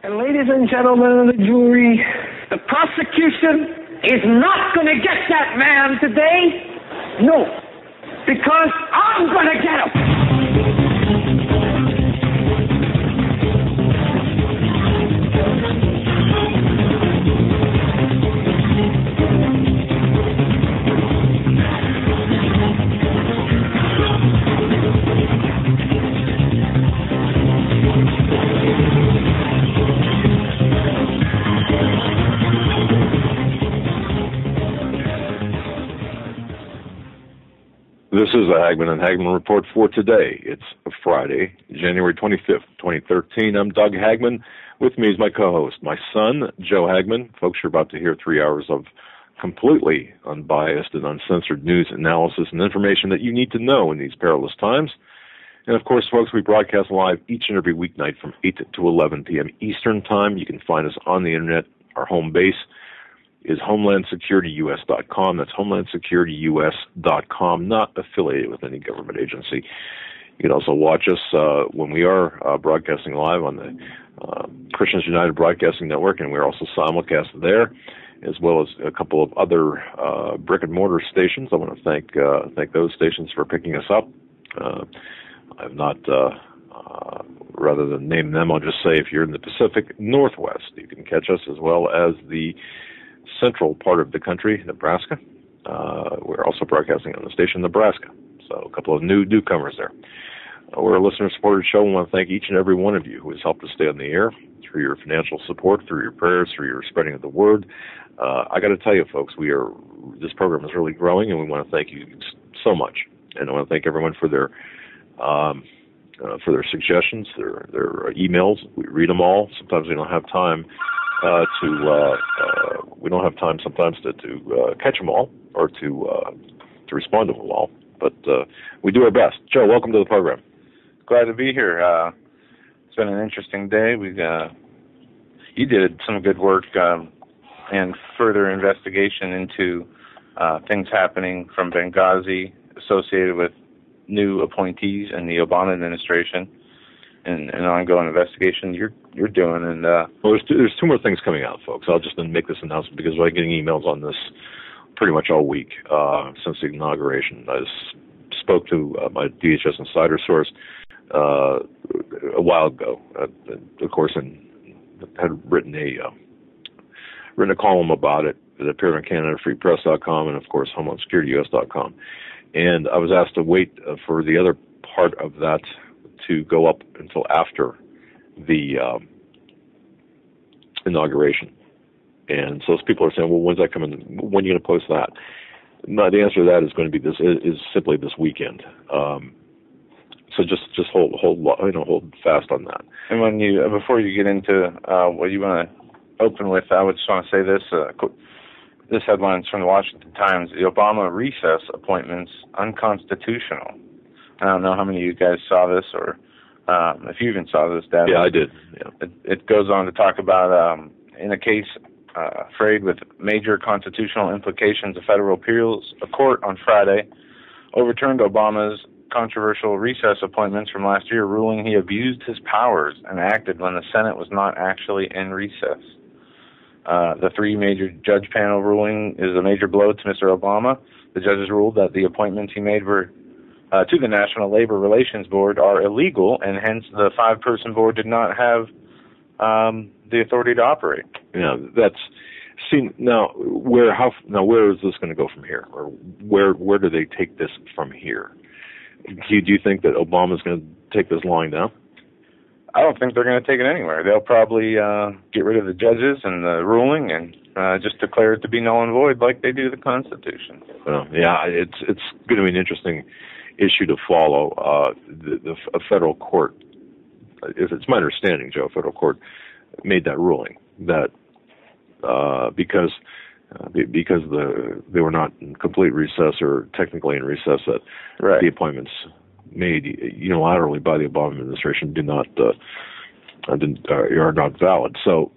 And ladies and gentlemen of the jury, the prosecution is not going to get that man today. No, because I'm going to get him. This is the Hagmann and Hagmann Report for today. It's Friday, January 25th, 2013. I'm Doug Hagmann. With me is my co-host, my son, Joe Hagmann. Folks, you're about to hear 3 hours of completely unbiased and uncensored news analysis and information that you need to know in these perilous times. And of course, folks, we broadcast live each and every weeknight from 8 to 11 p.m. Eastern Time. You can find us on the internet. Our home base is HomelandSecurityUS.com. That's HomelandSecurityUS.com, not affiliated with any government agency. You can also watch us when we are broadcasting live on the Christians United Broadcasting Network, and we're also simulcast there, as well as a couple of other brick-and-mortar stations. I want to thank those stations for picking us up. I've not, rather than name them, I'll just say if you're in the Pacific Northwest, you can catch us, as well as the central part of the country, Nebraska. We're also broadcasting on the station Nebraska. So a couple of newcomers there. We're a listener-supported show. We want to thank each and every one of you who has helped us stay on the air through your financial support, through your prayers, through your spreading of the word. I got to tell you, folks, this program is really growing, and we want to thank you so much. And I want to thank everyone for their suggestions, their emails. We read them all. Sometimes we don't have time sometimes to catch them all or to respond to them all, but we do our best. Joe, welcome to the program. Glad to be here. It's been an interesting day. You did some good work and further investigation into things happening from Benghazi associated with new appointees in the Obama administration. And an ongoing investigation you're doing, and well, there's two more things coming out, folks. I'll just make this announcement because I've been getting emails on this pretty much all week since the inauguration. I spoke to my DHS insider source a while ago, of course, and had written a column about it that appeared on CanadaFreePress.com and of course HomelandSecurityUS.com. And I was asked to wait for the other part of that to go up until after the inauguration. And so people are saying, well, when's that coming? When are you going to post that? No, the answer to that is going to be is simply this weekend. So just hold fast on that. And when before you get into what you want to open with, I would just want to say this. This headline is from the Washington Times: The Obama recess appointments unconstitutional. I don't know how many of you guys saw this, or if you even saw this, Dad. Yeah, I did. Yeah. It goes on to talk about, in a case frayed with major constitutional implications, a federal appeals court on Friday overturned Obama's controversial recess appointments from last year, ruling he abused his powers and acted when the Senate was not actually in recess. The three-major judge panel ruling is a major blow to Mr. Obama. The judges ruled that the appointments he made were to the National Labor Relations Board are illegal, and hence the five-person board did not have the authority to operate. Yeah, now where is this going to go from here, or where do they take this from here? Do you think that Obama's going to take this lying down? I don't think they're going to take it anywhere. They'll probably get rid of the judges and the ruling and just declare it to be null and void like they do the Constitution. Well, yeah, it's going to be an interesting issue to follow. A federal court, it's my understanding, Joe, a federal court made that ruling that because they were not in complete recess or technically in recess, that right. The appointments made unilaterally by the Obama administration are not valid. So,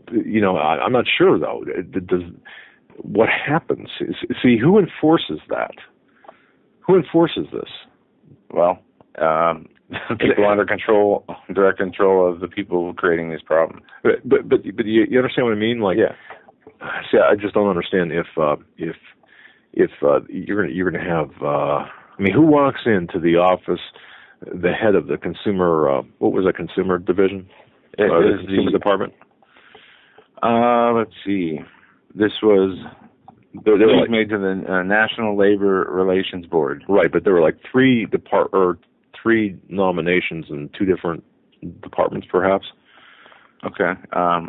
I'm not sure though. What happens? See, who enforces that? Who enforces this? Well, people under control, direct control of the people creating these problems. But you understand what I mean? Like, yeah. See, I just don't understand if you're gonna have. I mean, who walks into the office? The head of the consumer. What was that consumer division? The consumer department. Let's see. This was. They were like, made to the National Labor Relations Board. Right, but there were like three nominations in two different departments, perhaps. Okay. I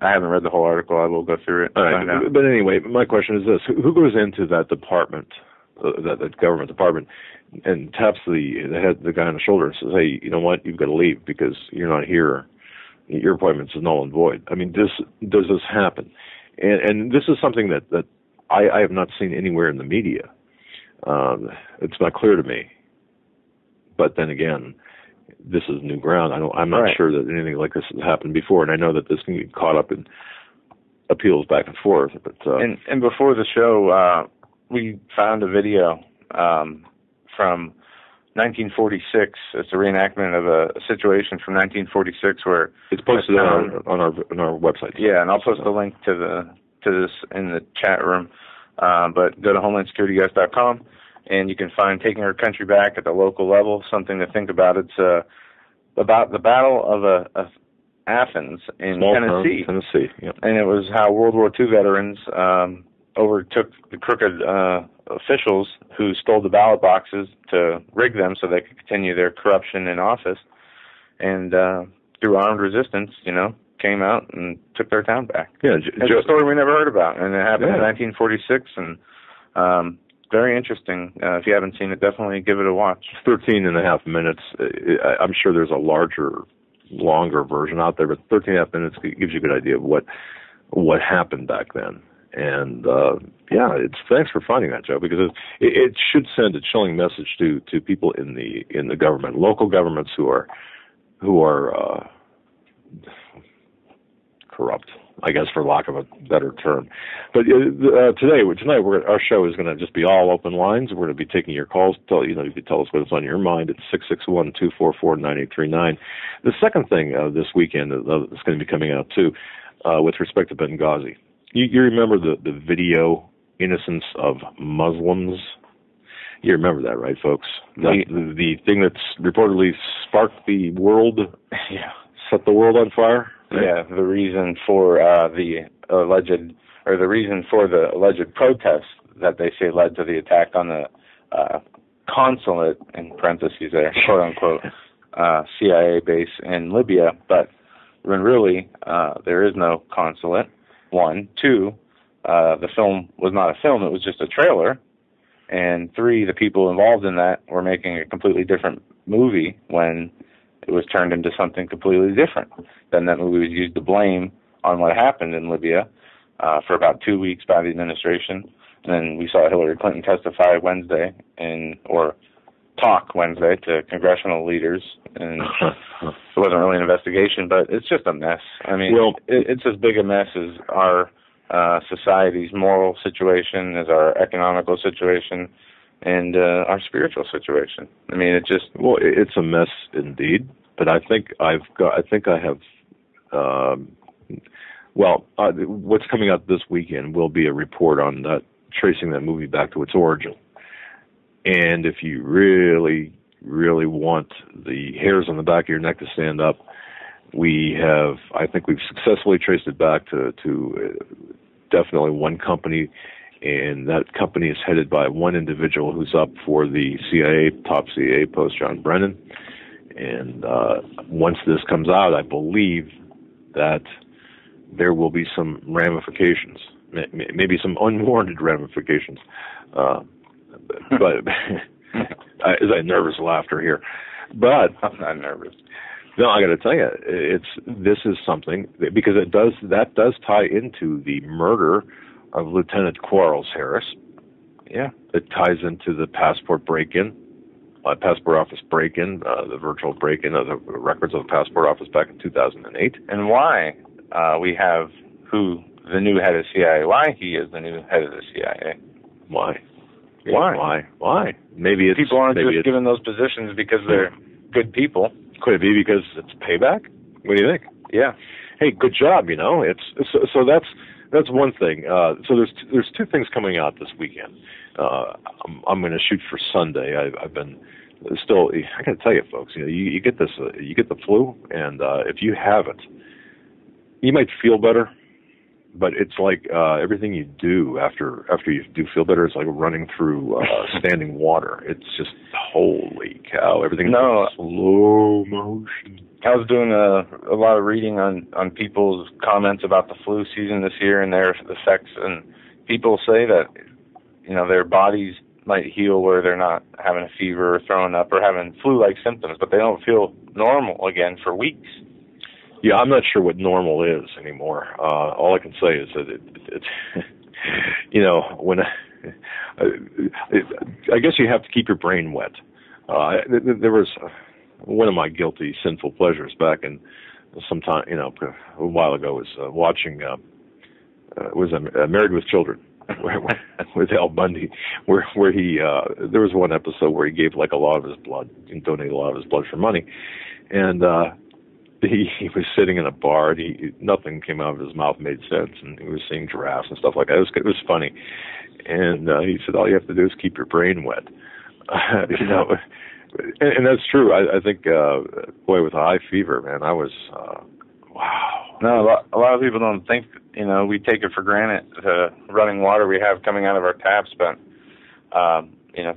haven't read the whole article. I will go through it. All right. But anyway, my question is this: who goes into that department, that government department, and taps the guy on the shoulder and says, "Hey, you know what? You've got to leave because you're not here. Your appointment is null and void." I mean, does this happen? And this is something that I have not seen anywhere in the media. It's not clear to me. But then again, this is new ground. I'm not sure that anything like this has happened before, and I know that this can get caught up in appeals back and forth. But and before the show, we found a video from 1946. It's a reenactment of a situation from 1946 where it's posted on our website. Yeah, and I'll post a link to this in the chat room. But go to HomelandSecurityGuys.com, and you can find Taking Our Country Back at the local level, something to think about. It's about the Battle of Athens in Tennessee. Tennessee, yep. And it was how World War II veterans overtook the crooked officials who stole the ballot boxes to rig them so they could continue their corruption in office. And through armed resistance, came out and took their town back. Yeah, it's a story we never heard about, and it happened in 1946, and very interesting. If you haven't seen it, definitely give it a watch. 13 and a half minutes. I'm sure there's a longer version out there, but 13 and a half minutes gives you a good idea of what happened back then. And thanks for finding that, Joe, because it should send a chilling message to people in the government, local governments who are corrupt, I guess, for lack of a better term. But tonight, our show is going to just be all open lines. We're going to be taking your calls. You can tell us what's on your mind at 661-244-9839. The second thing this weekend that's going to be coming out too, with respect to Benghazi. You remember the video "Innocence of Muslims"? You remember that, right, folks? The thing that's reportedly sparked the world, set the world on fire. Right? Yeah, the reason for the alleged protest that they say led to the attack on the consulate, in parentheses there, quote unquote, CIA base in Libya, but when really there is no consulate. 1, 2, the film was not a film; it was just a trailer. And 3, the people involved in that were making a completely different movie when it was turned into something completely different. Then that movie was used to blame on what happened in Libya for about 2 weeks by the administration. And then we saw Hillary Clinton testify Wednesday, or talk Wednesday to congressional leaders. And it wasn't really an investigation, but it's just a mess. I mean, it's as big a mess as our society's moral situation, as our economical situation, and our spiritual situation. I mean, it's a mess indeed. But I think I have. What's coming out this weekend will be a report on that, tracing that movie back to its origin. And if you really, really want the hairs on the back of your neck to stand up, I think we've successfully traced it back to definitely one company, and that company is headed by one individual who's up for the top CIA post, John Brennan. And once this comes out, I believe that there will be some ramifications, maybe some unwarranted ramifications. But is that nervous laughter here? But I'm not nervous. No, I got to tell you, this is something because that does tie into the murder of Lieutenant Quarles Harris. Yeah, it ties into the passport office break-in, the virtual break-in of the records of the passport office back in 2008. And why we have the new head of CIA? Why he is the new head of the CIA? Why? Why? Maybe it's people aren't just given those positions because they're good people. Could it be because it's payback? What do you think? Yeah. Hey, good job. So that's one thing. So there's two things coming out this weekend. I'm going to shoot for Sunday. I've been still. I got to tell you, folks. You get this. You get the flu, and if you have it, you might feel better. But it's like everything you do after you do feel better, it's like running through standing water. It's just, holy cow, everything's in slow motion. I was doing a lot of reading on people's comments about the flu season this year and their effects, and people say that their bodies might heal where they're not having a fever or throwing up or having flu-like symptoms, but they don't feel normal again for weeks. Yeah, I'm not sure what normal is anymore. All I can say is that it's when I guess you have to keep your brain wet. There was one of my guilty, sinful pleasures back in sometime, a while ago was watching. Was Married with Children with Al Bundy, where he there was one episode where he gave like a lot of his blood and donated a lot of his blood for money, and. He was sitting in a bar, and nothing came out of his mouth made sense, and he was seeing giraffes and stuff like that. It was funny. And he said, all you have to do is keep your brain wet. And that's true. I think, boy, with a high fever, man, I was, wow. No, a lot of people don't think, we take it for granted, the running water we have coming out of our taps, but,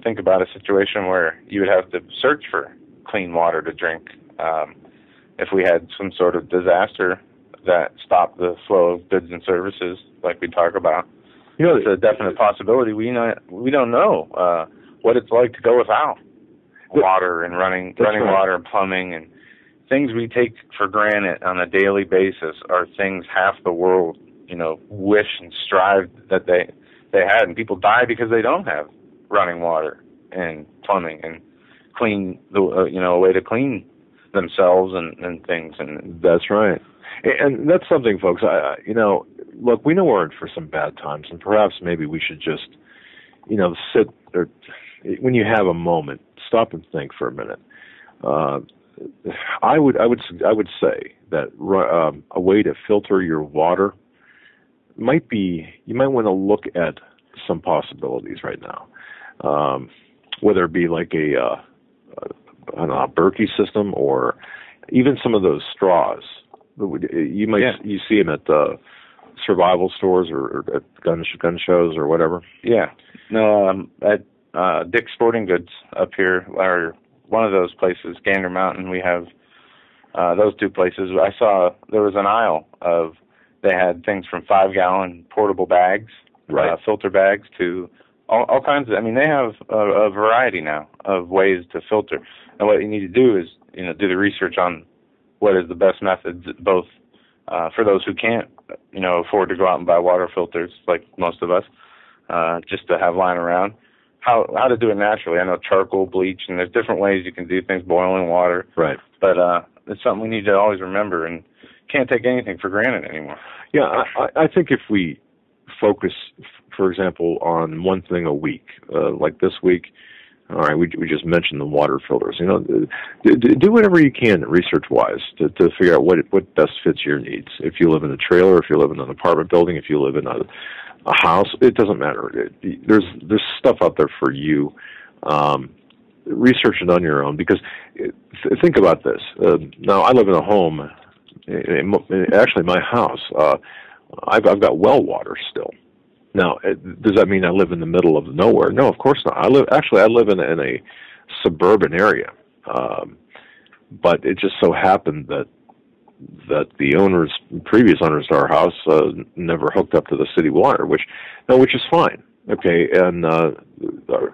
think about a situation where you would have to search for clean water to drink. If we had some sort of disaster that stopped the flow of goods and services, like we talk about, it's a definite possibility. We don't know what it's like to go without water and running water and plumbing, and things we take for granted on a daily basis are things half the world, wish and strive that they had, and people die because they don't have running water and plumbing and clean a way to clean themselves and things. And that's right. And that's something, folks, look, we know we're in for some bad times, and perhaps maybe we should just, sit there, when you have a moment, stop and think for a minute. I would say that a way to filter your water might be, you might want to look at some possibilities right now, whether it be like a Berkey system, or even some of those straws. You see them at survival stores or at gun shows or whatever. Yeah. No, at Dick's Sporting Goods up here, or one of those places, Gander Mountain, we have those two places. I saw there was an aisle they had things from 5-gallon portable bags, right, filter bags, to all kinds of, they have a variety now of ways to filter. And what you need to do is, do the research on what is the best methods, both for those who can't, afford to go out and buy water filters, like most of us, just to have lying around, how to do it naturally. I know charcoal, bleach, and there's different ways you can do things, boiling water. Right. But it's something we need to always remember, and can't take anything for granted anymore. Yeah, I think if we focus, for example, on one thing a week, like this week, all right, we just mentioned the water filters. Do whatever you can research-wise to figure out what best fits your needs. If you live in a trailer, if you live in an apartment building, if you live in a house, it doesn't matter. There's stuff out there for you. Research it on your own, because think about this. Now, I live in a home. Actually, my house. I've got well water still. Now, does that mean I live in the middle of nowhere? No, of course not. I live in a suburban area, but it just so happened that the previous owners to our house never hooked up to the city water, which is fine. Okay, and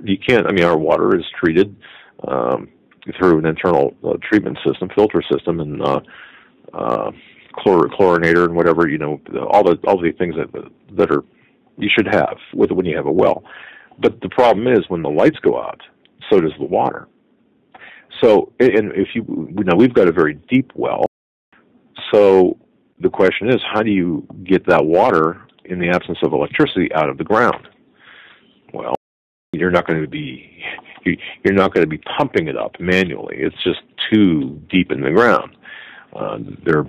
you can't. Our water is treated through an internal treatment system, filter system, and chlorinator and whatever, all the things that are you should have when you have a well. But the problem is, when the lights go out, so does the water. So, and we've got a very deep well. So the question is, how do you get that water in the absence of electricity out of the ground? Well, you're not going to be You're not going to be pumping it up manually. It's just too deep in the ground. There are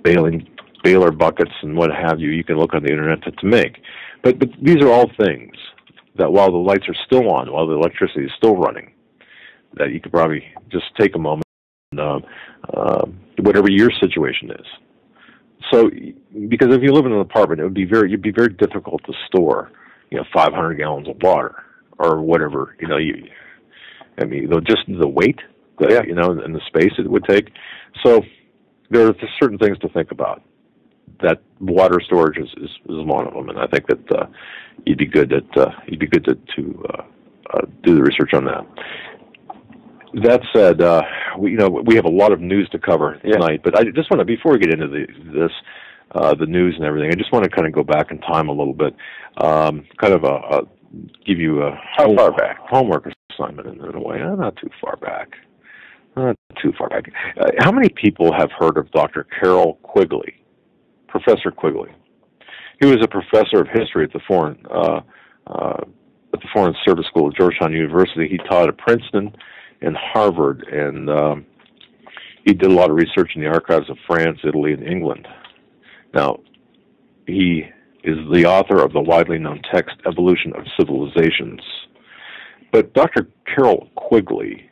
baler buckets and what have you. You can look on the internet to make. But these are all things that while the lights are still on, while the electricity is still running, that you could probably just take a moment and whatever your situation is. So, because if you live in an apartment, it'd be very difficult to store, 500 gallons of water or whatever, just the weight, and the space it would take. So, there are certain things to think about. That water storage is one of them, and I think that you'd be good to do the research on that. That said, we have a lot of news to cover tonight, but I just want to, before we get into the news and everything, I just want to kind of go back in time a little bit, give you a homework assignment in a way. Not too far back. How many people have heard of Dr. Carroll Quigley, Professor Quigley? He was a professor of history at the Foreign Service School at Georgetown University. He taught at Princeton and Harvard, and he did a lot of research in the archives of France, Italy, and England. Now, he is the author of the widely known text, Evolution of Civilizations. But Dr. Carroll Quigley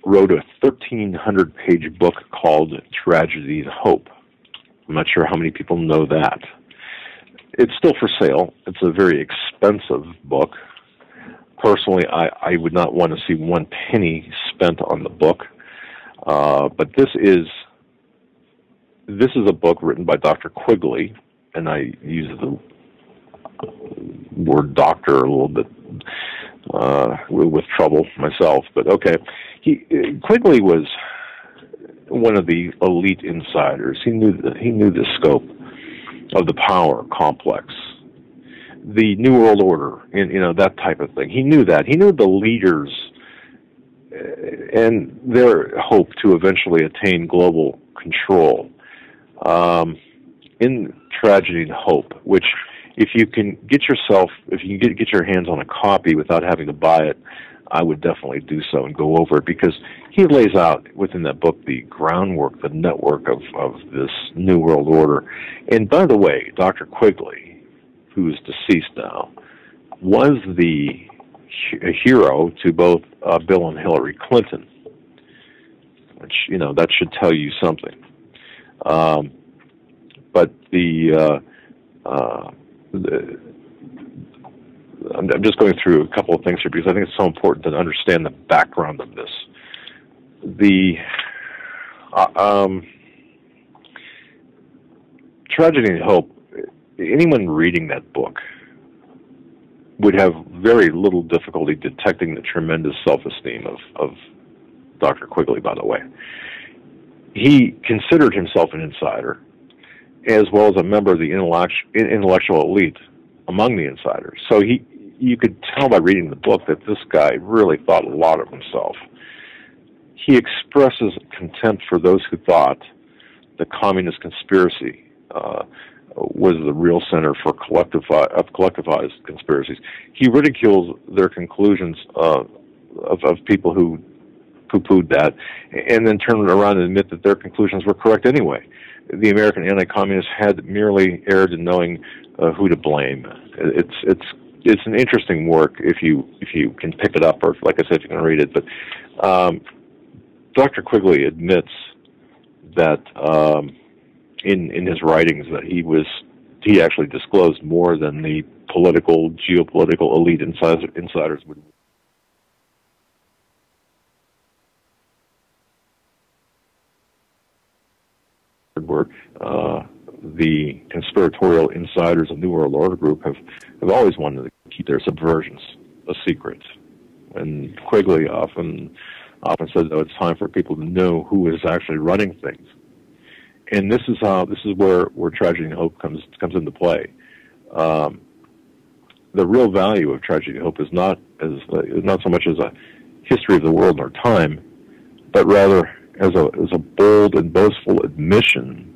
wrote a 1,300-page book called Tragedy and Hope. I'm not sure how many people know that. It's still for sale. It's a very expensive book. Personally, I would not want to see one penny spent on the book. But this is a book written by Dr. Quigley, and I use the word doctor a little bit with trouble myself. But okay, Quigley was one of the elite insiders. He knew the scope of the power complex, the New World Order, and that type of thing. He knew that. He knew the leaders and their hope to eventually attain global control. In Tragedy and Hope, which if you can get your hands on a copy without having to buy it, I would definitely do so and go over it, because he lays out within that book the groundwork, the network of this New World Order. And by the way, Dr. Quigley, who is deceased now, was a hero to both Bill and Hillary Clinton, which, that should tell you something. But I'm just going through a couple of things here because I think it's so important to understand the background of this. The Tragedy and Hope, anyone reading that book would have very little difficulty detecting the tremendous self-esteem of Dr. Quigley, by the way. He considered himself an insider, as well as a member of the intellectual elite among the insiders. So you could tell by reading the book that this guy really thought a lot of himself. He expresses contempt for those who thought the communist conspiracy was the real center for collectivized conspiracies. He ridicules their conclusions of people who poo-pooed that, and then turn around and admit that their conclusions were correct anyway. The American anti-communists had merely erred in knowing who to blame. It's an interesting work if you can pick it up, or like I said, if you can read it. But Dr. Quigley admits that in his writings that he actually disclosed more than the geopolitical elite insiders would. Work. The conspiratorial insiders of New World Order Group have always wanted to keep their subversions a secret, and Quigley often said that it's time for people to know who is actually running things. And this is where Tragedy and Hope comes into play. The real value of Tragedy and Hope is not so much as a history of the world in our time, but rather as a bold and boastful admission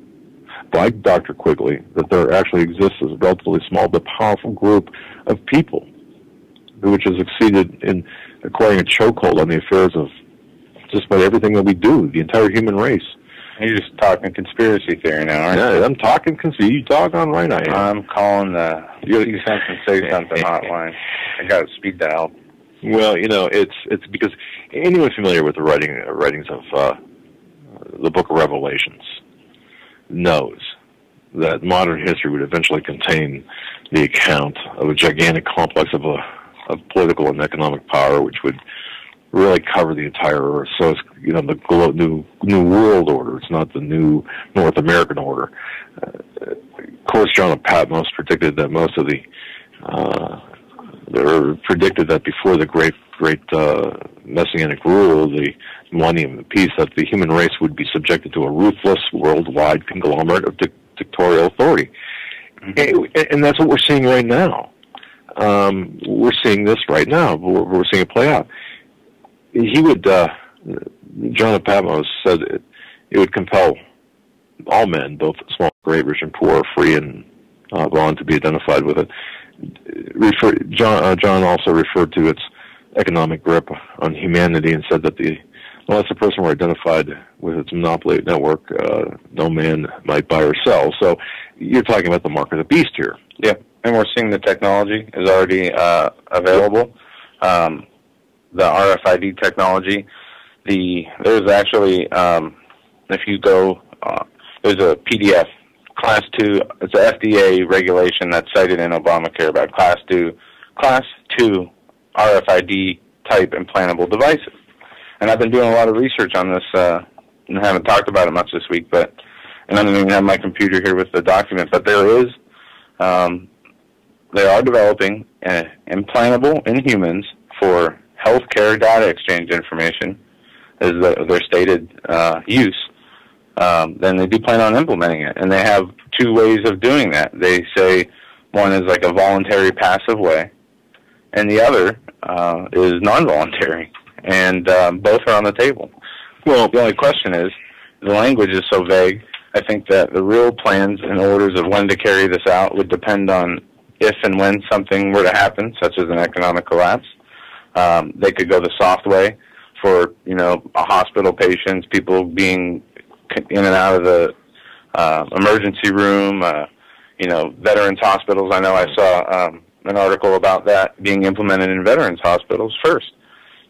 by Dr. Quigley that there actually exists a relatively small but powerful group of people which has succeeded in acquiring a chokehold on the affairs of just about everything that we do, the entire human race. You're just talking conspiracy theory now, aren't you? Yeah, I'm talking conspiracy. You doggone right I am. I'm calling the See Something, Say Something hotline. I got to speed dial. Well, it's because anyone familiar with the writings of the Book of Revelations knows that modern history would eventually contain the account of a gigantic complex of political and economic power, which would really cover the entire Earth. So it's the new world order. It's not the new North American order. Of course, John Patmos predicted that most of predicted that before the great messianic rule, the millennium of peace, that the human race would be subjected to a ruthless worldwide conglomerate of dictatorial authority. And that's what we're seeing right now. We're seeing this right now. We're seeing it play out. John Patmos said it would compel all men, both small, great, rich, and poor, free and bond, to be identified with it. John also referred to its economic grip on humanity and said that unless a person were identified with its monopoly network, no man might buy or sell. So you're talking about the mark of the beast here. Yeah, and we're seeing the technology is already available. The RFID technology. There's actually, if you go, there's a PDF, Class 2, it's a FDA regulation that's cited in Obamacare about Class 2 RFID type implantable devices. And I've been doing a lot of research on this, and haven't talked about it much this week, and I don't even have my computer here with the document, but they are developing implantable in humans for healthcare data exchange information is their stated use. Then they do plan on implementing it, and they have two ways of doing that. They say one is like a voluntary passive way, and the other is non-voluntary, and both are on the table. Well, the only question is, the language is so vague. I think that the real plans and orders of when to carry this out would depend on if and when something were to happen, such as an economic collapse. They could go the soft way for, hospital patients, people being in and out of the emergency room, veterans hospitals. I know I saw an article about that being implemented in veterans hospitals first.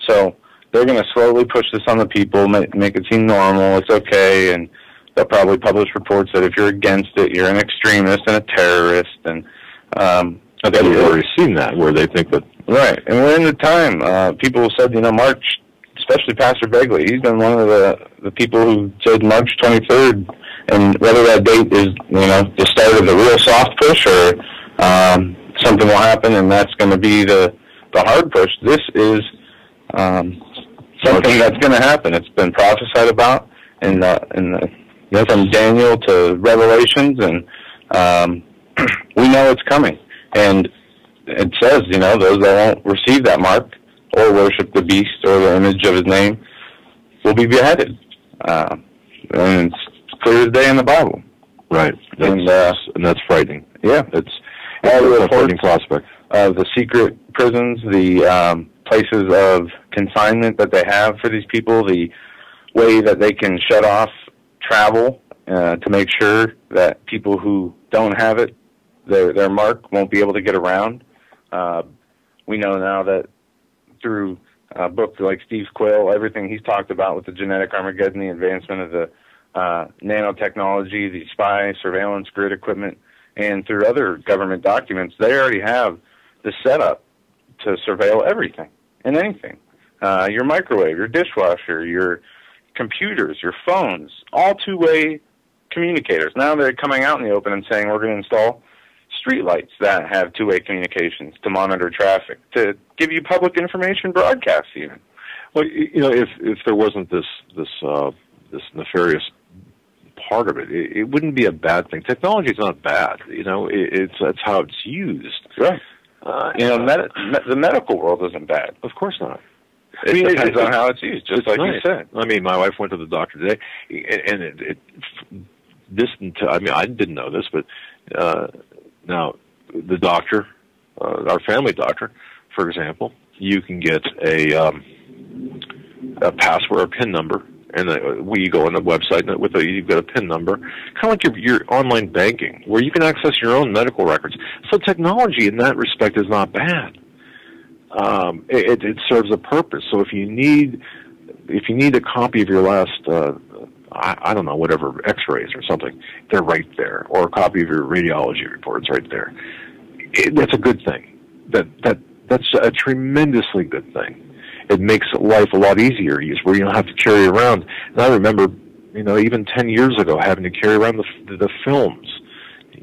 So they're going to slowly push this on the people, make it seem normal, it's okay, and they'll probably publish reports that if you're against it, you're an extremist and a terrorist. And I think we've already seen that, where they think that... Right, and we're in the time. People said, March, especially Pastor Begley, he's been one of the people who said March 23rd, and whether that date is, the start of the real soft push or something will happen and that's going to be the hard push. This is something that's going to happen. It's been prophesied about from Daniel to Revelations, and we know it's coming. And it says, those that won't receive that mark or worship the beast or the image of his name will be beheaded. And it's clear as day in the Bible. Right. And that's frightening. Yeah. It's a frightening prospect. The secret prisons, the places of consignment that they have for these people, the way that they can shut off travel to make sure that people who don't have it, their mark, won't be able to get around. We know now that through books like Steve Quayle, everything he's talked about with the genetic Armageddon, the advancement of the nanotechnology, the spy surveillance grid equipment, and through other government documents, they already have the setup to surveil everything and anything. Your microwave, your dishwasher, your computers, your phones, all two-way communicators. Now they're coming out in the open and saying we're going to install streetlights that have two-way communications to monitor traffic, to give you public information broadcasts even. Well, if there wasn't this nefarious part of it, it wouldn't be a bad thing. Technology is not bad. It's how it's used. Right. The medical world isn't bad. Of course not. It depends on how it's used, just like you said. I mean, my wife went to the doctor today, and I didn't know this, but now the doctor, our family doctor, for example, you can get a password or PIN number, and we go on the website and you've got a PIN number, kind of like your online banking, where you can access your own medical records. So technology in that respect is not bad. It serves a purpose. So if you need a copy of your last I don't know, whatever, X-rays or something, they're right there, or a copy of your radiology reports right there. That's a good thing. That's a tremendously good thing. It makes life a lot easier to use, where you don't have to carry around. And I remember, even 10 years ago, having to carry around the films.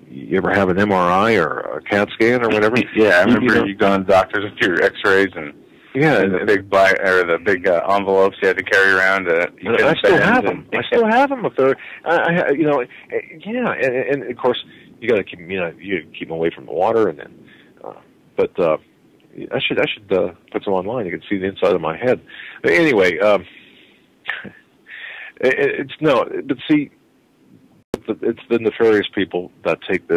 You ever have an MRI or a CAT scan or whatever? Yeah, I remember you going to the doctors with your X-rays and the big envelopes you had to carry around. I still have them. I still have them. If they're, and of course you got to keep keep them away from the water, and then, but I should put some online. You can see the inside of my head. But anyway, it's the nefarious people that take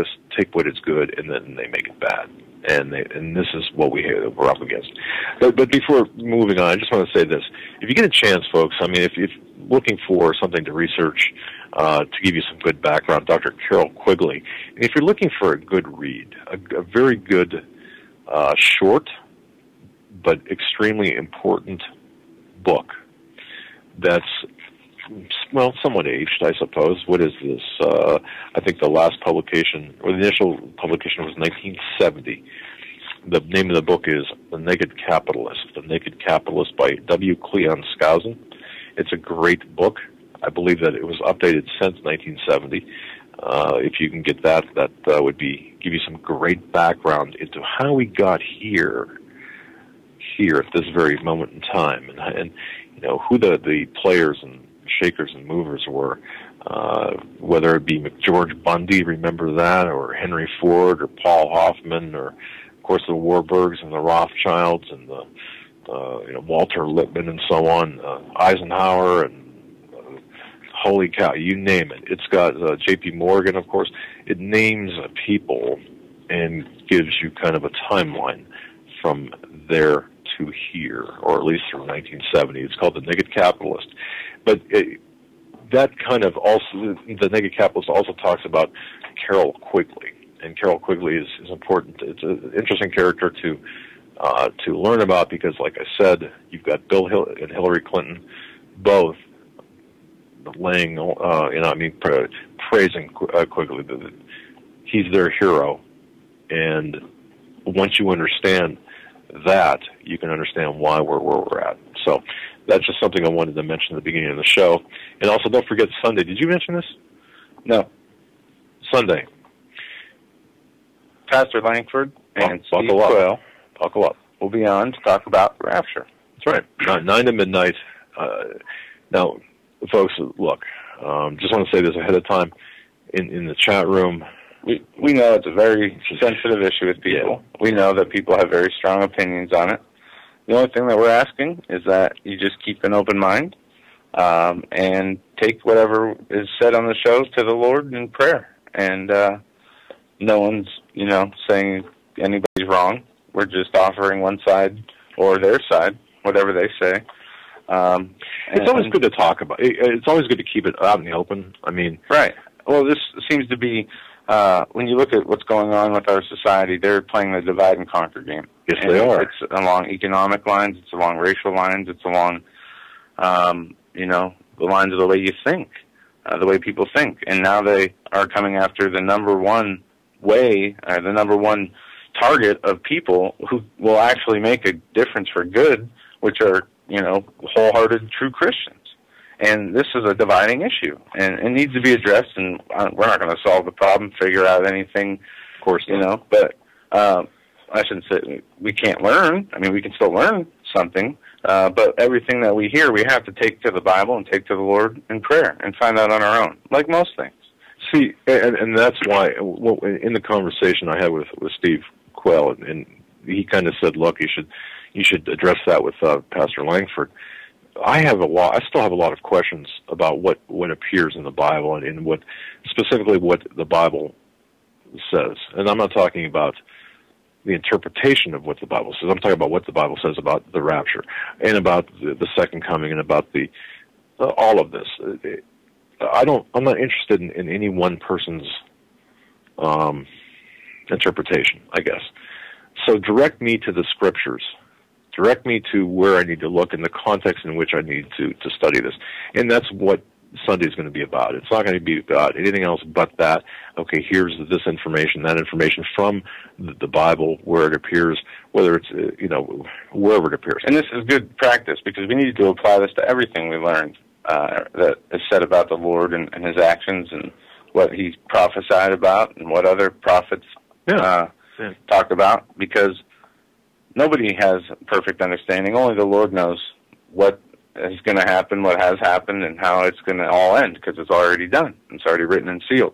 what is good, and then they make it bad. And this is what we're up against. But before moving on, I just want to say this: if you get a chance, folks, if you're looking for something to research to give you some good background, Dr. Carol Quigley. And if you're looking for a good read, a very good, short but extremely important book that's, well, somewhat aged, I suppose. What is this? I think the last publication, or the initial publication, was 1970. The name of the book is The Naked Capitalist. The Naked Capitalist by W. Cleon Skousen. It's a great book. I believe that it was updated since 1970. If you can get that would give you some great background into how we got here at this very moment in time, and who the players and shakers and movers were, whether it be McGeorge Bundy, remember that, or Henry Ford, or Paul Hoffman, or of course the Warburgs and the Rothschilds and the Walter Lippmann and so on, Eisenhower, and holy cow, you name it. It's got J.P. Morgan, of course. It names people and gives you kind of a timeline from there to here, or at least through 1970. It's called The Naked Capitalist. But that kind of also, The Naked Capitalist also talks about Carol Quigley. And Carol Quigley is important. It's an interesting character to learn about because, like I said, you've got Bill and Hillary Clinton both laying, praising Quigley. He's their hero. And once you understand that, you can understand why we're where we're at. So that's just something I wanted to mention at the beginning of the show. And also, don't forget Sunday. Did you mention this? No. Sunday. Pastor Langford and Steve buckle Quayle up. will be on to talk about rapture. That's right. 9 to midnight. Now, folks, look, just want to say this ahead of time. In the chat room, we know it's a very sensitive issue with people. Yeah. We know that people have very strong opinions on it. The only thing that we're asking is that you just keep an open mind and take whatever is said on the show to the Lord in prayer. And no one's, saying anybody's wrong. We're just offering one side or their side, whatever they say. It's always good to talk about. It's always good to keep it out in the open. Right. Well, this seems to be, when you look at what's going on with our society, they're playing the divide and conquer game. Yes, they are. It's along economic lines. It's along racial lines. It's along, the lines of the way you think, the way people think. And now they are coming after the number one way, the number one target of people who will actually make a difference for good, which are, wholehearted true Christians. And this is a dividing issue, and it needs to be addressed, and we're not going to solve the problem, figure out anything, of course, but I shouldn't say we can't learn. We can still learn something, but everything that we hear, we have to take to the Bible and take to the Lord in prayer and find out on our own, like most things. See, and that's why, in the conversation I had with Steve Quayle, and he kind of said, look, you should address that with Pastor Langford. I still have a lot of questions about what appears in the Bible and specifically what the Bible says. And I'm not talking about the interpretation of what the Bible says. I'm talking about what the Bible says about the rapture and about the second coming and about the all of this. I'm not interested in any one person's interpretation, I guess. So direct me to the Scriptures. Direct me to where I need to look in the context in which I need to study this. And that's what Sunday is going to be about. It's not going to be about anything else but that. Okay, here's this information, that information from the Bible, where it appears, whether it's, wherever it appears. And this is good practice, because we need to apply this to everything we learned that is said about the Lord and his actions and what he prophesied about and what other prophets talked about, because nobody has perfect understanding. Only the Lord knows what is going to happen, what has happened, and how it's going to all end, because it's already done. It's already written and sealed.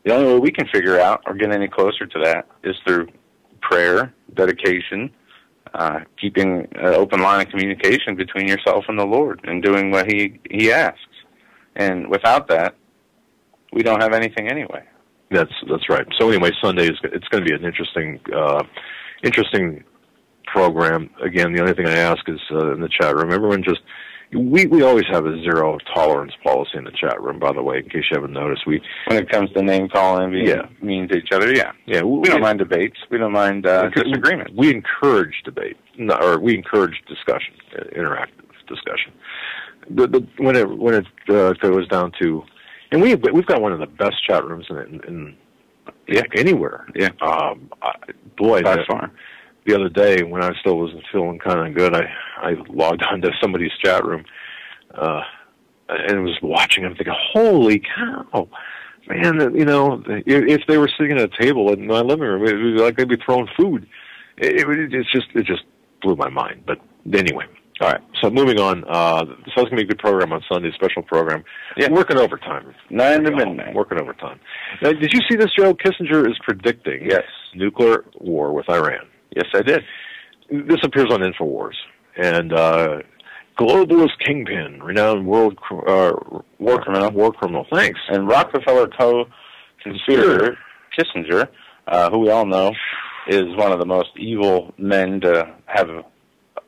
The only way we can figure out or get any closer to that is through prayer, dedication, keeping an open line of communication between yourself and the Lord, and doing what he asks. And without that, we don't have anything anyway. That's right. So anyway, Sunday it's going to be an interesting program. Again, the only thing I ask is in the chat room, everyone just, we always have a zero tolerance policy in the chat room, by the way, in case you haven't noticed. When it comes to name calling, being mean to each other, we don't mind debates. We don't mind disagreements. We encourage debate, or we encourage discussion, interactive discussion. When it goes down to, and we've got one of the best chat rooms in anywhere. Yeah. Boy, by far. The other day, when I still wasn't feeling kind of good, I logged onto somebody's chat room and was watching. I'm thinking, holy cow, man! If they were sitting at a table in my living room, it would be like they'd be throwing food. It just blew my mind. But anyway, all right. So moving on. So it's going to be a good program on Sunday, special program. Yeah. Working overtime. 9 to midnight. Working overtime. Now, did you see this, Joe? Kissinger is predicting nuclear war with Iran. Yes, I did. This appears on InfoWars. And globalist kingpin, renowned war criminal. Thanks. And Rockefeller co-conspirator Kissinger, who we all know is one of the most evil men to have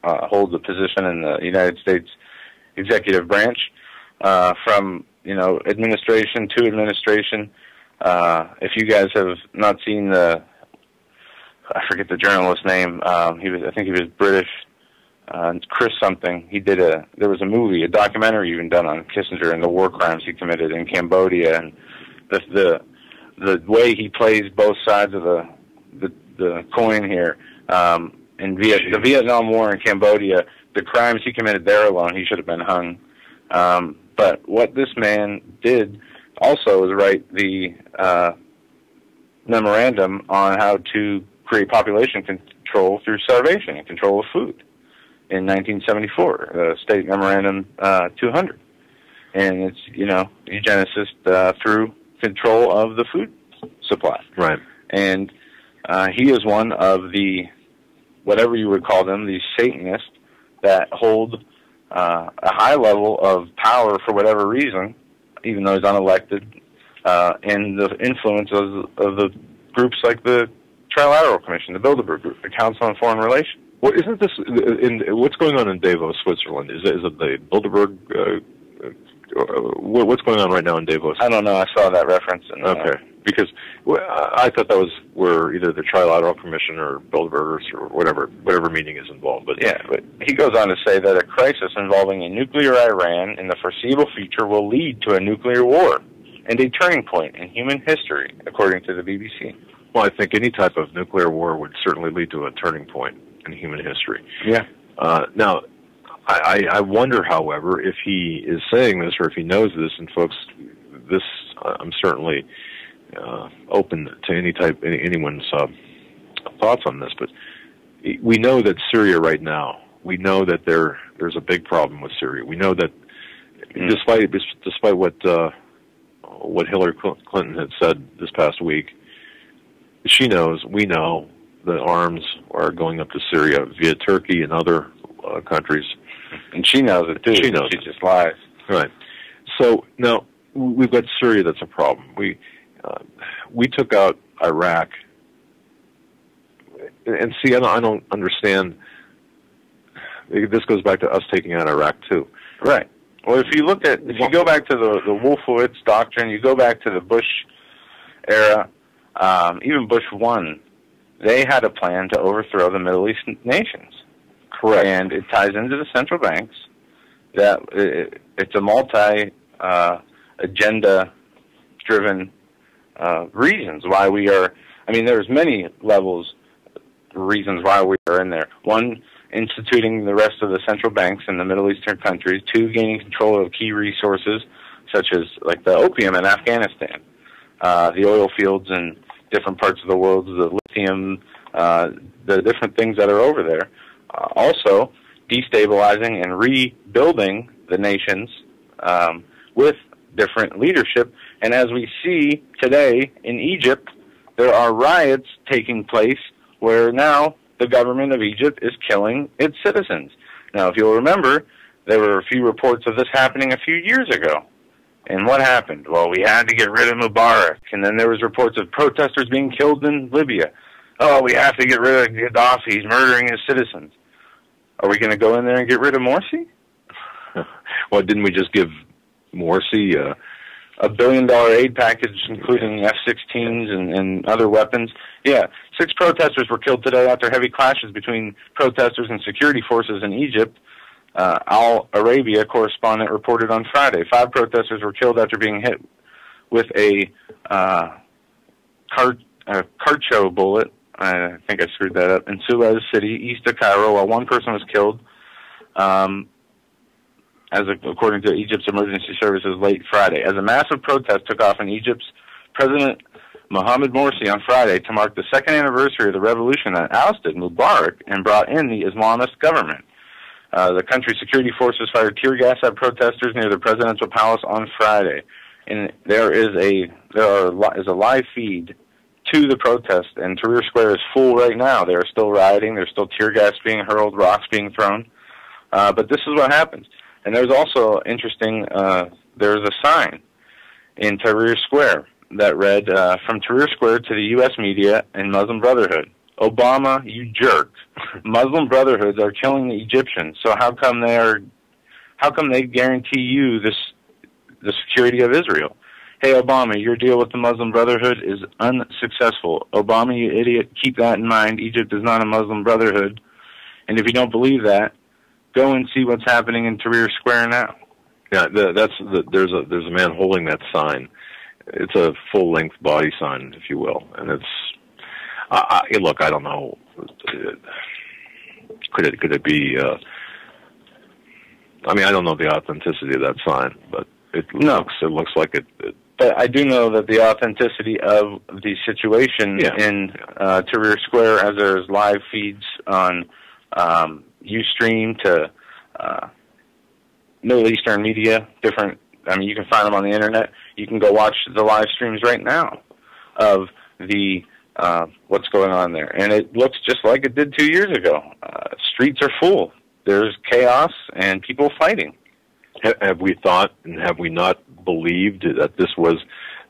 hold the position in the United States executive branch, from administration to administration. If you guys have not seen I forget the journalist's name. I think he was British. Chris something. There was a movie, a documentary even done on Kissinger and the war crimes he committed in Cambodia, and the way he plays both sides of the coin here. In the Vietnam War in Cambodia, the crimes he committed there alone, he should have been hung. But what this man did also is write the memorandum on how to create population control through starvation and control of food in 1974, the State Memorandum 200. And it's, eugenicist through control of the food supply. Right. And he is one of the, whatever you would call them, these Satanists that hold a high level of power for whatever reason, even though he's unelected, and the influence of the groups like the Trilateral Commission, the Bilderberg Group, the Council on Foreign Relations. Well, isn't this what's going on in Davos, Switzerland? Is it the Bilderberg? What's going on right now in Davos? I don't know. I saw that reference. Okay, because I thought that was where either the Trilateral Commission or Bilderbergers or whatever meeting is involved. But but he goes on to say that a crisis involving a nuclear Iran in the foreseeable future will lead to a nuclear war and a turning point in human history, according to the BBC. Well, I think any type of nuclear war would certainly lead to a turning point in human history. Yeah. Now, I wonder, however, if he is saying this or if he knows this, and folks, I'm certainly open to anyone's thoughts on this, but we know that Syria right now, we know that there's a big problem with Syria. We know that despite what Hillary Clinton had said this past week, she knows, we know, that arms are going up to Syria via Turkey and other countries. And she knows it, too. She knows. She just lies. Right. So, now, we've got Syria that's a problem. We took out Iraq and see, I don't understand. This goes back to us taking out Iraq too. Right. Well, if you go back to the Wolfowitz doctrine, you go back to the Bush era, even Bush 1, they had a plan to overthrow the Middle East nations. Correct. And it ties into the central banks. That it's a multi-agenda-driven reasons why we are. I mean, there's many reasons why we are in there. One, instituting the rest of the central banks in the Middle Eastern countries. Two, gaining control of key resources such as like the opium in Afghanistan, the oil fields in different parts of the world, the lithium, the different things that are over there. Also, destabilizing and rebuilding the nations with different leadership. And as we see today in Egypt, there are riots taking place where now the government of Egypt is killing its citizens. Now, if you'll remember, there were a few reports of this happening a few years ago. And what happened? Well, we had to get rid of Mubarak. And then there was reports of protesters being killed in Libya. Oh, we have to get rid of Gaddafi. He's murdering his citizens. Are we going to go in there and get rid of Morsi? Well, didn't we just give Morsi a $1 billion aid package, including F-16s and other weapons? Yeah, 6 protesters were killed today after heavy clashes between protesters and security forces in Egypt. Al Arabia correspondent reported on Friday 5 protesters were killed after being hit with a Karcho bullet. I think I screwed that up. In Suez City, east of Cairo, while 1 person was killed, according to Egypt's emergency services late Friday. As a massive protest took off in Egypt's President Mohamed Morsi on Friday to mark the 2nd anniversary of the revolution that ousted Mubarak and brought in the Islamist government. The country's security forces fired tear gas at protesters near the presidential palace on Friday, and there is a live feed to the protest, and Tahrir Square is full right now. They are still rioting. There's still tear gas being hurled, rocks being thrown. But this is what happens. And there's also interesting. There's a sign in Tahrir Square that read, "From Tahrir Square to the U.S. media and Muslim Brotherhood. Obama, you jerk. Muslim Brotherhoods are killing the Egyptians. So how come they guarantee you the security of Israel? Hey, Obama, your deal with the Muslim Brotherhood is unsuccessful. Obama, you idiot, keep that in mind. Egypt is not a Muslim Brotherhood. And if you don't believe that, go and see what's happening in Tahrir Square now." Yeah, there's a man holding that sign. It's a full-length body sign, if you will, and it's. Look, I don't know. Could it be? I mean, I don't know the authenticity of that sign, but it looks like it. But I do know that the authenticity of the situation in Tahrir Square, as there's live feeds on Ustream to Middle Eastern media, different. I mean, you can find them on the internet. You can go watch the live streams right now of the what's going on there, and it looks just like it did 2 years ago. Streets are full. There's chaos and people fighting. Have we thought and have we not believed that this was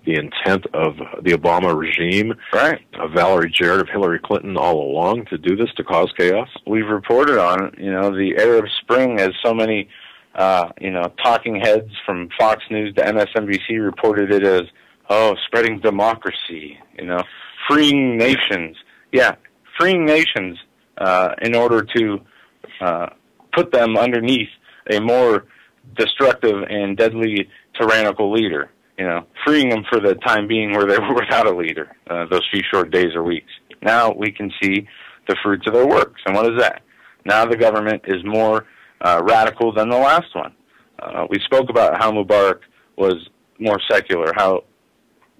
the intent of the Obama regime, right? Of Valerie Jarrett, of Hillary Clinton all along to do this, to cause chaos? We've reported on, the Arab Spring, as so many, talking heads from Fox News to MSNBC reported it as, spreading democracy, freeing nations. Yeah, freeing nations in order to put them underneath a more destructive and deadly tyrannical leader, freeing them for the time being where they were without a leader, those few short days or weeks. Now we can see the fruits of their works. And what is that? Now the government is more radical than the last one. We spoke about how Mubarak was more secular, how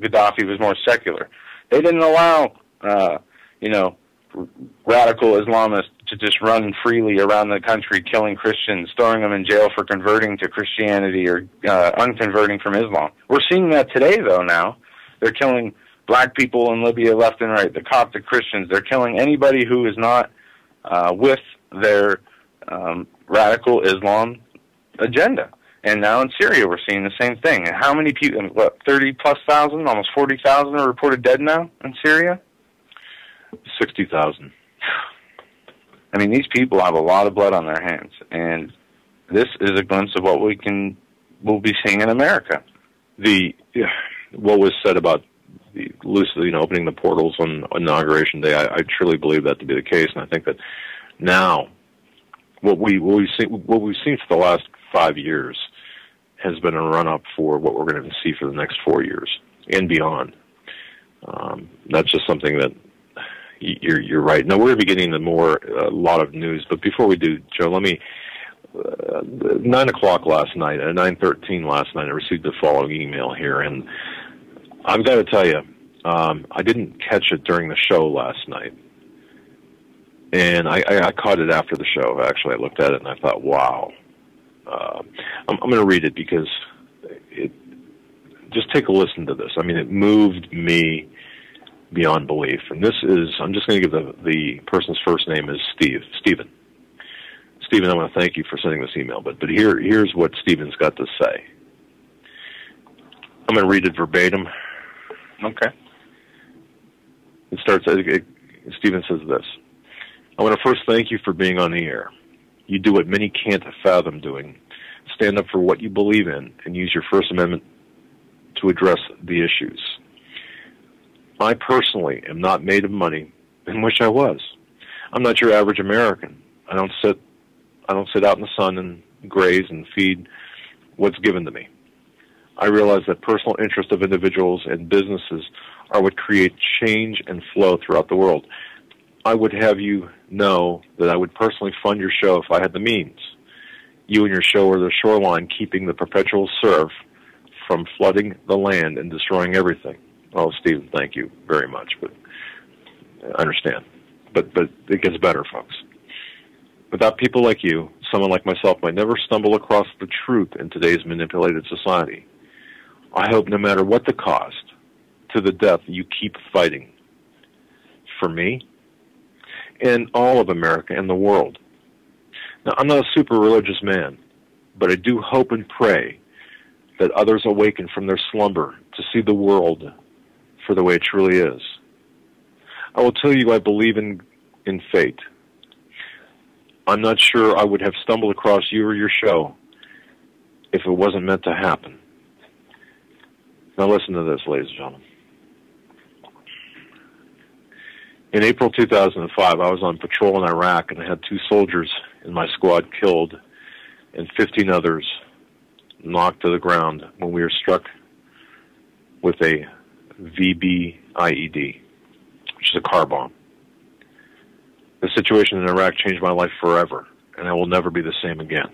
Gaddafi was more secular. They didn't allow, radical Islamists to just run freely around the country, killing Christians, throwing them in jail for converting to Christianity or unconverting from Islam. We're seeing that today, though, now. They're killing black people in Libya left and right, the Coptic Christians. They're killing anybody who is not with their radical Islam agenda. And now in Syria, we're seeing the same thing. And how many people, 30-plus thousand, almost 40,000 are reported dead now in Syria? 60,000. I mean, these people have a lot of blood on their hands, and this is a glimpse of what we'll be seeing in America. What was said about opening the portals on Inauguration Day, I truly believe that to be the case, and I think that now what we've seen for the last 5 years has been a run-up for what we're going to see for the next 4 years and beyond. That's just something that you're right. Now, we're going to be getting a lot of news, but before we do, Joe, let me, 9 o'clock last night, at 9:13 last night, I received the following email here, and I've got to tell you, I didn't catch it during the show last night, and I caught it after the show. Actually, I looked at it, and I thought, wow. I'm going to read it because just take a listen to this. I mean, it moved me beyond belief. And this is, I'm just going to give the person's first name is Stephen. Stephen, I want to thank you for sending this email, but here's what Stephen's got to say. I'm going to read it verbatim. Okay. It starts, Stephen says this: I want to first thank you for being on the air. You do what many can't fathom doing. Stand up for what you believe in and use your First Amendment to address the issues. I personally am not made of money and wish I was. I'm not your average American. I don't sit out in the sun and graze and feed what's given to me. I realize that personal interest of individuals and businesses are what create change and flow throughout the world. I would have you know that I would personally fund your show if I had the means. You and your show are the shoreline keeping the perpetual surf from flooding the land and destroying everything. Oh, Stephen, thank you very much, but I understand. But it gets better, folks. Without people like you, someone like myself might never stumble across the truth in today's manipulated society. I hope no matter what the cost, to the death, you keep fighting. For me, and all of America and the world. Now, I'm not a super religious man, but I do hope and pray that others awaken from their slumber to see the world for the way it truly is. I will tell you I believe in fate. I'm not sure I would have stumbled across you or your show if it wasn't meant to happen. Now listen to this, ladies and gentlemen. In April 2005, I was on patrol in Iraq, and I had 2 soldiers in my squad killed and 15 others knocked to the ground when we were struck with a VBIED, which is a car bomb. The situation in Iraq changed my life forever, and I will never be the same again.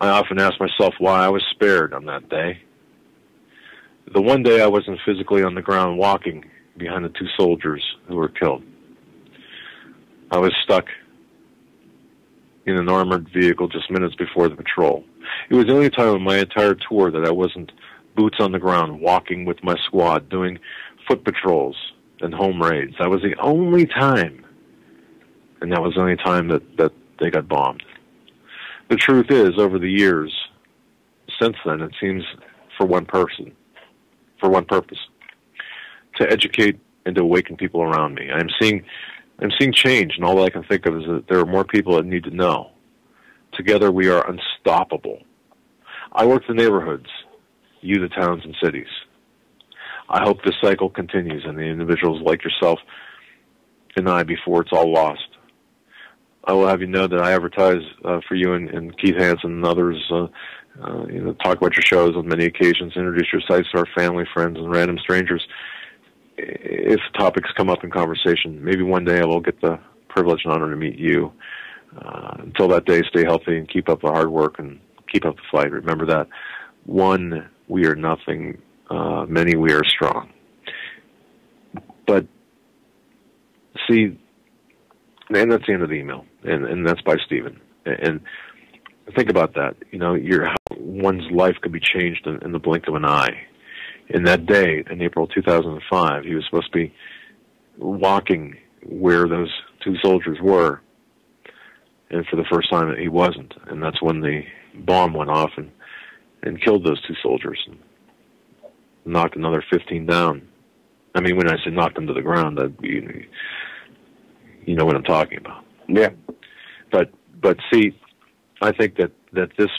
I often ask myself why I was spared on that day. The one day I wasn't physically on the ground walking behind the 2 soldiers who were killed. I was stuck in an armored vehicle just minutes before the patrol. It was the only time in my entire tour that I wasn't boots on the ground, walking with my squad, doing foot patrols and home raids. That was the only time, and that was the only time that they got bombed. The truth is, over the years, since then, it seems for one purpose, to educate and to awaken people around me. I'm seeing change, and all I can think of is that there are more people that need to know. Together we are unstoppable. I work the neighborhoods, you the towns and cities. I hope this cycle continues and the individuals like yourself and I before it's all lost. I will have you know that I advertise for you and Keith Hansen and others, talk about your shows on many occasions, introduce your sites to our family, friends, and random strangers. If topics come up in conversation, maybe one day I will get the privilege and honor to meet you. Until that day, stay healthy and keep up the hard work and keep up the fight. Remember that. One, we are nothing. Many, we are strong. But, see, and that's the end of the email, and that's by Stephen. And think about that. How one's life could be changed in the blink of an eye. In that day, in April 2005, he was supposed to be walking where those 2 soldiers were, and for the first time he wasn't. And that's when the bomb went off and killed those 2 soldiers and knocked another 15 down. I mean, when I say knocked them to the ground, You know what I'm talking about. Yeah. But see, I think that this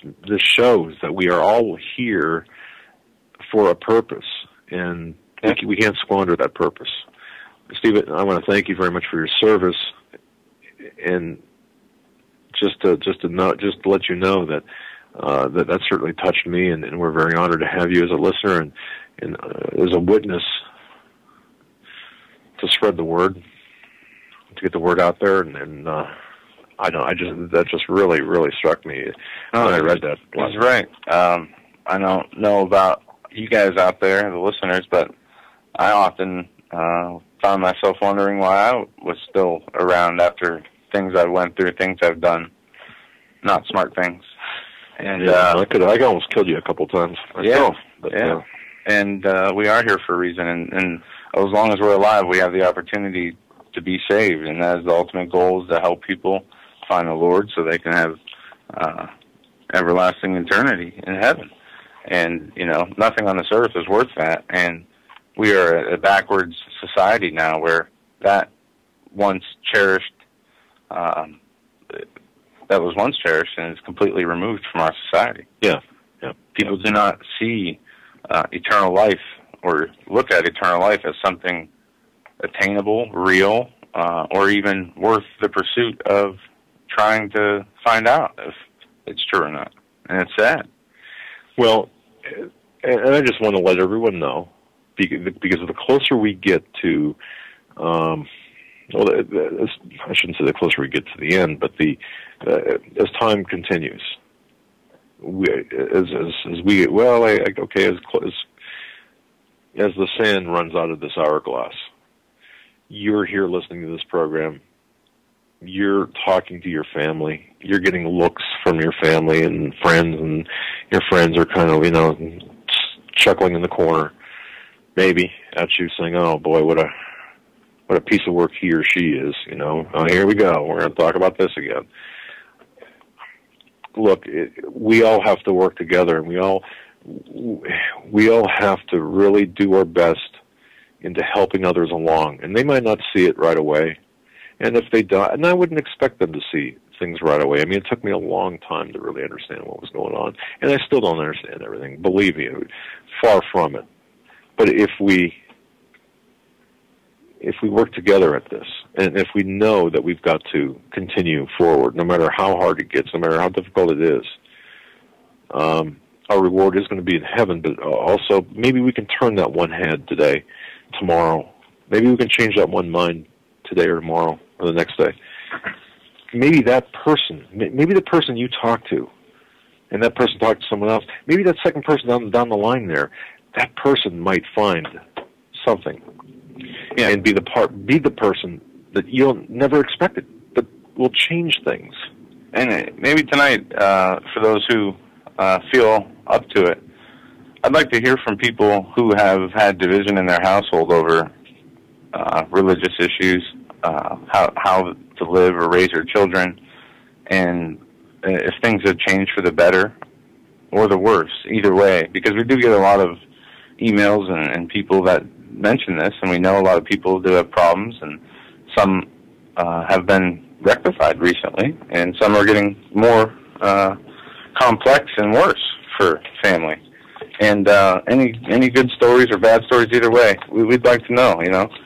shows that we are all here for a purpose, and we can't squander that purpose. Steve, I want to thank you very much for your service, and just to let you know that that certainly touched me, and we're very honored to have you as a listener and as a witness to spread the word, to get the word out there, and that just really struck me when I read that. That's right. I don't know about you guys out there, the listeners, but I often found myself wondering why I was still around after things I went through, things I've done, not smart things. And I almost killed you a couple times myself. And we are here for a reason, and as long as we're alive, we have the opportunity to be saved, and that is the ultimate goal, is to help people find the Lord so they can have everlasting eternity in heaven. And, nothing on this earth is worth that, and we are a backwards society now where that once cherished, and is completely removed from our society. Yeah. People do not see eternal life or look at eternal life as something attainable, real, or even worth the pursuit of trying to find out if it's true or not. And it's sad. Well, and I just want to let everyone know, because the closer we get to, I shouldn't say the closer we get to the end, but as time continues, as the sand runs out of this hourglass, you're here listening to this program, you're talking to your family, you're getting looks from your family and friends, and your friends are kind of, chuckling in the corner, maybe, at you, saying, oh boy, what a piece of work he or she is, oh, here we go, we're going to talk about this again. Look, we all have to work together, and we all have to really do our best into helping others along, and they might not see it right away. And if they don't, and I wouldn't expect them to see things right away. I mean, it took me a long time to really understand what was going on, and I still don't understand everything. Believe me, far from it. But if we work together at this, and if we know that we've got to continue forward, no matter how hard it gets, no matter how difficult it is, our reward is going to be in heaven. But also, maybe we can turn that one head today, tomorrow. Maybe we can change that one mind today or tomorrow or the next day. Maybe that person, maybe the person you talk to, and that person talked to someone else, maybe that second person down the line there, that person might find something, and be the person that you'll never expected, but will change things. And maybe tonight, for those who feel up to it, I'd like to hear from people who have had division in their household over religious issues, how to live or raise their children, and if things have changed for the better or the worse, either way, because we do get a lot of emails and people that mention this, and we know a lot of people do have problems, and some have been rectified recently, and some are getting more complex and worse for family. And any good stories or bad stories, either way, we'd like to know.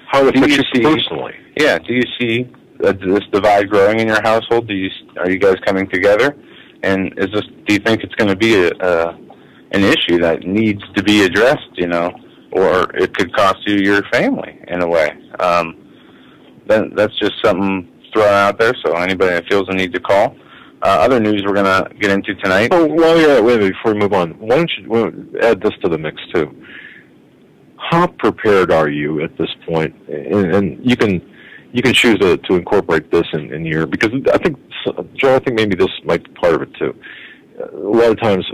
How it affects you personally. Yeah. Do you see this divide growing in your household? Are you guys coming together? And do you think it's going to be an issue that needs to be addressed? Or it could cost you your family in a way. That's just something thrown out there. So anybody that feels the need to call. Other news we're going to get into tonight. Oh, before we move on, why don't you add this to the mix too? How prepared are you at this point? And you can choose to incorporate this in your, because I think, Joe, I think maybe this might be part of it too. A lot of times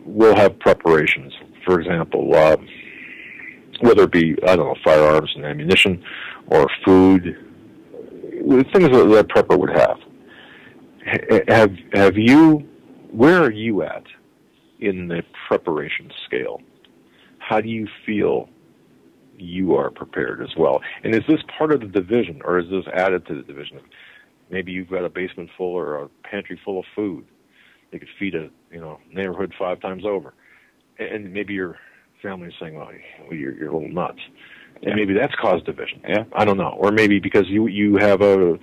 we'll have preparations. For example, whether it be, firearms and ammunition or food, things that prepper would have. Have you, where are you at in the preparation scale? How do you feel you are prepared as well. And is this part of the division, or is this added to the division? Maybe you've got a basement full or a pantry full of food. They could feed a neighborhood 5 times over. And maybe your family is saying, well, you're a little nuts. Yeah. And maybe that's caused division. Yeah. I don't know. Or maybe because you have a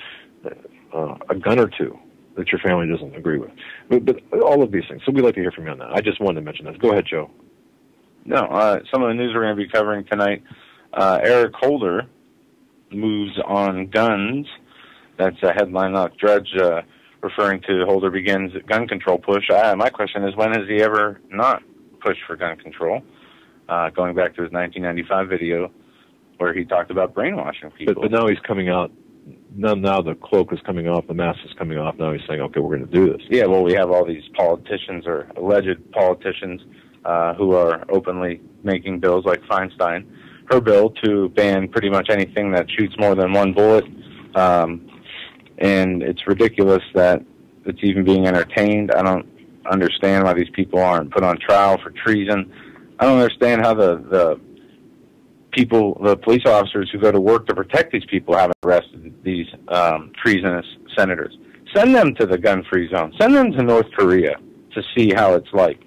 gun or two that your family doesn't agree with. But all of these things. So we'd like to hear from you on that. I just wanted to mention that. Go ahead, Joe. No, some of the news we're going to be covering tonight, Eric Holder moves on guns. That's a headline off Drudge referring to Holder begins gun control push. My question is, when has he ever not pushed for gun control? Going back to his 1995 video where he talked about brainwashing people. But now he's coming out. Now the cloak is coming off, the mask is coming off. Now he's saying, okay, we're going to do this. Yeah, well, we have all these politicians or alleged politicians who are openly making bills like Feinstein. Her bill to ban pretty much anything that shoots more than one bullet. And it's ridiculous that it's even being entertained. I don't understand why these people aren't put on trial for treason. I don't understand how the police officers who go to work to protect these people haven't arrested these treasonous senators. Send them to the gun-free zone. Send them to North Korea to see how it's like.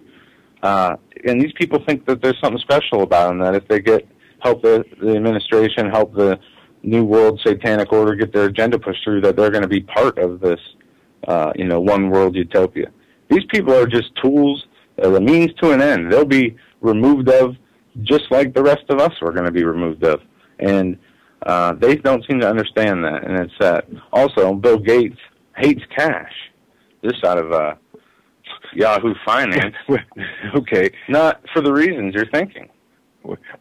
And these people think that there's something special about them, that if they help the administration, help the New World Satanic Order get their agenda pushed through, that they're going to be part of this, one world utopia. These people are just tools, a means to an end. They'll be removed of just like the rest of us are going to be removed of. And they don't seem to understand that, and it's sad. Also, Bill Gates hates cash. This out of Yahoo Finance. Okay. Not for the reasons you're thinking.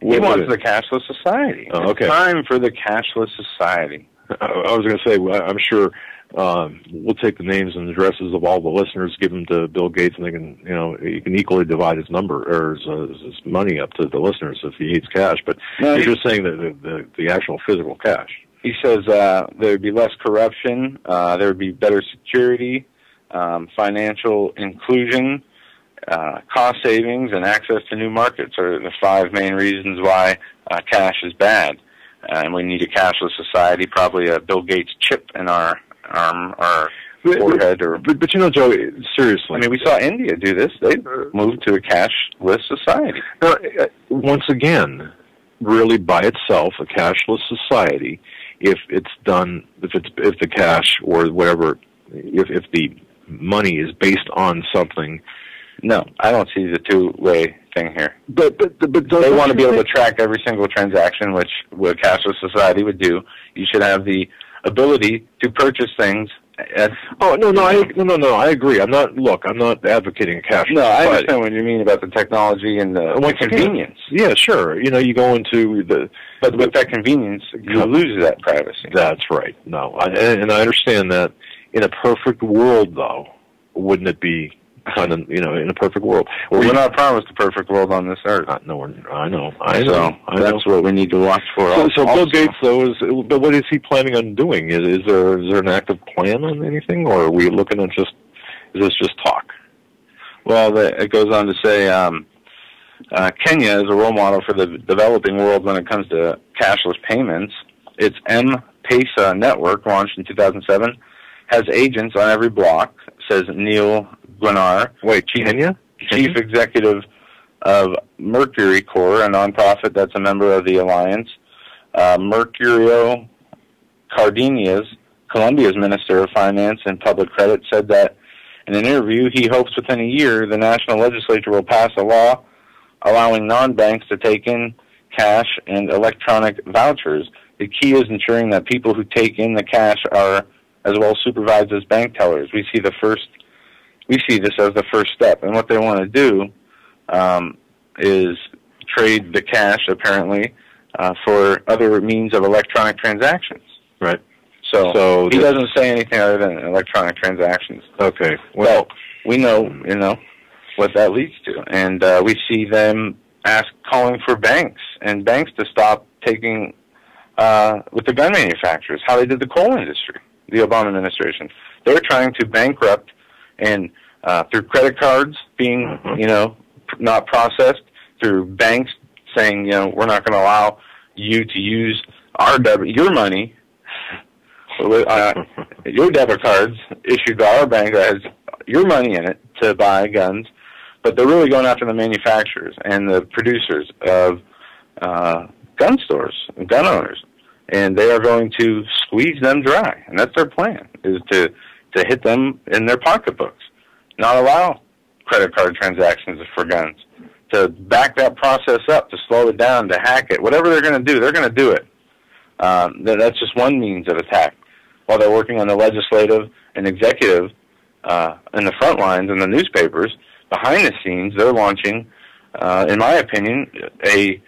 He wants the cashless society. Oh, okay. It's time for the cashless society. I was going to say, I'm sure we'll take the names and addresses of all the listeners, give them to Bill Gates, and they can, you can equally divide his number or his money up to the listeners if he hates cash. But you're just saying that the actual physical cash. He says there would be less corruption, there would be better security, financial inclusion, cost savings, and access to new markets are the 5 main reasons why cash is bad. And we need a cashless society, probably a Bill Gates chip in our forehead. But Joe, seriously. I mean, we saw India do this. They moved to a cashless society. Now, once again, really by itself, a cashless society, if the cash or whatever, if the money is based on something. No, I don't see the two-way thing here. But they want to be able to track every single transaction, which a cashless society would do. You should have the ability to purchase things. I agree. I'm not advocating a cashless society. I understand what you mean about the technology and the convenience. Yeah, sure. You go into but with that convenience, you lose that privacy. That's right. No, and I understand that. In a perfect world, though, wouldn't it be kind of, in a perfect world? We're not promised a perfect world on this earth. I know. That's what we need to watch for. So Bill Gates, though, but what is he planning on doing? Is there an active plan on anything, or are we looking at is this just talk? Well, it goes on to say Kenya is a role model for the developing world when it comes to cashless payments. Its M-Pesa network, launched in 2007, has agents on every block, says Neil Gwenar, Chief Executive of Mercury Corps, a nonprofit that's a member of the alliance. Mercurio Cardenas, Colombia's Minister of Finance and Public Credit, said that in an interview he hopes within a year the national legislature will pass a law allowing non-banks to take in cash and electronic vouchers. The key is ensuring that people who take in the cash are as well supervised as bank tellers. We see this as the first step, and what they want to do is trade the cash, apparently, for other means of electronic transactions. Right. So he doesn't say anything other than electronic transactions. Okay. Well, we know, what that leads to, and we see them calling for banks to stop taking with the gun manufacturers, how they did the coal industry. The Obama administration. They're trying to bankrupt and through credit cards being, not processed, through banks saying, we're not going to allow you to use your money, your debit cards issued by our bank that has your money in it to buy guns, but they're really going after the manufacturers and the producers of gun stores and gun owners, and they are going to squeeze them dry, and that's their plan, is to hit them in their pocketbooks, not allow credit card transactions for guns, to back that process up, to slow it down, to hack it. Whatever they're going to do, they're going to do it. That's just one means of attack. While they're working on the legislative and executive in the front lines in the newspapers, behind the scenes, they're launching, in my opinion, one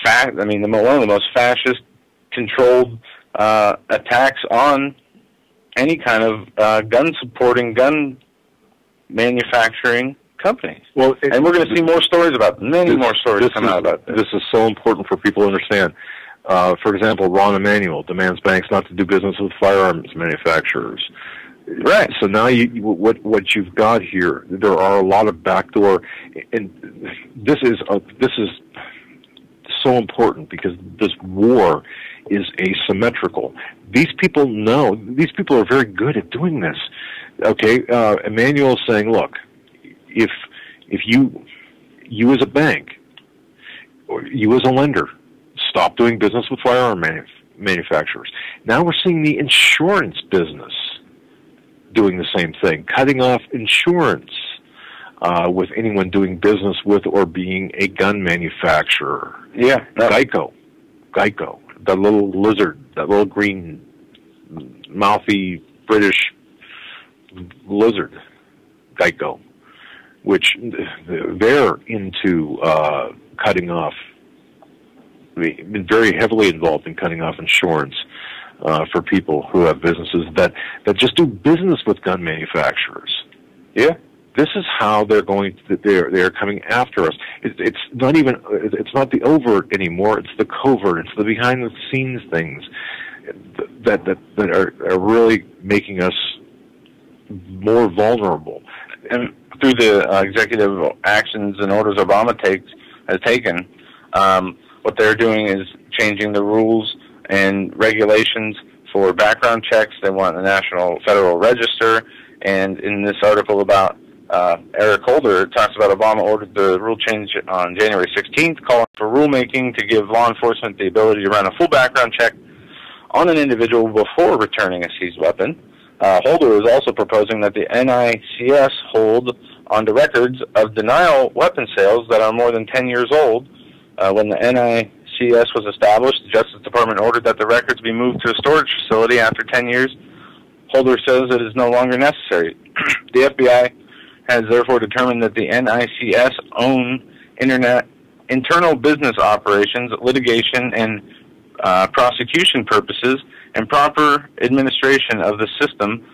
of the most fascist-controlled attacks on any kind of gun-supporting, gun manufacturing companies. Well, and we're going to see more stories about more stories come out about this. This is so important for people to understand. For example, Ron Emanuel demands banks not to do business with firearms manufacturers. Right. So now what you've got here, there are a lot of backdoor, and this is so important because this war is asymmetrical. These people know. These people are very good at doing this. Okay, Emmanuel's saying, look, if you as a bank or you as a lender stop doing business with firearm manufacturers, now we're seeing the insurance business doing the same thing, cutting off insurance with anyone doing business with or being a gun manufacturer. Yeah, no. Geico, that little lizard, that little green, mouthy British lizard, Geico, which they're into cutting off, been very heavily involved in cutting off insurance for people who have businesses that just do business with gun manufacturers. Yeah. This is how they're coming after us. It's not the overt anymore. It's the covert. It's the behind the scenes things that are really making us more vulnerable. And through the executive actions and orders Obama has taken, what they're doing is changing the rules and regulations for background checks. They want the National Federal Register. And in this article about Eric Holder, it talks about Obama ordered the rule change on January 16th, calling for rulemaking to give law enforcement the ability to run a full background check on an individual before returning a seized weapon. Holder is also proposing that the NICS hold onto records of denial weapon sales that are more than 10 years old. When the NICS was established, the Justice Department ordered that the records be moved to a storage facility after 10 years. Holder says it is no longer necessary. The FBI has therefore determined that the NICS own internal business operations, litigation, and prosecution purposes, and proper administration of the system.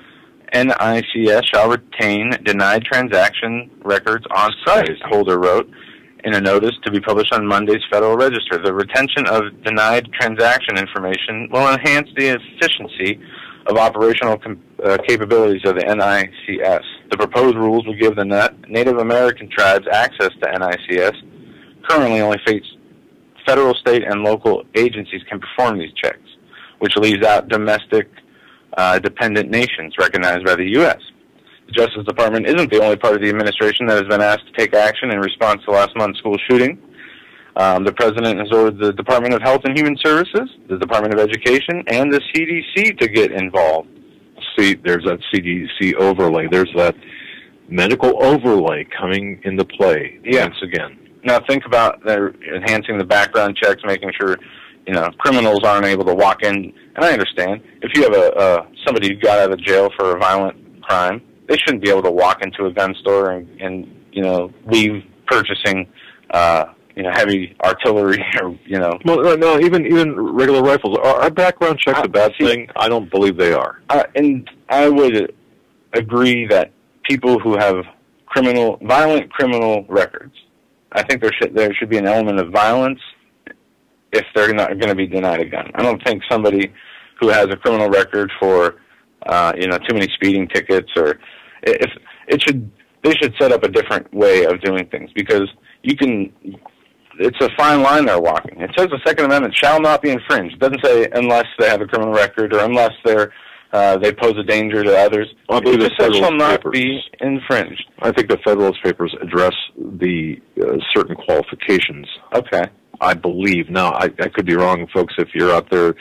NICS shall retain denied transaction records on site, Holder wrote in a notice to be published on Monday's Federal Register. The retention of denied transaction information will enhance the efficiency of operational capabilities of the NICS. The proposed rules will give the Native American tribes access to NICS. Currently, only federal, state, and local agencies can perform these checks, which leaves out domestic dependent nations recognized by the U.S. The Justice Department isn't the only part of the administration that has been asked to take action in response to last month's school shooting. The President has ordered the Department of Health and Human Services, the Department of Education, and the CDC to get involved. See, there's that CDC overlay. There's that medical overlay coming into play once again. Now think about enhancing the background checks, making sure criminals aren't able to walk in. And I understand if you have somebody who got out of jail for a violent crime, they shouldn't be able to walk into a gun store and leave purchasing heavy artillery or Well, no, even regular rifles. Are background checks a bad thing? I don't believe they are. And I would agree that people who have violent criminal records, I think there should be an element of violence if they're not going to be denied a gun. I don't think somebody who has a criminal record for too many speeding tickets they should set up a different way of doing things, because you can it's a fine line they're walking. It says the Second Amendment shall not be infringed. It doesn't say unless they have a criminal record or unless they pose a danger to others. Well, I believe it the shall not papers be infringed. I think the Federalist Papers address the certain qualifications. Okay. I believe. Now, I could be wrong, folks. If you're out there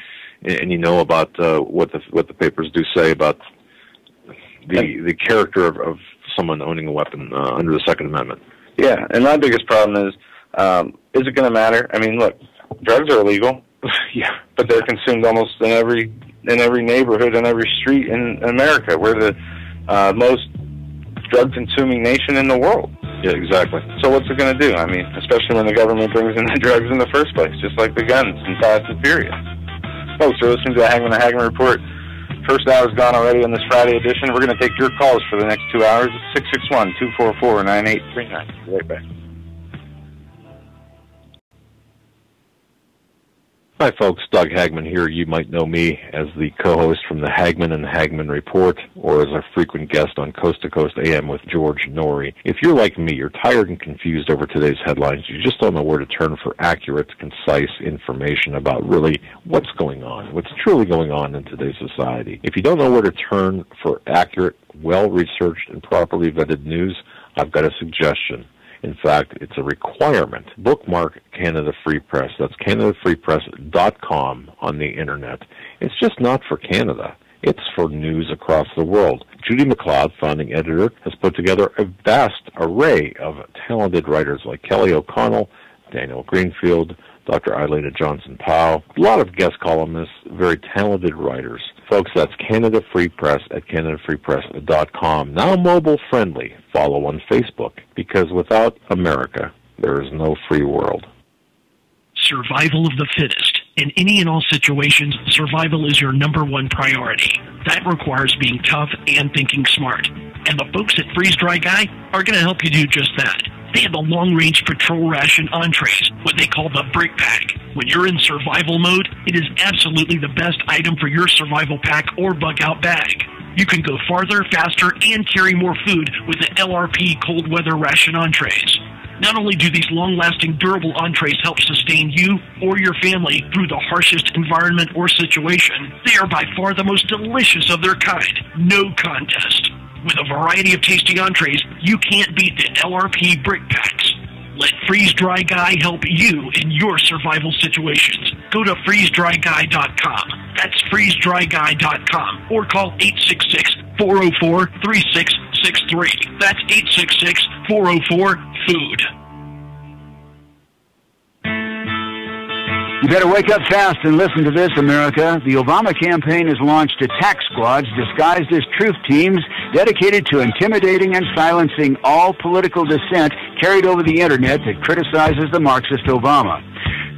and you know about what the papers do say about the character of someone owning a weapon under the Second Amendment. Yeah, and my biggest problem is it going to matter? I mean, look, drugs are illegal. Yeah, but they're consumed almost in every neighborhood and every street in America. We're the most drug-consuming nation in the world. Yeah, exactly. So what's it going to do? I mean, especially when the government brings in the drugs in the first place, just like the guns in Fast and Furious. Folks, you're listening to the Hagmann and Hagmann Report. First hour's gone already on this Friday edition. We're going to take your calls for the next 2 hours. 661-244-9839. Be right back. Hi, folks. Doug Hagmann here. You might know me as the co-host from the Hagmann and Hagmann Report, or as a frequent guest on Coast to Coast AM with George Norrie. If you're like me, you're tired and confused over today's headlines. You just don't know where to turn for accurate, concise information about really what's going on, what's truly going on in today's society. If you don't know where to turn for accurate, well-researched, and properly vetted news, I've got a suggestion. In fact, it's a requirement. Bookmark Canada Free Press. That's CanadaFreePress.com on the Internet. It's just not for Canada. It's for news across the world. Judy McLeod, founding editor, has put together a vast array of talented writers like Kelly O'Connell, Daniel Greenfield, Dr. Eilena Johnson-Powell, a lot of guest columnists, very talented writers. Folks, that's Canada Free Press at CanadaFreePress.com. Now mobile-friendly. Follow on Facebook, because without America, there is no free world. Survival of the fittest. In any and all situations, survival is your number one priority. That requires being tough and thinking smart. And the folks at Freeze Dry Guy are going to help you do just that. They have the long-range patrol ration entrees, what they call the brick pack. When you're in survival mode, it is absolutely the best item for your survival pack or bug-out bag. You can go farther, faster, and carry more food with the LRP cold weather ration entrees. Not only do these long-lasting, durable entrees help sustain you or your family through the harshest environment or situation, they are by far the most delicious of their kind. No contest. With a variety of tasty entrees, you can't beat the LRP brick packs. Let Freeze Dry Guy help you in your survival situations. Go to freezedryguy.com. That's freezedryguy.com. Or call 866-404-3663. That's 866-404-FOOD. You better wake up fast and listen to this, America. The Obama campaign has launched attack squads disguised as truth teams dedicated to intimidating and silencing all political dissent carried over the Internet that criticizes the Marxist Obama.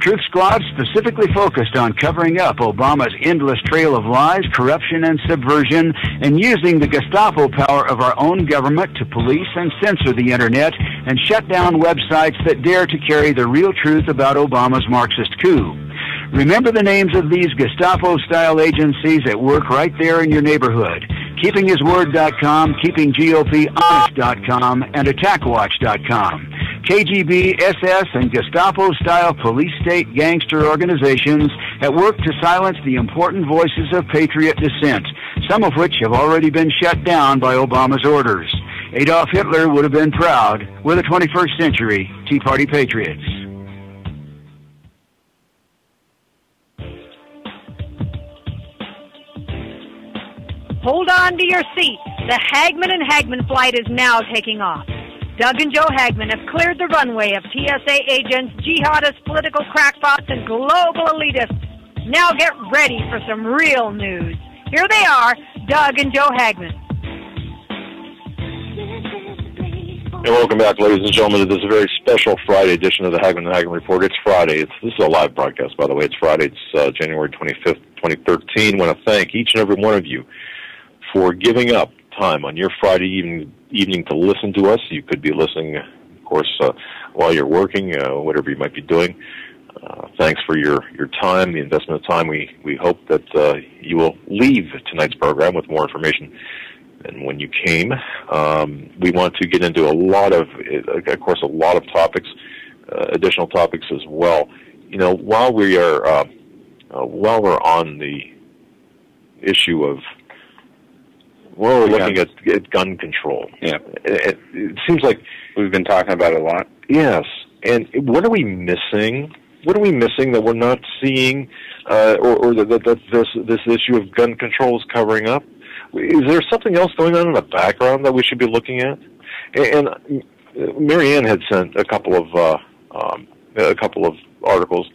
Truth squads specifically focused on covering up Obama's endless trail of lies, corruption, and subversion, and using the Gestapo power of our own government to police and censor the Internet and shut down websites that dare to carry the real truth about Obama's Marxist coup. Remember the names of these Gestapo-style agencies that work right there in your neighborhood. KeepingHisWord.com, KeepingGOPHonest.com, and AttackWatch.com. KGB, SS, and Gestapo-style police-state gangster organizations that work to silence the important voices of patriot dissent, some of which have already been shut down by Obama's orders. Adolf Hitler would have been proud. We're the 21st century Tea Party patriots. Hold on to your seat. The Hagmann and Hagmann flight is now taking off. Doug and Joe Hagmann have cleared the runway of TSA agents, jihadists, political crackpots, and global elitists. Now get ready for some real news. Here they are, Doug and Joe Hagmann. And welcome back, ladies and gentlemen, to this very special Friday edition of the Hagmann and Hagmann Report. It's Friday. This is a live broadcast, by the way. It's Friday. It's January 25th, 2013. I want to thank each and every one of you for giving up time on your Friday evening to listen to us. You could be listening, of course, while you're working, whatever you might be doing. Thanks for your time, the investment of time. We hope that you will leave tonight's program with more information than when you came. We want to get into a lot of topics. additional topics as well. You know, while we're on the issue of we're looking at gun control. Yeah, it seems like we've been talking about it a lot. Yes, and what are we missing? What are we missing that we're not seeing, or that this issue of gun control is covering up? Is there something else going on in the background that we should be looking at? And Marianne had sent a couple of articles,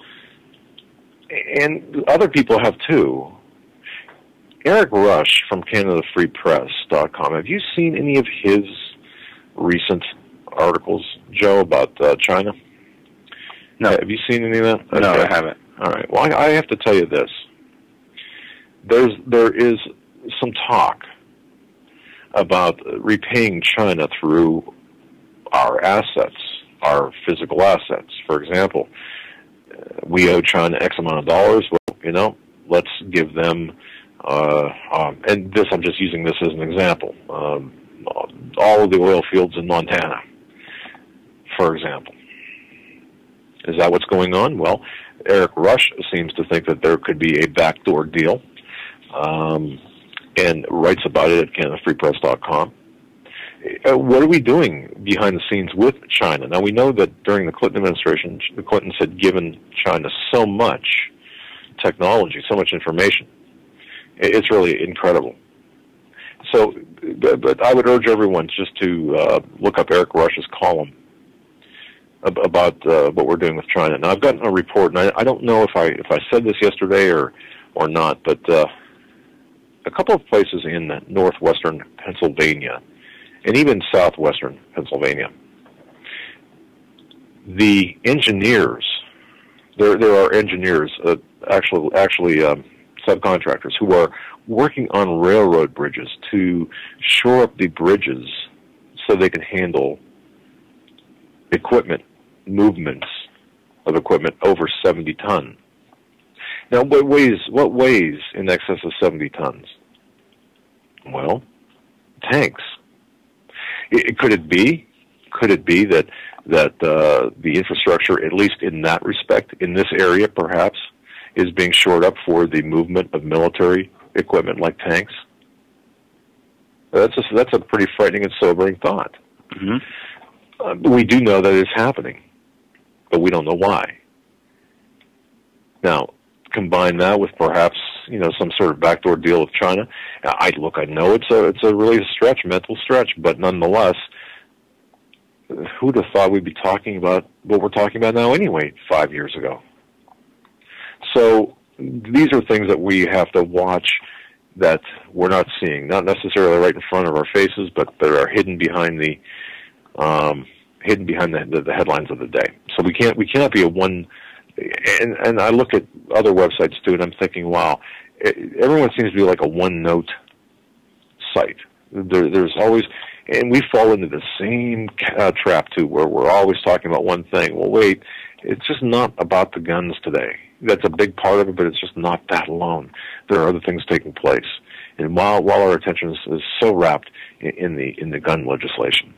and other people have too. Eric Rush from CanadaFreePress.com. Have you seen any of his recent articles, Joe, about China? No. Have you seen any of that? Okay. No, I haven't. All right. Well, I have to tell you this. There is some talk about repaying China through our assets, our physical assets. For example, we owe China X amount of dollars. Well, you know, let's give them, and this, I'm just using this as an example, all of the oil fields in Montana, for example. Is that what's going on? Well, Eric Rush seems to think that there could be a backdoor deal, and writes about it at CanadaFreePress.com. What are we doing behind the scenes with China? Now, we know that during the Clinton administration, the Clintons had given China so much technology, so much information. It's really incredible. So, but I would urge everyone just to look up Eric Rush's column about what we're doing with China. Now, I've gotten a report, and I don't know if I said this yesterday or not, but a couple of places in northwestern Pennsylvania and even southwestern Pennsylvania, the engineers, there are engineers, actually subcontractors who are working on railroad bridges to shore up the bridges so they can handle movements of equipment over 70 ton. Now, what weighs in excess of 70 tons? Well, tanks. Could it be that the infrastructure, at least in that respect, in this area perhaps, is being shored up for the movement of military equipment like tanks? That's a pretty frightening and sobering thought. Mm-hmm. We do know that it's happening, but we don't know why. Now, combine that with perhaps some sort of backdoor deal with China. I know it's a really mental stretch, but nonetheless, who'd have thought we'd be talking about what we're talking about now anyway 5 years ago? So these are things that we have to watch that we're not seeing, not necessarily right in front of our faces, but that are hidden behind the headlines of the day. So we cannot be a one. And I look at other websites too, and I'm thinking, wow, everyone seems to be like a one-note site. There's always, and we fall into the same trap too, where we're always talking about one thing. Well, wait, it's just not about the guns today. That's a big part of it, but it's just not that alone. There are other things taking place, and while our attention is so wrapped in the gun legislation,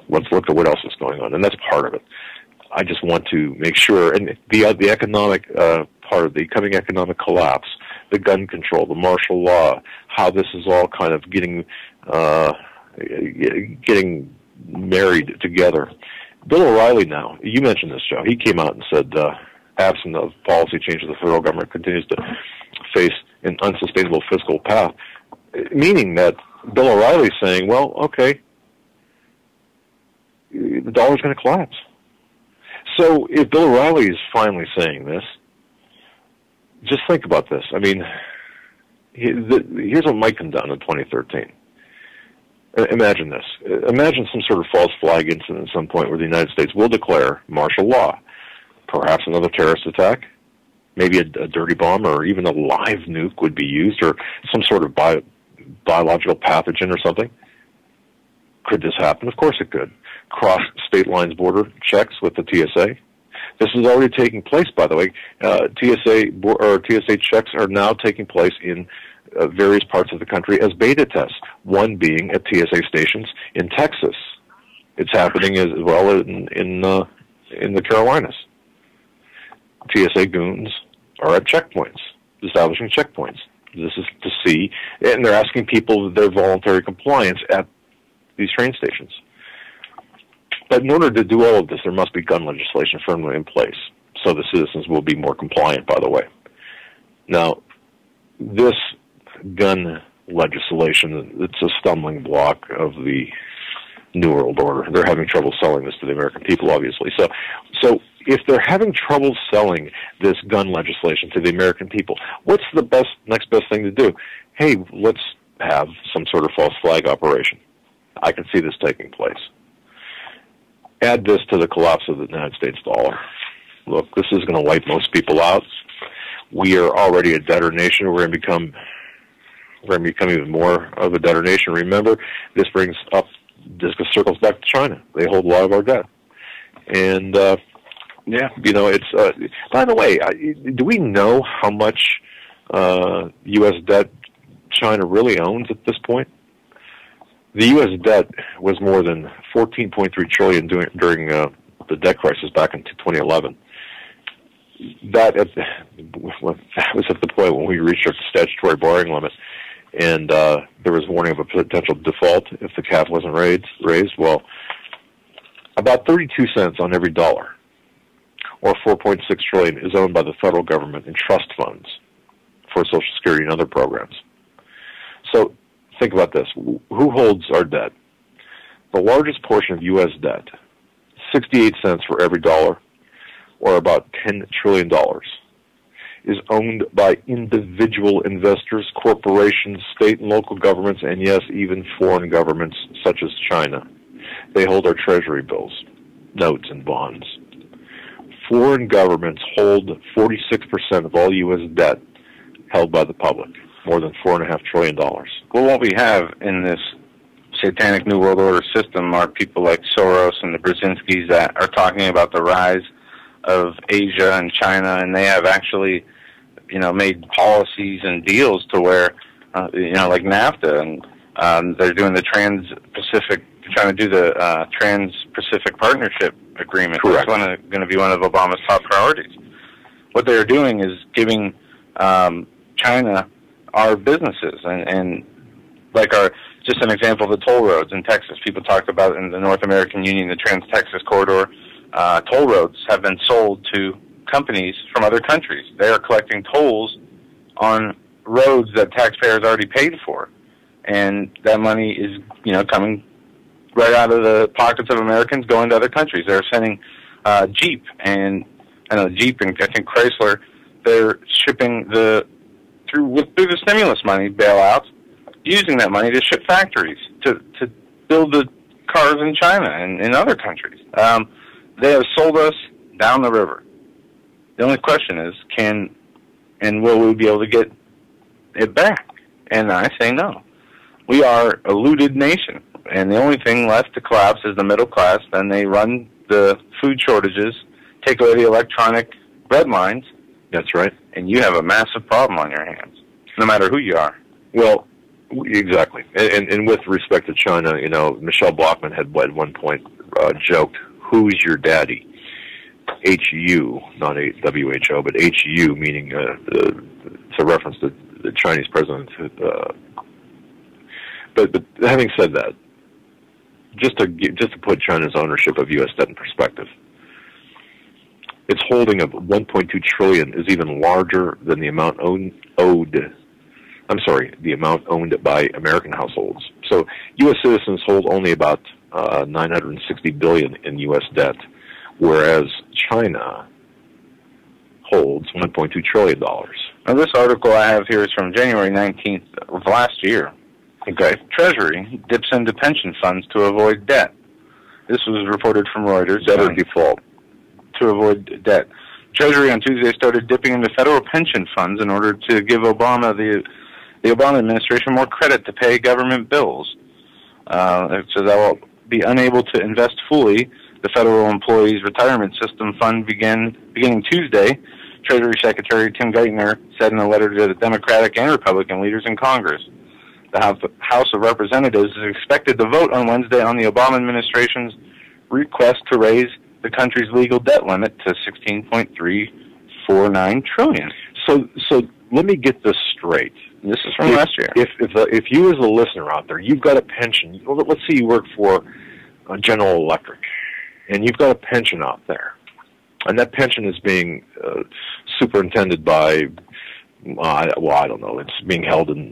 let's look at what else is going on, and that's part of it. I just want to make sure, and the economic part of the coming economic collapse, the gun control, the martial law, how this is all kind of getting married together. Bill O'Reilly now, you mentioned this, Joe, he came out and said, absent of policy changes, the federal government continues to face an unsustainable fiscal path, meaning that Bill O'Reilly's saying, well, okay, the dollar's going to collapse. So if Bill O'Reilly is finally saying this, just think about this. I mean, here's what might come down in 2013. Imagine this. Imagine some sort of false flag incident at some point where the United States will declare martial law. Perhaps another terrorist attack, maybe a dirty bomb, or even a live nuke would be used, or some sort of biological pathogen or something. Could this happen? Of course it could. Cross state lines border checks with the TSA. This is already taking place, by the way. TSA checks are now taking place in various parts of the country as beta tests, one being at TSA stations in Texas. It's happening as well in in the Carolinas. TSA goons are at checkpoints, establishing checkpoints. This is to see, and they're asking people their voluntary compliance at these train stations. But in order to do all of this, there must be gun legislation firmly in place, so the citizens will be more compliant, by the way. Now, this gun legislation, it's a stumbling block of the New World Order. They're having trouble selling this to the American people, obviously. So if they're having trouble selling this gun legislation to the American people, what's the next best thing to do? Hey, let's have some sort of false flag operation. I can see this taking place. Add this to the collapse of the United States dollar. Look, this is going to wipe most people out. We are already a debtor nation. We're going to become even more of a debtor nation. Remember, this circles back to China. They hold a lot of our debt. And, it's, by the way, do we know how much U.S. debt China really owns at this point? The U.S. debt was more than $14.3 trillion during the debt crisis back in 2011. That was at the point when we reached our statutory borrowing limit, and there was warning of a potential default if the cap wasn't raised. Well, about 32 cents on every dollar, or $4.6 trillion, is owned by the federal government in trust funds for Social Security and other programs. So think about this. Who holds our debt? The largest portion of U.S. debt, 68 cents for every dollar, or about $10 trillion, is owned by individual investors, corporations, state and local governments, and yes, even foreign governments such as China. They hold our treasury bills, notes, and bonds. Foreign governments hold 46% of all U.S. debt held by the public, more than $4.5 trillion. Well, what we have in this satanic New World Order system are people like Soros and the Brzezinskis that are talking about the rise of Asia and China, and they have actually, made policies and deals to where, like NAFTA, and they're doing the Trans-Pacific, trying to do the Trans-Pacific Partnership Agreement. Correct. That's going to be one of Obama's top priorities. What they're doing is giving China our businesses, and like just an example, the toll roads in Texas. People talked about in the North American Union, the Trans-Texas Corridor. Toll roads have been sold to companies from other countries. They are collecting tolls on roads that taxpayers already paid for, and that money is, coming right out of the pockets of Americans going to other countries. They're sending Jeep and Jeep and I think Chrysler. They're shipping through the stimulus money bailouts, using that money to ship factories to build the cars in China and in other countries. They have sold us down the river. The only question is, will we be able to get it back? And I say no. We are a looted nation, and the only thing left to collapse is the middle class. Then they run the food shortages, take away the electronic bread lines. That's right. And you have a massive problem on your hands, no matter who you are. Well, exactly. And with respect to China, Michelle Bachmann had at one point joked, "Who's your daddy?" H-U, not W-H-O, but H-U, meaning it's a reference to the Chinese president. But having said that, just to put China's ownership of U.S. debt in perspective, its holding of $1.2 trillion is even larger than the amount the amount owned by American households. So U.S. citizens hold only about $960 billion in U.S. debt, whereas China holds $1.2 trillion. Now, this article I have here is from January 19th of last year. Okay. Treasury dips into pension funds to avoid debt. This was reported from Reuters. Debt or default. To avoid debt. Treasury on Tuesday started dipping into federal pension funds in order to give the Obama administration more credit to pay government bills. So that will be unable to invest fully. The Federal Employees Retirement System Fund beginning Tuesday. Treasury Secretary Tim Geithner said in a letter to the Democratic and Republican leaders in Congress. The House of Representatives is expected to vote on Wednesday on the Obama administration's request to raise the the country's legal debt limit to $16.349 trillion. So let me get this straight. This is from last year. If you as a listener out there, you've got a pension. Let's say you work for General Electric, and you've got a pension out there, and that pension is being superintended by, I don't know, it's being held in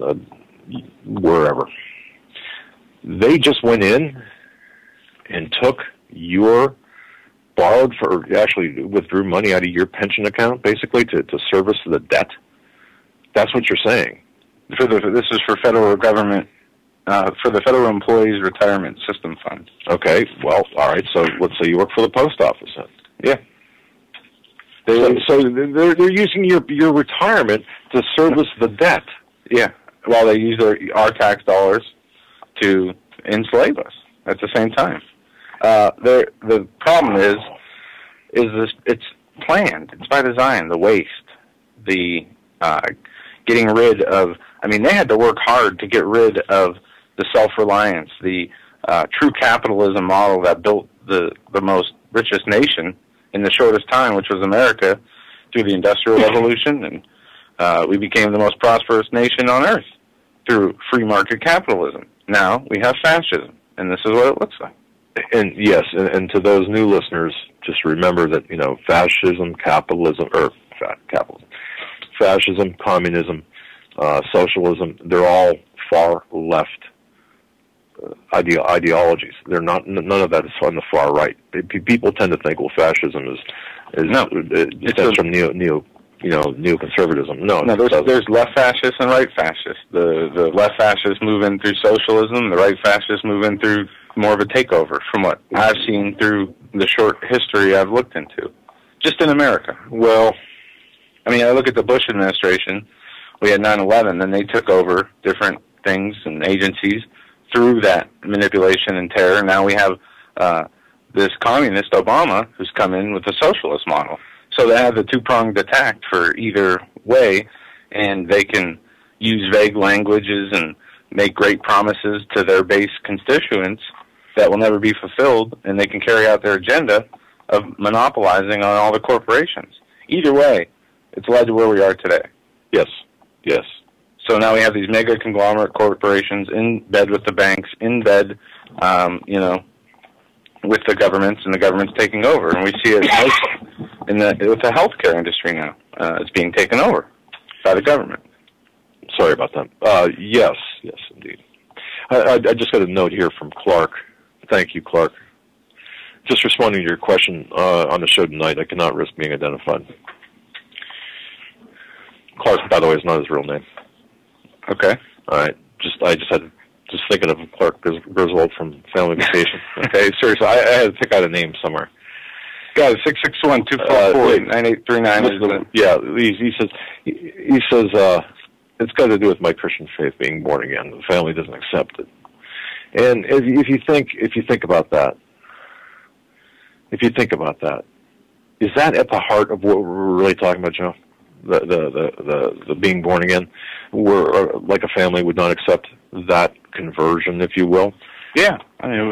wherever. They just went in and took your actually withdrew money out of your pension account, basically, to service the debt. That's what you're saying. This is for federal government, for the Federal Employees Retirement System Fund. Okay, well, all right, so let's say you work for the post office then. Yeah. So they're using your retirement to service the debt. Yeah, while they use our tax dollars to enslave us at the same time. The problem is this, it's planned. It's by design. The waste, the getting rid of. I mean, they had to work hard to get rid of the self-reliance, the true capitalism model that built the most richest nation in the shortest time, which was America, through the Industrial Revolution, and we became the most prosperous nation on earth through free market capitalism. Now we have fascism, and this is what it looks like. And yes, and to those new listeners, just remember that, fascism, capitalism, fascism, communism, socialism, they're all far left ideologies. They're not. None of that is on the far right. People tend to think, well, fascism is from neoconservatism. No, there's left fascists and right fascists. The left fascists move in through socialism. The right fascists move in through more of a takeover, from what I've seen through the short history I've looked into, just in America. Well, I mean, I look at the Bush administration. We had 9/11, and they took over different things and agencies through that manipulation and terror. Now we have this communist Obama who's come in with a socialist model. So they have the two-pronged attack for either way, and they can use vague languages and make great promises to their base constituents that will never be fulfilled, and they can carry out their agenda of monopolizing on all the corporations. Either way, it's led to where we are today. Yes. So now we have these mega conglomerate corporations in bed with the banks, in bed, with the governments, and the government's taking over. And we see it with the healthcare industry now. It's being taken over by the government. Sorry about that. Yes, indeed. I just got a note here from Clark. Thank you, Clark. Just responding to your question on the show tonight, I cannot risk being identified. Clark, by the way, is not his real name. Okay. All right. I just had just thinking of Clark Griswold from Family Vacation. Okay. Seriously, I had to pick out a name somewhere. Got it. 661-244-9839. Yeah. He says it's got to do with my Christian faith being born again. The family doesn't accept it. And if you think about that, is that at the heart of what we're really talking about, Joe? The being born again, where like a family would not accept that conversion, if you will. Yeah, I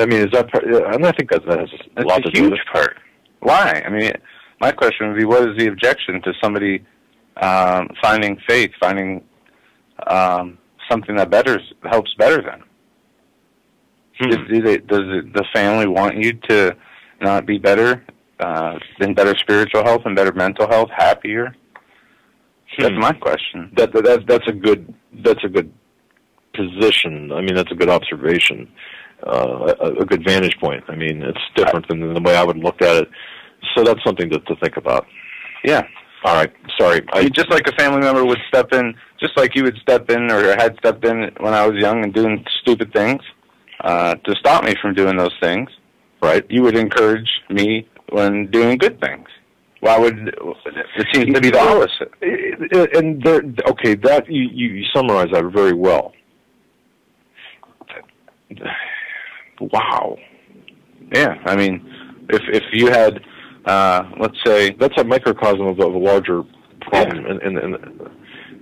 mean, is that part? And I think that has a lot to do with it. That's a huge part. Why? I mean, my question would be, what is the objection to somebody finding faith, finding something that helps better them? Does the family want you to not be better, in better spiritual health and better mental health, happier? That's my question. That's a good position. I mean, that's a good observation, a good vantage point. I mean, it's different than the way I would look at it. So that's something to think about. Yeah. All right. Sorry. Just like a family member would step in, just like you would step in or had stepped in when I was young and doing stupid things to stop me from doing those things, right? You would encourage me when doing good things. Why would it seems to be the opposite? And that you summarize that very well. Wow. Yeah, I mean, if you had, let's say, that's a microcosm of a larger problem. Yeah.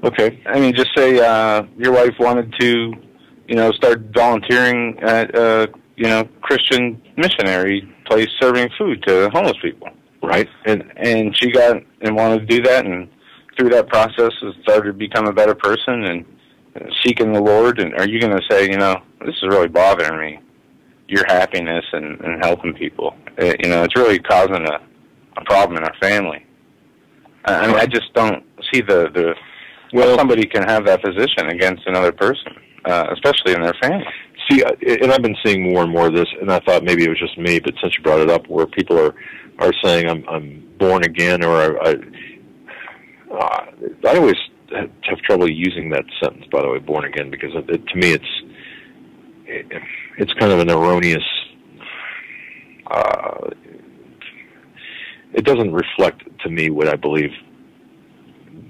Okay. I mean, just say your wife wanted to, start volunteering at Christian missionary place serving food to homeless people. Right. And she got and wanted to do that, and through that process has started to become a better person and seeking the Lord. And are you going to say, this is really bothering me, your happiness and helping people? It's really causing a problem in our family. I mean, I just don't see somebody can have that position against another person, especially in their family. See, and I've been seeing more and more of this, and I thought maybe it was just me, but since you brought it up, where people are saying I'm born again, or I always have trouble using that sentence, by the way, born again, because to me it's kind of an erroneous. It doesn't reflect to me what I believe.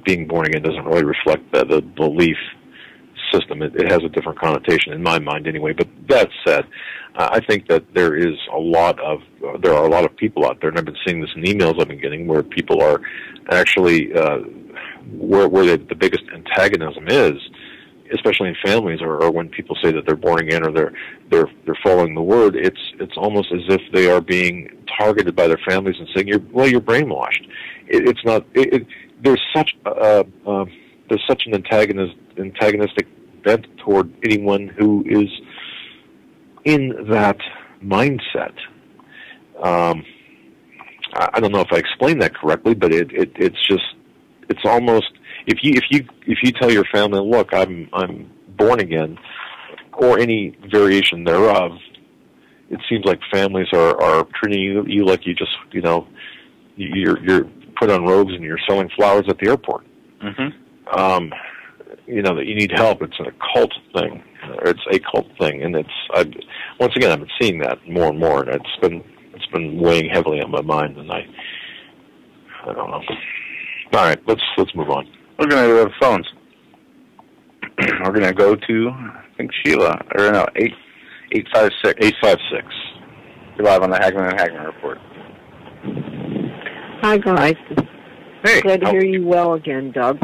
Being born again doesn't really reflect the belief system. It has a different connotation in my mind anyway. But that said, I think that there are a lot of people out there, and I've been seeing this in emails I've been getting, where people are actually where the biggest antagonism is, especially in families, or when people say that they're born again or they're following the Word. It's almost as if they are being targeted by their families and saying, you're brainwashed. It's not. There's such an antagonistic bent toward anyone who is in that mindset. I don't know if I explained that correctly, but it's almost if you tell your family, look, I'm born again, or any variation thereof, it seems like families are treating you like you just you're put on robes and you're selling flowers at the airport. Mm-hmm. That you need help. It's an occult thing. It's a cult thing, and I've been seeing that more and more, and it's been weighing heavily on my mind, and I don't know. All right, let's move on. We're going to go to the phones. We're going to go to, I think, Sheila, 856. 856. You're live on the Hagmann and Hagmann Report. Hi, guys. Hey. Glad to hear you well again, Doug.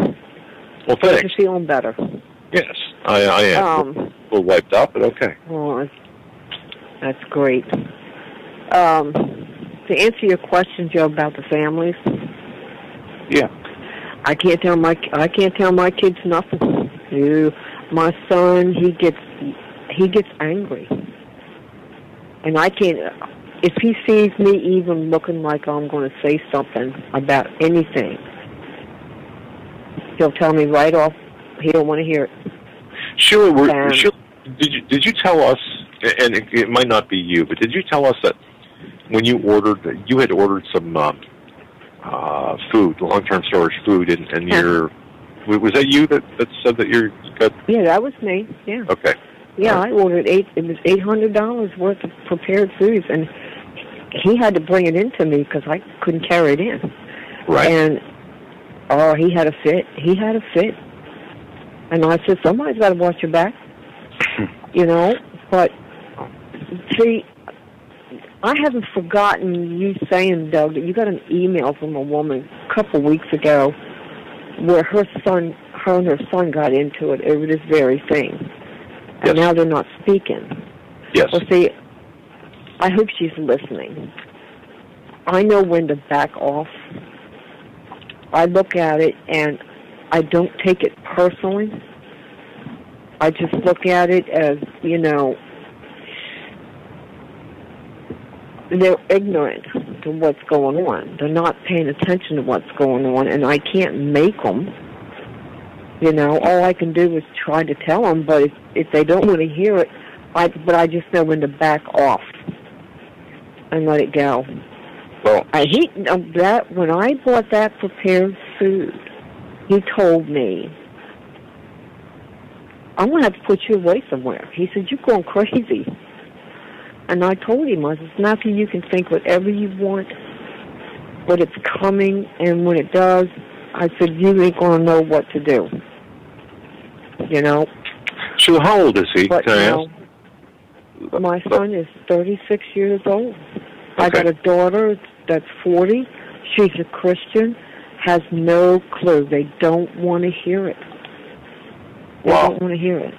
Well, thanks. You're feeling better. Yes, I am. A little wiped out, but okay. Well, that's great. To answer your question, Joe, about the families. Yeah. I can't tell my kids nothing. My son, he gets angry, and I can't. If he sees me even looking like I'm going to say something about anything, he'll tell me right off he don't want to hear it. Sheila, did you tell us? And it might not be you, but did you tell us that when you had ordered some food, long-term storage food, and was that you that said that you got? Yeah, that was me. Yeah. Okay. Yeah, I ordered it was $800 worth of prepared foods, and he had to bring it in to me because I couldn't carry it in. Right. And he had a fit. He had a fit, and I said, somebody's got to watch your back, But see, I haven't forgotten you saying, Doug, that you got an email from a woman a couple weeks ago where her and her son got into it over this very thing. And now they're not speaking. Yes. Well, see, I hope she's listening. I know when to back off. I look at it, and I don't take it personally. I just look at it as, they're ignorant to what's going on. They're not paying attention to what's going on, and I can't make them. All I can do is try to tell them, but if they don't want to hear it, I just know when to back off and let it go. Well, when I bought that prepared food, he told me, I'm going to have to put you away somewhere. He said, you're going crazy. And I told him, I said, Matthew, you can think whatever you want, but it's coming, and when it does, I said, you ain't going to know what to do. So how old is he? But, can I ask? My son is 36 years old. Okay. I got a daughter that's 40. She's a Christian, has no clue. They don't want to hear it. They don't want to hear it.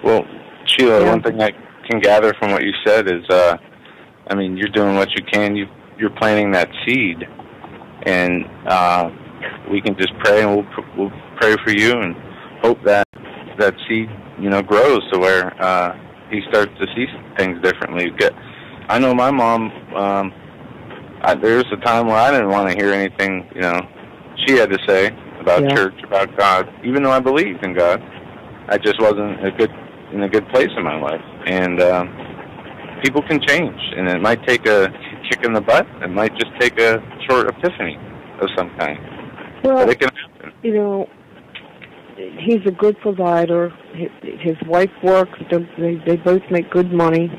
Well, Sheila, one thing I can gather from what you said is, I mean, you're doing what you can. You're planting that seed, and we can just pray, and we'll pray for you and hope that seed, grows to where he starts to see things differently. I know my mom. There was a time where I didn't want to hear anything, she had to say about church, about God. Even though I believed in God, I just wasn't in a good place in my life. And people can change, and it might take a kick in the butt. It might just take a short epiphany of some kind. Well, but it can happen. He's a good provider. His wife works. They both make good money.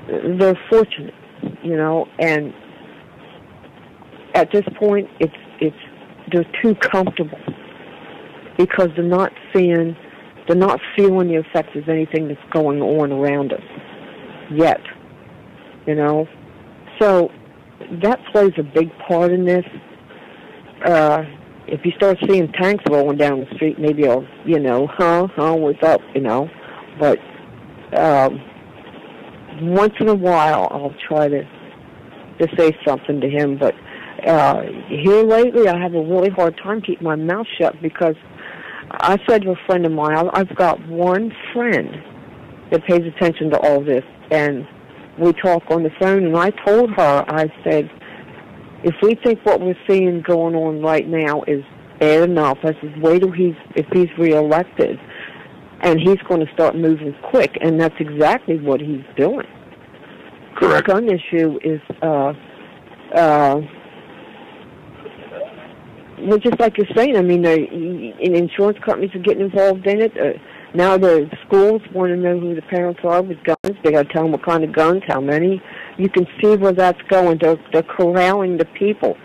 They're fortunate, and at this point, they're too comfortable because they're not feeling the effects of anything that's going on around us yet, So that plays a big part in this. If you start seeing tanks rolling down the street, maybe I'll, what's up, But once in a while, I'll try to say something to him. But here lately, I have a really hard time keeping my mouth shut because I said to a friend of mine, I've got one friend that pays attention to all this, and we talk on the phone, and I told her, I said, if we think what we're seeing going on right now is bad enough, I said, wait till if he's reelected, and he's going to start moving quick, and that's exactly what he's doing. Correct. The gun issue is, well, just like you're saying, I mean, insurance companies are getting involved in it. Now the schools want to know who the parents are with guns. They got to tell them what kind of guns, how many. You can see where that's going. They're corralling the people.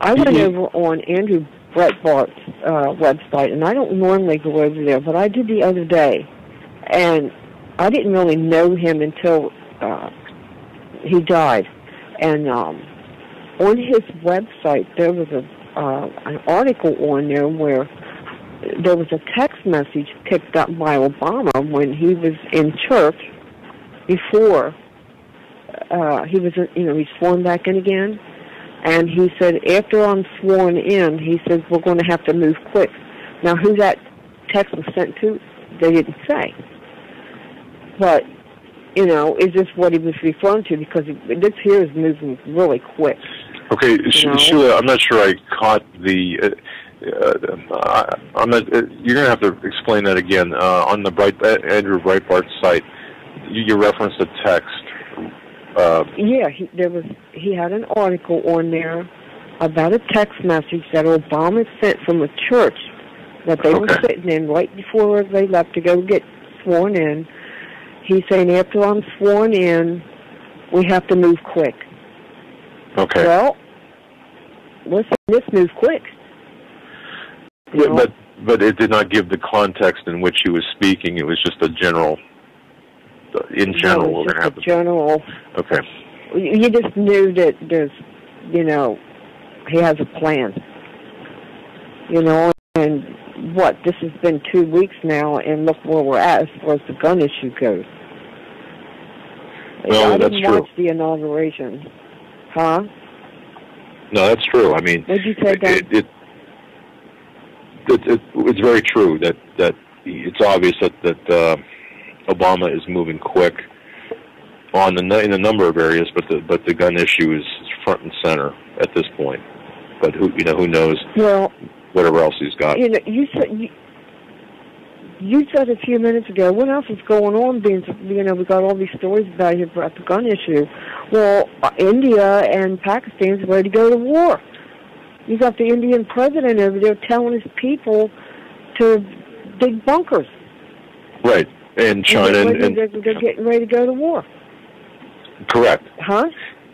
I went over on Andrew Breitbart's website, and I don't normally go over there, but I did the other day, and I didn't really know him until he died. And on his website, there was an article on there where there was a text message picked up by Obama when he was in church before he was, he's sworn back in again. And he said, after I'm sworn in, he says, we're going to have to move quick. Now, who that text was sent to, they didn't say. But, is this what he was referring to? Because this here is moving really quick. Okay, Sheila, I'm not sure I caught the... you're going to have to explain that again. On the Andrew Breitbart site, you referenced a text. He had an article on there about a text message that Obama sent from a church that they were sitting in right before they left to go get sworn in. He's saying, after I'm sworn in, we have to move quick. Okay. Well, let's move quick. But it did not give the context in which he was speaking. It was just a general... In general, we're going to have to... general. Okay. You just knew that there's, he has a plan. And this has been 2 weeks now, and look where we're at as far as the gun issue goes. Well, I that's didn't true. watch the inauguration. Huh? No, that's true. I mean... What did you say, Dan? It's very true that it's obvious that Obama is moving quick in a number of areas, but the gun issue is front and center at this point. But who knows? Well, whatever else he's got. You said a few minutes ago, what else is going on? We got all these stories about the gun issue. Well, India and Pakistan's ready to go to war. You got the Indian president over there telling his people to dig bunkers. Right. And China they're getting ready to go to war. Correct. Huh?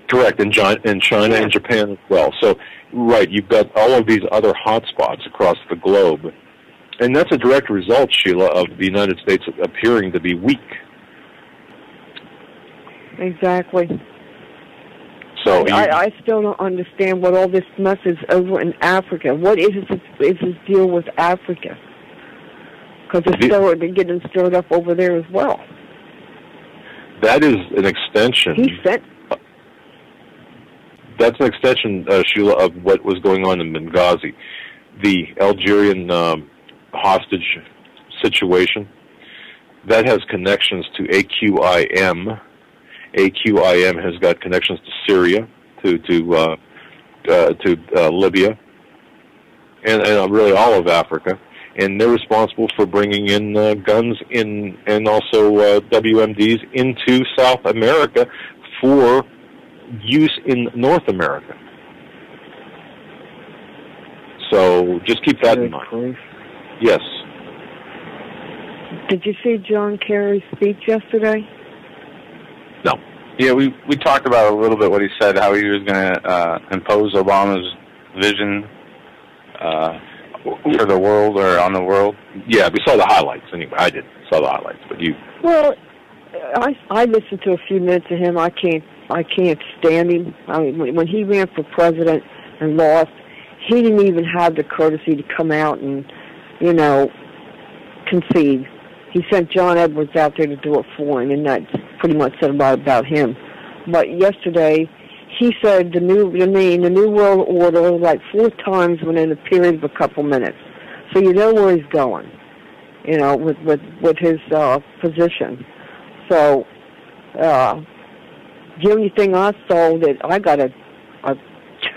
Correct. And China and Japan as well. So, right, you've got all of these other hotspots across the globe. And that's a direct result, Sheila, of the United States appearing to be weak. Exactly. So I still don't understand what all this mess is over in Africa. What is this deal with Africa? Because it's getting stirred up over there as well. That is an extension. That's an extension, Sheila, of what was going on in Benghazi. The Algerian hostage situation, that has connections to AQIM. AQIM has got connections to Syria, to Libya, and really all of Africa. And they're responsible for bringing in guns and also WMDs into South America for use in North America. So just keep that in mind. Yes. Did you see John Kerry's speech yesterday? No. Yeah, we talked about a little bit what he said, how he was going to impose Obama's vision for the world or on the world. Yeah, we saw the highlights. Anyway, I saw the highlights, but you. Well, I listened to a few minutes of him. I can't stand him. I mean, when he ran for president and lost, he didn't even have the courtesy to come out and, concede. He sent John Edwards out there to do it for him, and that pretty much said about him. But yesterday, he said the new world order like 4 times within a period of a couple minutes. So you know where he's going, with his position. So the only thing I saw that I got a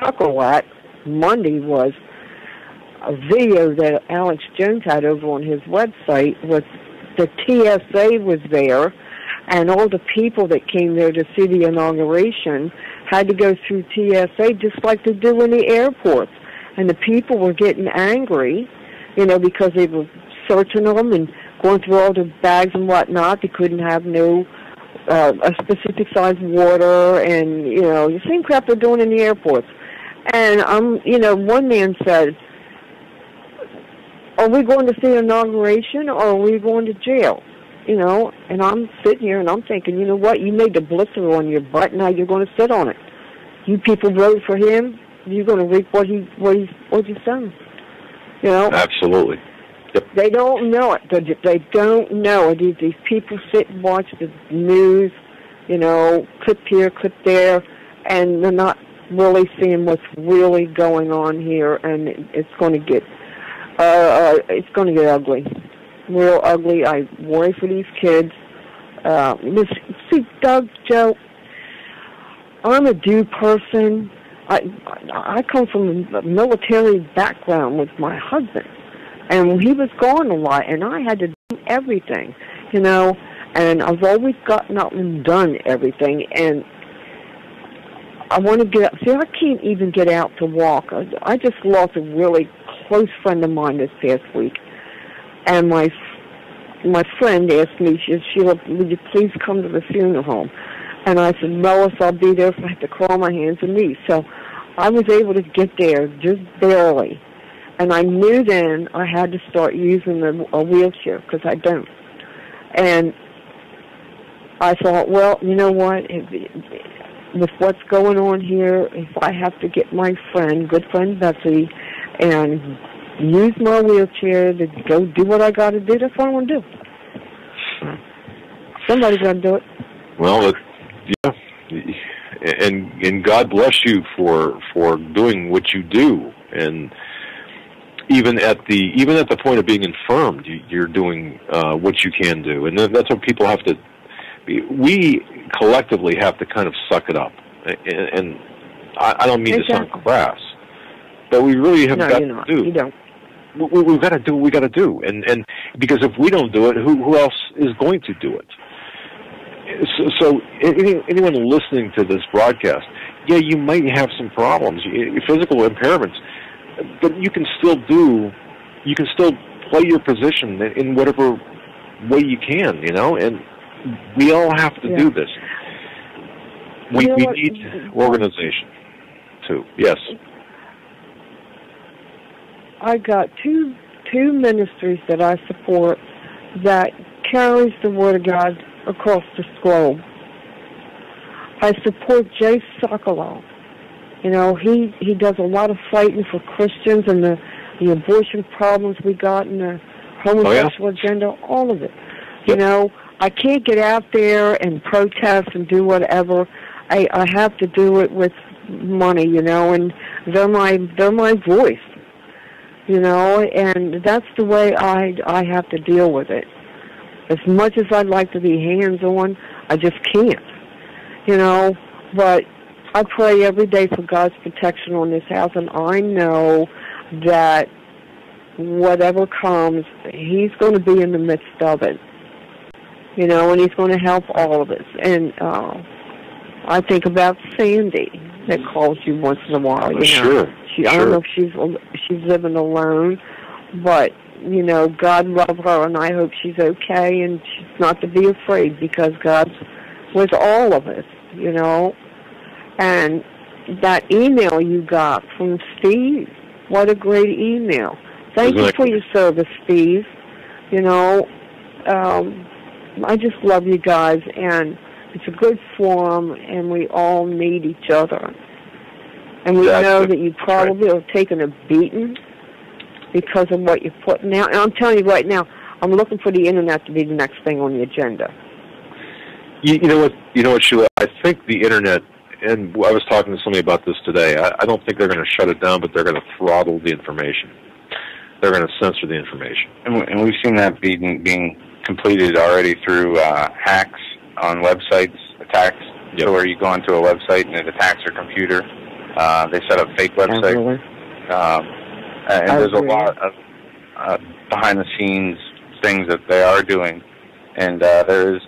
chuckle at Monday was a video that Alex Jones had over on his website with the TSA was there, and all the people that came there to see the inauguration had to go through TSA just like they do in the airports. And the people were getting angry, because they were searching them and going through all the bags and whatnot. They couldn't have a specific size water and, the same crap they're doing in the airports. And, one man said, are we going to see an inauguration or are we going to jail? And I'm sitting here and I'm thinking, you know what? You made the blister on your butt, now you're going to sit on it. You people voted for him, you're going to reap what he's done. Absolutely. Yep. They don't know it. They don't know it. These people sit and watch the news, clip here, clip there, and they're not really seeing what's really going on here, and it's going to get ugly, real ugly. I worry for these kids. See, Doug, Joe, I'm a do person. I come from a military background with my husband, and he was gone a lot, and I had to do everything, and I've always gotten up and done everything, and I want to get out. See, I can't even get out to walk. I just lost a really close friend of mine this past week, and my friend asked me, Sheila, would you please come to the funeral home? And I said, Lois, I'll be there if I have to crawl my hands and knees. So I was able to get there just barely. And I knew then I had to start using a wheelchair because I don't. And I thought, well, you know what? With what's going on here, if I have to get my good friend Betsy, and use my wheelchair to go do what I got to do, that's what I want to do. Somebody's got to do it. Well, yeah, and God bless you for doing what you do, and even at the point of being infirmed, you're doing what you can do, and that's what people have to. We collectively have to kind of suck it up, and I don't mean to sound crass, but we really have got to do. You don't. We've got to do what we got to do, and because if we don't do it, who else is going to do it? So anyone listening to this broadcast, yeah, you might have some problems, physical impairments, but you can still play your position in whatever way you can, and we all have to do this. We need organization too. Yes. I got two ministries that I support that carries the Word of God across the globe. I support Jay Sokolow. You know, he does a lot of fighting for Christians and the abortion problems we got and the homosexual agenda, all of it. You know, I can't get out there and protest and do whatever. I have to do it with money, you know, and they're my voice, you know, and that's the way I have to deal with it. As much as I'd like to be hands-on, I just can't, you know, but I pray every day for God's protection on this house, and I know that whatever comes, He's going to be in the midst of it, you know, and He's going to help all of us. And I think about Sandy that calls you once in a while, you know. Sure. I don't know if she's living alone, but, you know, God love her, and I hope she's okay, and she's not to be afraid because God's with all of us, you know. And that email you got from Steve, what a great email. Thank you for your service, Steve. You know, I just love you guys, and it's a good forum, and we all need each other. And we know that you probably are taking a beating because of what you're putting out. And I'm telling you right now, I'm looking for the Internet to be the next thing on the agenda. You know what, Sheila? I think the Internet, and I was talking to somebody about this today, I don't think they're going to shut it down, but they're going to throttle the information. They're going to censor the information. And we've seen that being completed already through hacks on websites, attacks, so where you go onto a website and it attacks your computer. They set up fake websites. And there's a lot of behind-the-scenes things that they are doing. And there is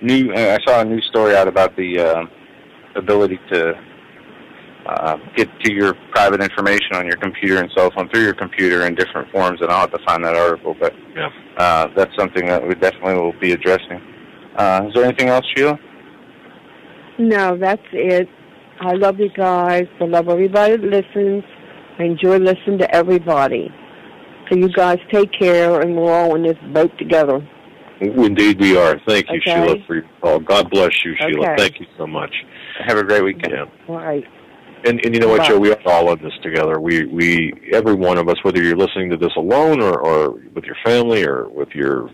I saw a new story out about the ability to get to your private information on your computer and cell phone through your computer in different forms, and I'll have to find that article, but that's something that we definitely will be addressing. Is there anything else, Sheila? No, that's it. I love you guys. I love everybody that listens. I enjoy listening to everybody. So you guys take care, and we're all in this boat together. Indeed we are. Thank you, Sheila, for your call. God bless you, Sheila. Thank you so much. Have a great weekend. All right. And you know what, Joe? We are all in this together. We every one of us, whether you're listening to this alone or with your family or with your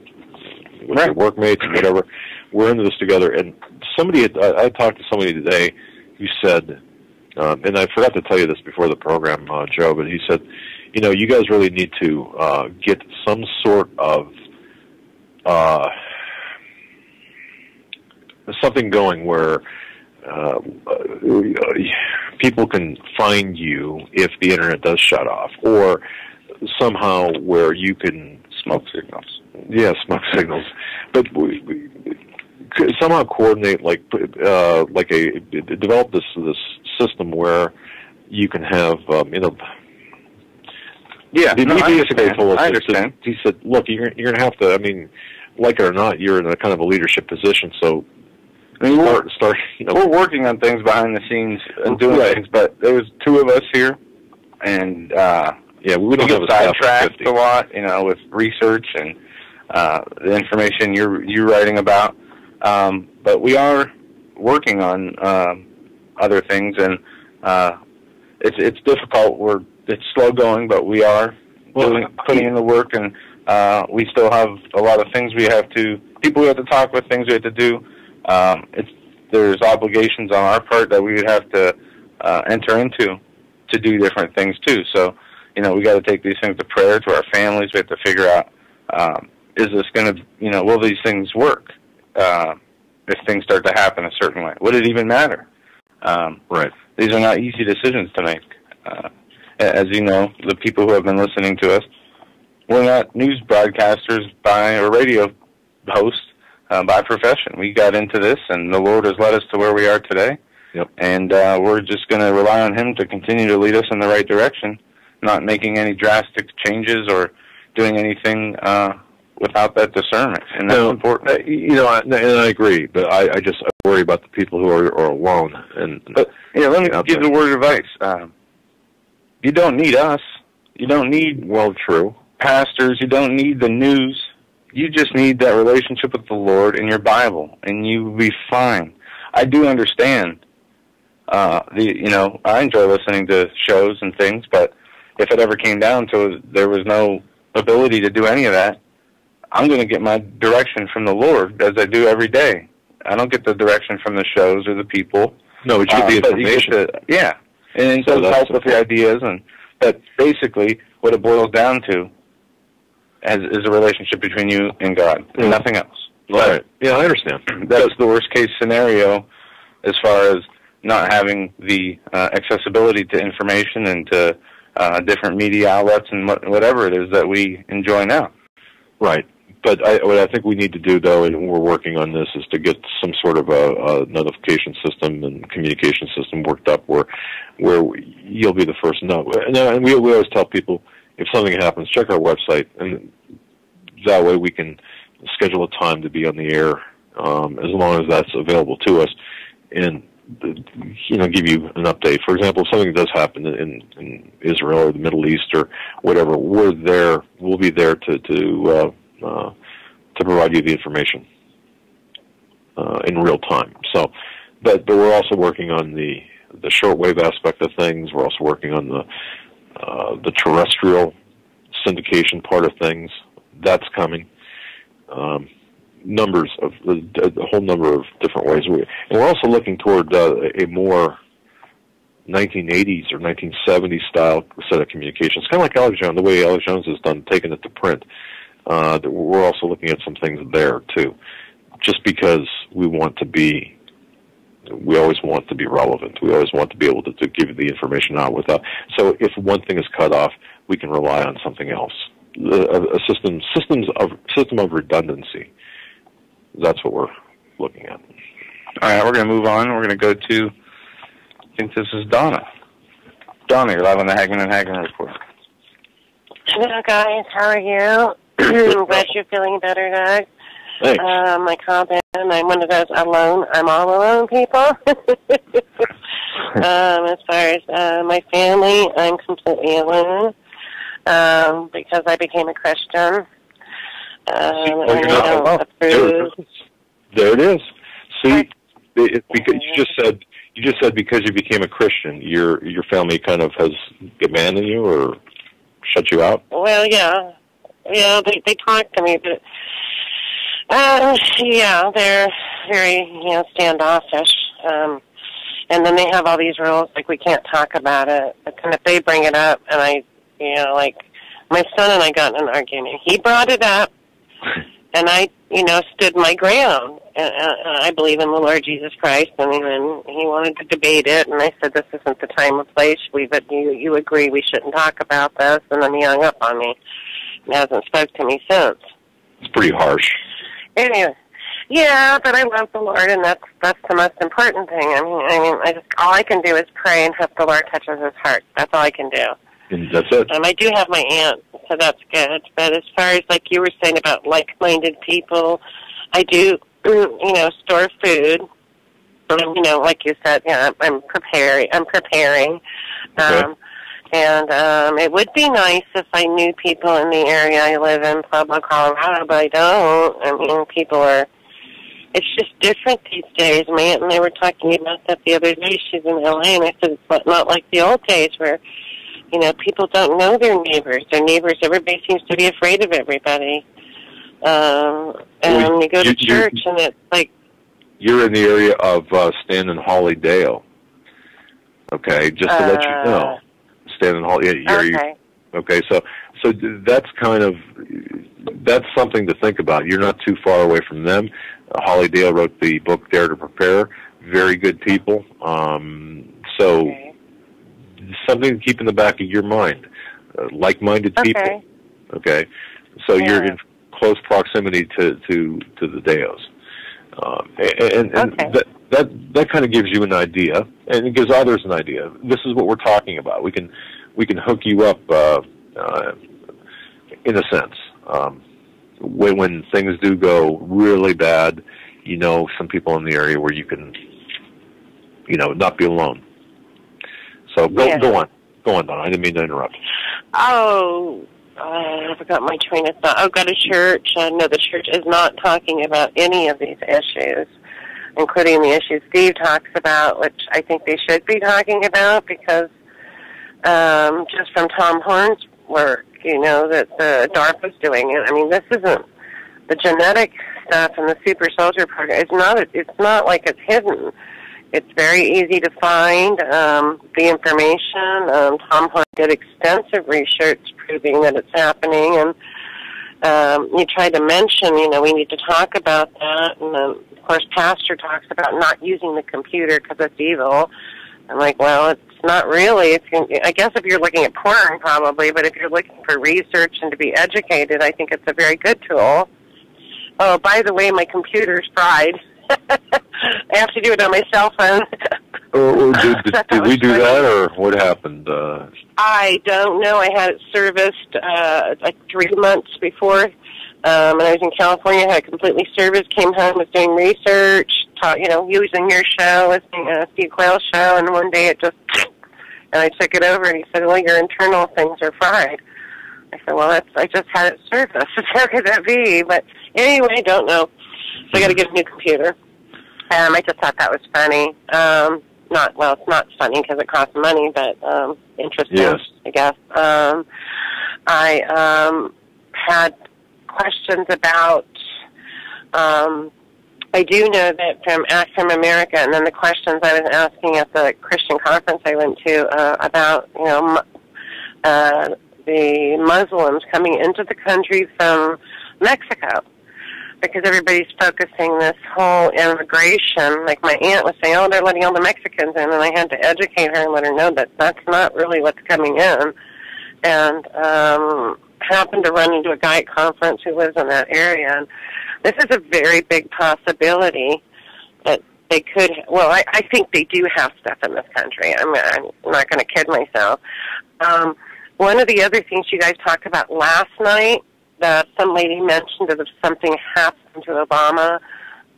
workmates or whatever, we're into this together. And I talked to somebody today who said, and I forgot to tell you this before the program, Joe, but he said, you know, you guys really need to get some sort of something going where people can find you if the Internet does shut off, or somehow where you can smoke signals. Yeah, smoke signals. But we somehow coordinate, develop this system where you can have, you know. Yeah, I understand. He said, look, you're going to have to, I mean, like it or not, you're in a kind of a leadership position, so I mean, we're working on things behind the scenes and doing things, but there was two of us here, and we get sidetracked a lot, you know, with research and the information you're writing about. But we are working on other things, and it's difficult. It's slow going, but we are putting in the work, and we still have a lot of things people we have to talk with, things we have to do. There's obligations on our part that we would have to enter into to do different things too. So, you know, we got to take these things to prayer, to our families. We have to figure out, is this going to, you know, will these things work if things start to happen a certain way? Would it even matter? These are not easy decisions to make. As you know, the people who have been listening to us, we're not news broadcasters or radio hosts by profession. We got into this, and the Lord has led us to where we are today. Yep. And we're just going to rely on Him to continue to lead us in the right direction, not making any drastic changes or doing anything without that discernment. And that's important. You know, and I agree, but I worry about the people who are alone. But let me give the word of advice. You don't need us. You don't need pastors. You don't need the news. You just need that relationship with the Lord and your Bible, and you will be fine. I do understand. I enjoy listening to shows and things, but if it ever came down to there was no ability to do any of that, I'm going to get my direction from the Lord, as I do every day. I don't get the direction from the shows or the people. No, but you get the information. And so it helps with the ideas. But basically, what it boils down to is a relationship between you and God, and nothing else. Right. Yeah, I understand. That's the worst-case scenario as far as not having the accessibility to information and to different media outlets and whatever it is that we enjoy now. Right. But what I think we need to do, though, and we're working on this, is to get some sort of a notification system and communication system worked up where you'll be the first to know. And we always tell people, if something happens, check our website, and that way we can schedule a time to be on the air as long as that's available to us, and give you an update. For example, if something does happen in Israel or the Middle East or whatever, we'll be there to provide you the information in real time. So, but we're also working on the shortwave aspect of things. We're also working on the terrestrial syndication part of things. That's coming. A whole number of different ways. And we're also looking toward a more 1980s or 1970s style set of communications, kind of like Alex Jones, the way Alex Jones has done, taking it to print. We're also looking at some things there too, just because we always want to be relevant. We always want to be able to give the information out without. So if one thing is cut off, we can rely on something else. A system of redundancy. That's what we're looking at. All right, we're going to move on. We're going to go to, I think this is Donna. Donna, you're live on the Hagmann and Hagmann Report. Hello, guys. How are you? I'm glad you're feeling better, Doug. Thanks. My comment, I'm one of those I'm all alone people. As far as my family, I'm completely alone because I became a Christian. There it is. See, because you just said because you became a Christian, your family kind of has abandoned you or shut you out. Well, yeah, they talk to me, but they're very standoffish. And then they have all these rules like we can't talk about it. But then if they bring it up, and like my son and I got in an argument, he brought it up. And I, stood my ground. I believe in the Lord Jesus Christ. And he wanted to debate it, and I said, this isn't the time or place. But you agree we shouldn't talk about this. And then he hung up on me and hasn't spoke to me since. It's pretty harsh. Anyway, yeah, but I love the Lord, and that's the most important thing. All I can do is pray and hope the Lord touches his heart. That's all I can do. And that's it. I do have my aunt, so that's good. But as far as like you were saying about like-minded people, I do, store food. Like you said, I'm preparing. Okay. And it would be nice if I knew people in the area. I live in Pueblo, Colorado, but I don't. People are. It's just different these days. My aunt and I were talking about that the other day. She's in L.A., and I said it's not like the old days where. People don't know their neighbors. Everybody seems to be afraid of everybody. And you go to church, and it's like... You're in the area of Stan and Holly Dale. Okay, just to let you know. Stan and Holly... Okay, so that's that's something to think about. You're not too far away from them. Holly Dale wrote the book Dare to Prepare. Very good people. Something to keep in the back of your mind. Like-minded people. Okay, so you're in close proximity to the Deos, and that kind of gives you an idea, and it gives others an idea. This is what we're talking about. We can hook you up in a sense. When things do go really bad, some people in the area where you can, not be alone. So go on, Donna. I didn't mean to interrupt. Oh, I forgot my train of thought. Go to church. No, the church is not talking about any of these issues. including the issues Steve talks about, which I think they should be talking about, because just from Tom Horn's work, that the DARPA's doing it. I mean, this isn't the genetic stuff and the super soldier program. It's not like it's hidden. It's very easy to find the information. Tom Horn did extensive research proving that it's happening, and you tried to mention, we need to talk about that. And then, of course, Pastor talks about not using the computer because it's evil. I'm like, well, it's not really. I guess if you're looking at porn, probably, but if you're looking for research and to be educated, I think it's a very good tool. Oh, by the way, my computer's fried. I have to do it on my cell phone. Did we do that, or what happened? I don't know. I had it serviced like 3 months before, and I was in California. I had it completely serviced. Came home, was doing research, using your show, listening to Steve Quayle's show, and one day it just, and I took it over, and he said, "Well, your internal things are fried." I said, "Well, I just had it serviced. How could that be?" But anyway, don't know. So I got to get a new computer. I just thought that was funny. It's not funny because it costs money, but interesting, yes. I guess. I had questions about. I do know that from Act from America, and then the questions I was asking at the Christian conference I went to about the Muslims coming into the country from Mexico. Because everybody's focusing this whole immigration, like my aunt was saying, oh, they're letting all the Mexicans in, and I had to educate her and let her know that that's not really what's coming in. And happened to run into a guy at conference who lives in that area, and this is a very big possibility that they could, I think they do have stuff in this country. I'm not going to kid myself. One of the other things you guys talked about last night, that some lady mentioned that if something happened to Obama,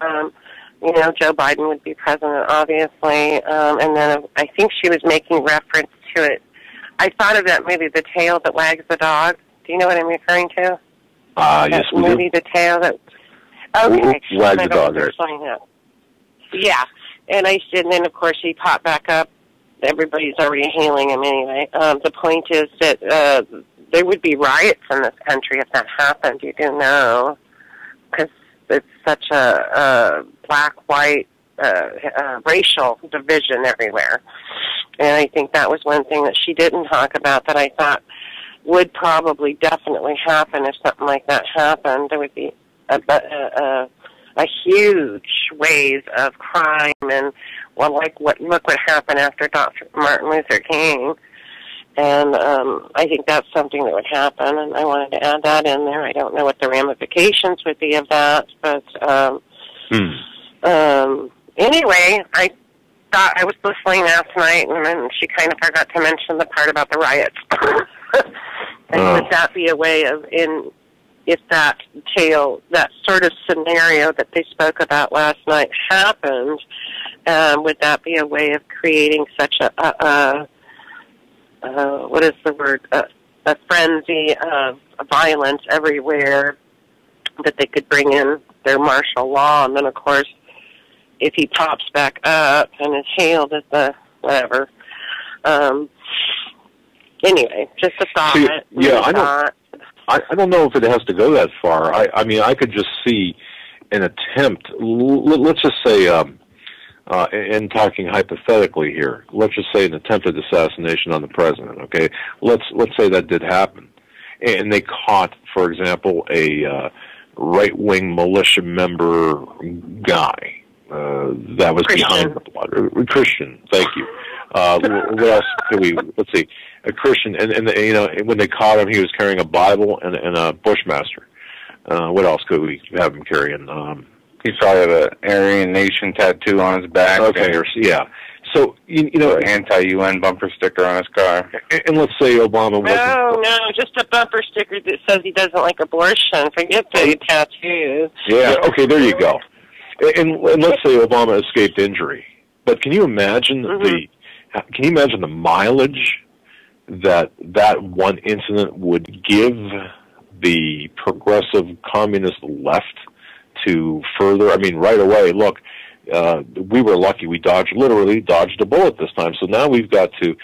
Joe Biden would be president, obviously. And then I think she was making reference to it. I thought of that movie, The Tail That Wags the Dog. Do you know what I'm referring to? Yes, we do. Movie, The Tail That... Okay. Wags the Dog, right? Yeah. And then, of course, he popped back up. Everybody's already hailing him anyway. The point is that... there would be riots in this country if that happened, you do know, because it's such a black-white racial division everywhere. And I think that was one thing that she didn't talk about that I thought would probably definitely happen if something like that happened. There would be a huge wave of crime, and look what happened after Dr. Martin Luther King. And I think that's something that would happen, and I wanted to add that in there. I don't know what the ramifications would be of that, but anyway, I thought I was listening last night, and then she kind of forgot to mention the part about the riots. And would that be a way of, if that sort of scenario that they spoke about last night happened, would that be a way of creating such a what is the word, a frenzy of violence everywhere that they could bring in their martial law? And then, of course, if he pops back up and is hailed as the whatever. Anyway, just a thought. I don't know if it has to go that far. I mean, I could just see an attempt, let's just say, and talking hypothetically here, let's just say an attempted assassination on the president, okay? Let's say that did happen. And they caught, for example, a right-wing militia member guy that was Christian. Behind the blood. Christian, thank you. What else could we, let's see, a Christian, and when they caught him, he was carrying a Bible and a Bushmaster. What else could we have him carrying? He probably had an Aryan Nation tattoo on his back. Okay, yeah. So, anti-UN bumper sticker on his car. And let's say Obama wasn't... No, just a bumper sticker that says he doesn't like abortion. Forget the tattoos. Yeah, okay, there you go. And let's say Obama escaped injury. But can you imagine the mileage that one incident would give the progressive communist left to further? I mean, right away, look, we were lucky. We literally dodged a bullet this time. So now we've got to.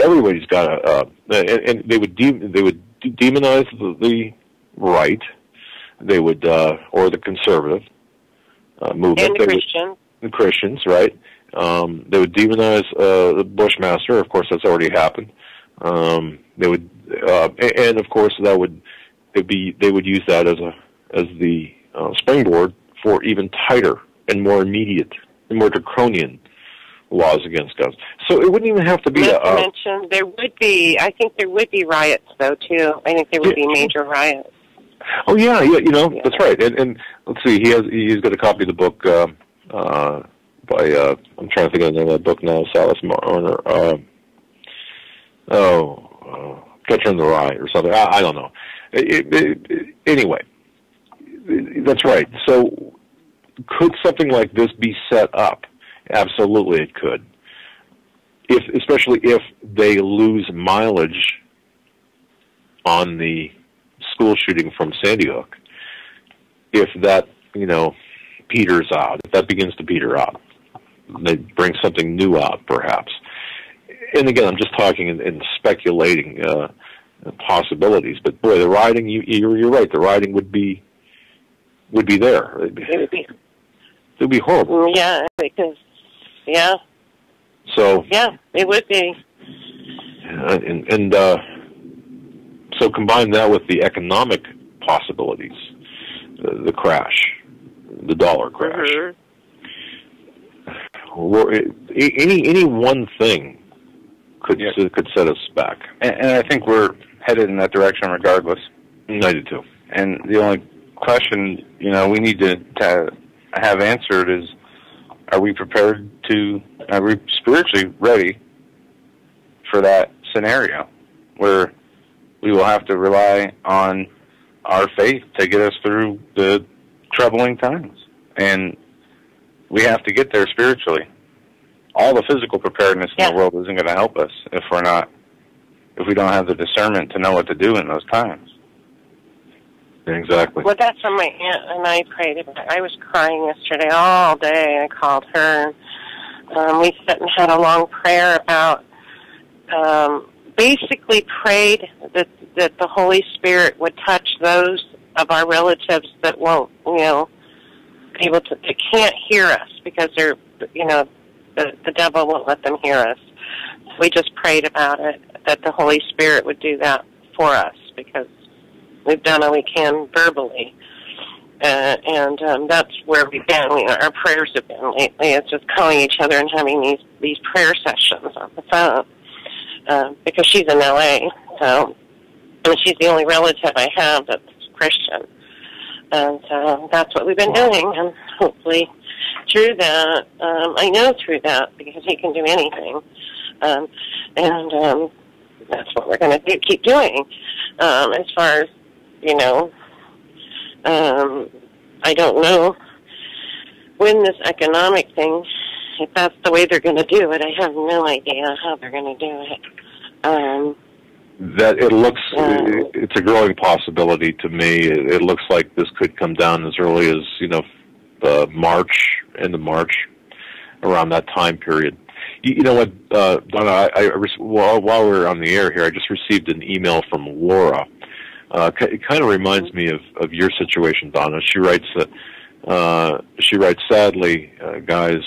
Everybody's got to, and they would demonize the right. They would, or the conservative movement. And the Christians, right? They would demonize the Bushmaster. Of course, that's already happened. They would, and of course, they would use that as the springboard for even tighter and more immediate and more draconian laws against guns. So it wouldn't even have to be Not to mention, there would be. I think there would be riots, though, too. I think there would be major riots. Oh yeah, that's right. And let's see, he's got a copy of the book by I'm trying to think of the name of that book now, Silas Marner. Catcher in the Rye or something. I don't know. Anyway, that's right. So could something like this be set up? Absolutely, it could. Especially if they lose mileage on the school shooting from Sandy Hook. If that, peters out, if that begins to peter out, they bring something new out, perhaps. And again, I'm just talking and speculating possibilities. But boy, the rioting, you're right. The rioting would be there. It would be horrible. Yeah, because So it would be. And so combine that with the economic possibilities, the crash, the dollar crash. Any one thing could set us back. And I think we're headed in that direction regardless. I do too. And the only question, we need to have answered is, are we spiritually ready for that scenario where we will have to rely on our faith to get us through the troubling times? And we have to get there spiritually. All the physical preparedness in the world isn't going to help us if we don't have the discernment to know what to do in those times. Exactly. Well, that's what my aunt and I prayed about. I was crying yesterday all day. I called her. We sat and had a long prayer about, basically prayed that the Holy Spirit would touch those of our relatives that won't, able to, that can't hear us because they're, the devil won't let them hear us. So we just prayed about it, that the Holy Spirit would do that for us because we've done all we can verbally. And that's where we've been. Our prayers have been lately. It's just calling each other and having these prayer sessions on the phone because she's in L.A., so and she's the only relative I have that's Christian. And that's what we've been doing. And hopefully through that, I know through that because he can do anything. And that's what we're going to keep doing. As far as, I don't know when this economic thing, if that's the way they're going to do it. I have no idea how they're going to do it. That it looks, it's a growing possibility to me. It looks like this could come down as early as, March, end of March, around that time period. You know what, Donna, while we're on the air here, I just received an email from Laura. It kind of reminds me of your situation, Donna. She writes sadly, guys,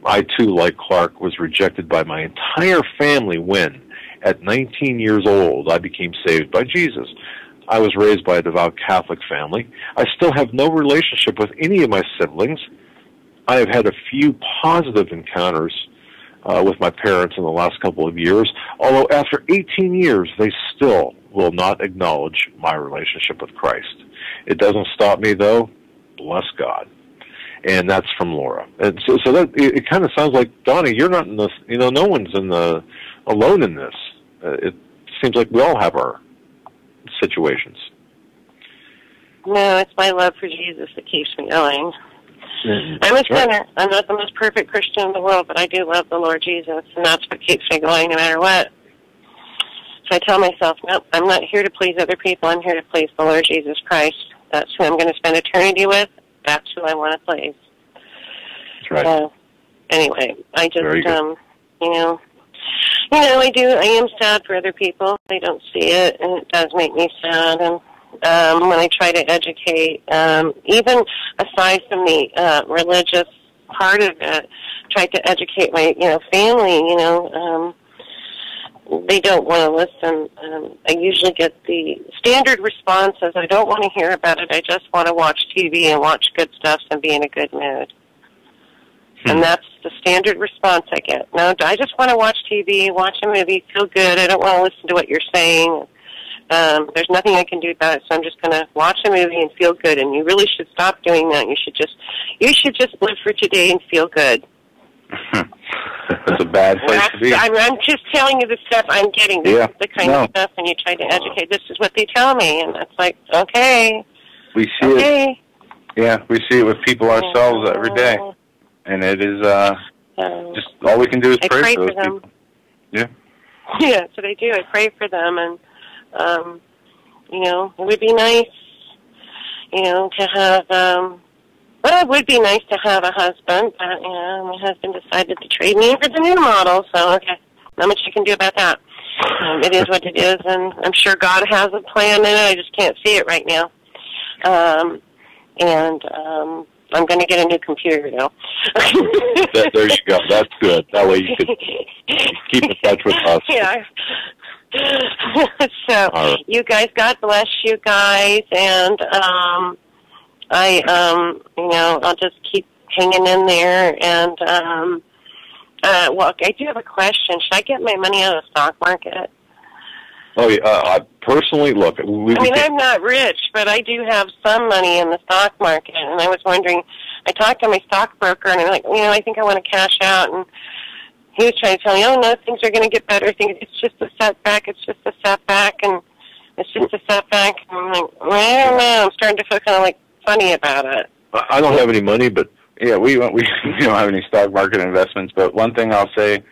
I too, like Clark, was rejected by my entire family when, at 19 years old, I became saved by Jesus. I was raised by a devout Catholic family. I still have no relationship with any of my siblings. I have had a few positive encounters with my parents in the last couple of years, although after 18 years, they still will not acknowledge my relationship with Christ. It doesn't stop me, though. Bless God. And that's from Laura. And so that it kind of sounds like, Donna, you're not in this, no one's alone in this. It seems like we all have our situations. No, it's my love for Jesus that keeps me going. I'm a sinner. I'm not the most perfect Christian in the world, but I do love the Lord Jesus, and that's what keeps me going no matter what. So I tell myself, nope, I'm not here to please other people. I'm here to please the Lord Jesus Christ. That's who I'm going to spend eternity with. That's who I want to please. That's right. Anyway, I just, I am sad for other people. They don't see it, and it does make me sad. And when I try to educate, even aside from the religious part of it, try to educate my, family, they don't want to listen. I usually get the standard response is, I don't want to hear about it. I just want to watch TV and watch good stuff and be in a good mood. And that's the standard response I get. No, I just want to watch TV, watch a movie, feel good. I don't want to listen to what you're saying. There's nothing I can do about it, so I'm just going to watch a movie and feel good. And you really should stop doing that. You should just live for today and feel good. That's a bad place to be. I'm just telling you the stuff I'm getting. This is the kind of stuff, and you try to educate. This is what they tell me, and it's like, okay. We see it. Yeah, we see it with people ourselves every day. And it is just all we can do is pray for those people. Yeah. Yeah, that's what I do. I pray for them, and it would be nice, to have. It would be nice to have a husband, but my husband decided to trade me in for the new model. So okay, not much you can do about that. It is what it is, and I'm sure God has a plan in it. I just can't see it right now. I'm going to get a new computer now. There you go. That's good. That way you could keep in touch with us. Yeah. So, you guys, God bless you guys, and I'll just keep hanging in there. And I do have a question. Should I get my money out of the stock market? Oh, yeah. Personally, look. I'm not rich, but I do have some money in the stock market, and I was wondering. I talked to my stockbroker, and I'm like, I think I want to cash out, and he was trying to tell me, oh no, things are going to get better. It's just a setback. It's just a setback, and it's just a setback. And I'm like, well, I don't know. I'm starting to feel kind of like funny about it. I don't have any money, but yeah, we don't have any stock market investments. But one thing I'll say,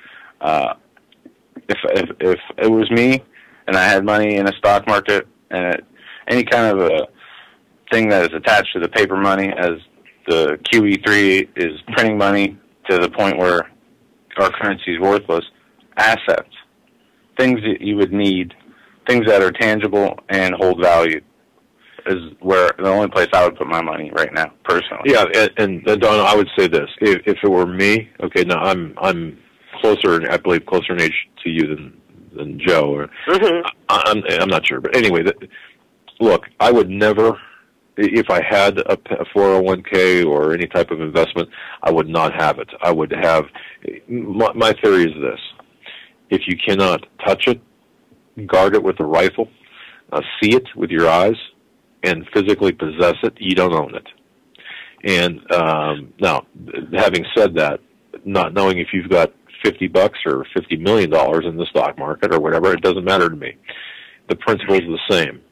if it was me, and I had money in a stock market, and any kind of a thing that is attached to the paper money, as the QE3 is printing money to the point where our currency is worthless, assets, things that you would need, things that are tangible and hold value, is where the only place I would put my money right now, personally. Yeah, and Donna, I would say this: if it were me, okay, now I'm closer, I believe, closer in age to you than Joe, or I'm not sure, but anyway, look, I would never, if I had a 401k or any type of investment, I would not have it. I would have, my theory is this: if you cannot touch it, guard it with a rifle, see it with your eyes, and physically possess it, you don't own it. And now, having said that, not knowing if you've got $50 or $50 million in the stock market or whatever, it doesn't matter to me. The principle is the same.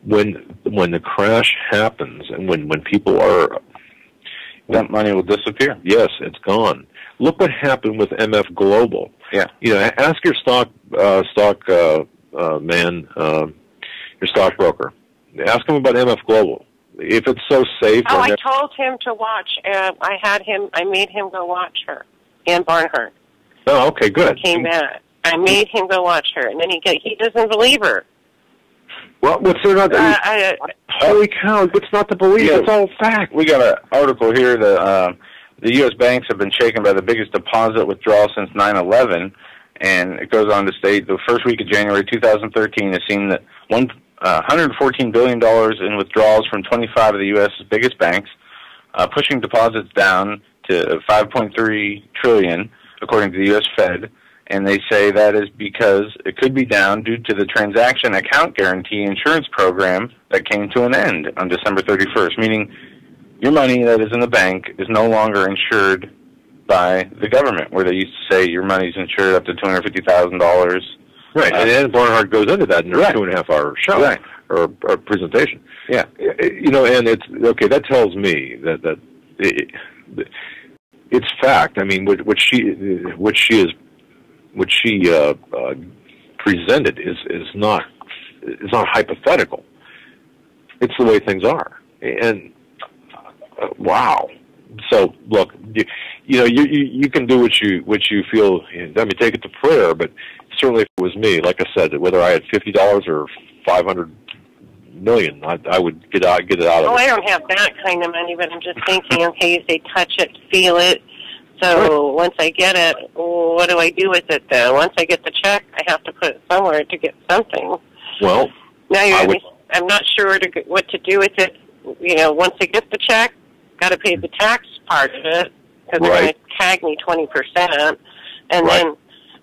When the crash happens, and when people are, that money will disappear. Yes, it's gone. Look what happened with MF Global. Yeah. Ask your man, your stockbroker. Ask him about MF Global. If it's so safe. Oh, I told him to watch. I made him go watch her, Ann Barnhart. Oh, okay, good. He came back. I made him go watch her, and then he doesn't believe her. Well, what's there not? Holy cow! What's not to believe? It's all fact. We got an article here that the U.S. banks have been shaken by the biggest deposit withdrawal since 9/11, and it goes on to state the first week of January 2013 has seen that $114 billion in withdrawals from 25 of the U.S.'s biggest banks, pushing deposits down to $5.3 trillion, according to the U.S. Fed. And they say that is because it could be down due to the transaction account guarantee insurance program that came to an end on December 31st, meaning your money that is in the bank is no longer insured by the government, where they used to say your money's insured up to $250,000. Right, and Ann Barnhart goes into that in her 2.5-hour show or presentation. Yeah, and it's okay. That tells me that it's fact. I mean, what she presented is not hypothetical. It's the way things are, and Wow. So look, you can do what you feel. I mean, take it to prayer. But certainly, if it was me, like I said, whether I had $50 or $500 million, I would get it out of it. I don't have that kind of money, but I'm just thinking, okay, you say touch it, feel it. So once I get it, what do I do with it then? Once I get the check, I have to put it somewhere to get something. Well, now I'm not sure what to do with it. Once I get the check, got to pay the tax part of it because they're going to tag me 20%, and then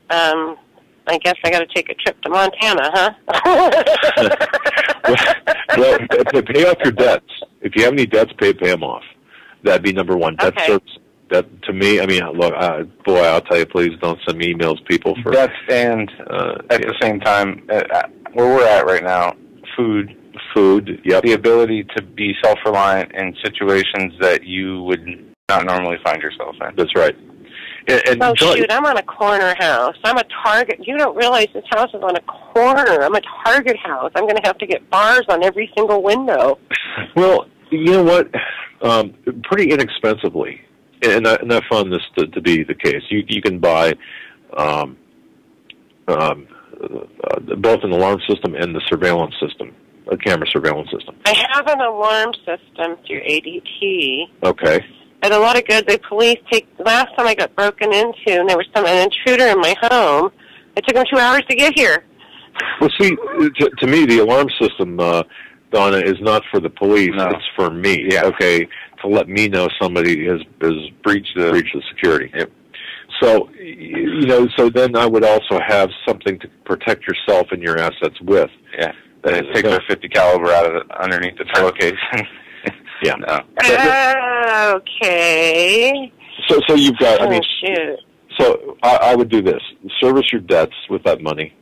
I guess I got to take a trip to Montana, huh? well, pay off your debts. If you have any debts, pay them off. That'd be number one. Debt service. That to me, I mean, look, boy, I'll tell you, please don't send me emails, people. For debts and at the same time, where we're at right now, food. Yep. The ability to be self-reliant in situations that you would not normally find yourself in. That's right. Shoot, I'm on a corner house. I'm a Target. You don't realize this house is on a corner. I'm a Target house. I'm going to have to get bars on every single window. Well, you know what? Pretty inexpensively, and I found this to be the case. You can buy both an alarm system and the surveillance system. A camera surveillance system. I have an alarm system through ADT. Okay. And a lot of good. The police last time I got broken into, and there was an intruder in my home. It took them 2 hours to get here. Well, see, to me, the alarm system, Donna, is not for the police. No. It's for me. Yeah. Okay, to let me know somebody has breached the security. Yep. So, so then I would also have something to protect yourself and your assets with. Yeah. Take their 50 caliber out of underneath the pillowcase. Yeah. No. Okay. So you've got. I mean, shoot. So I would do this: service your debts with that money.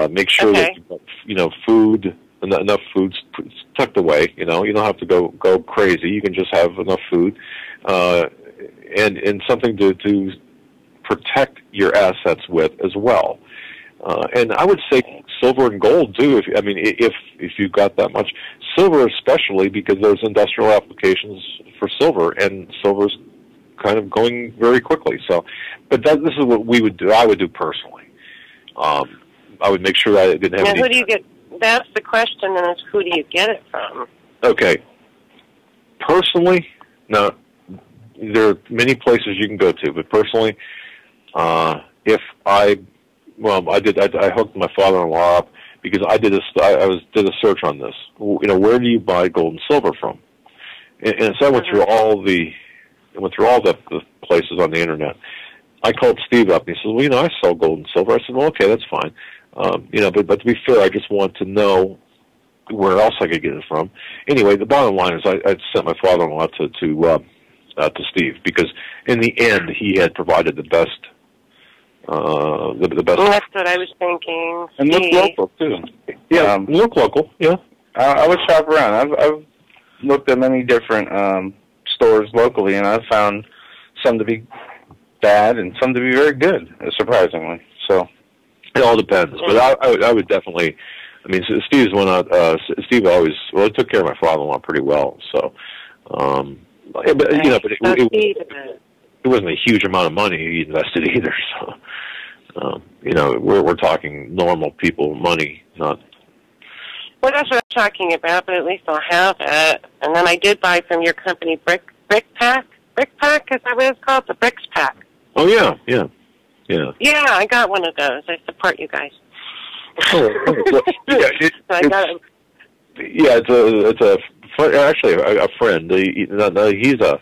Make sure that you've got, food, enough food tucked away. You don't have to go crazy. You can just have enough food, and something to protect your assets with as well. And I would say silver and gold too. If you've got that much silver, especially because there's industrial applications for silver, and silver's kind of going very quickly. So, but this is what we would do. I would do personally. I would make sure I didn't have. Now, who do you get? That's the question, and it's who do you get it from? Okay. Personally, now there are many places you can go to, but personally, if I hooked my father-in-law up because I did a search on this. Where do you buy gold and silver from? And so I went through all the places on the internet. I called Steve up and he said, "Well, I sell gold and silver." I said, "Well, okay, that's fine. But to be fair, I just want to know where else I could get it from." Anyway, the bottom line is I sent my father-in-law to Steve because in the end he had provided the best. The best. Well, that's what I was thinking. And look local too. Yeah, look local. Yeah. I would shop around. I've looked at many different stores locally, and I've found some to be bad and some to be very good, surprisingly. So it all depends. But I would definitely. Steve's one out. Steve always took care of my father-in-law pretty well. So, it wasn't a huge amount of money he invested either. So, we're talking normal people money, not. Well, that's what I'm talking about, but at least I'll have it. And then I did buy from your company Brick Pack. Brick Pack, is that what it's called? The Bricks Pack. Oh yeah. Yeah, I got one of those. I support you guys. Oh, well, yeah, so I got it. Yeah, actually a friend. He's a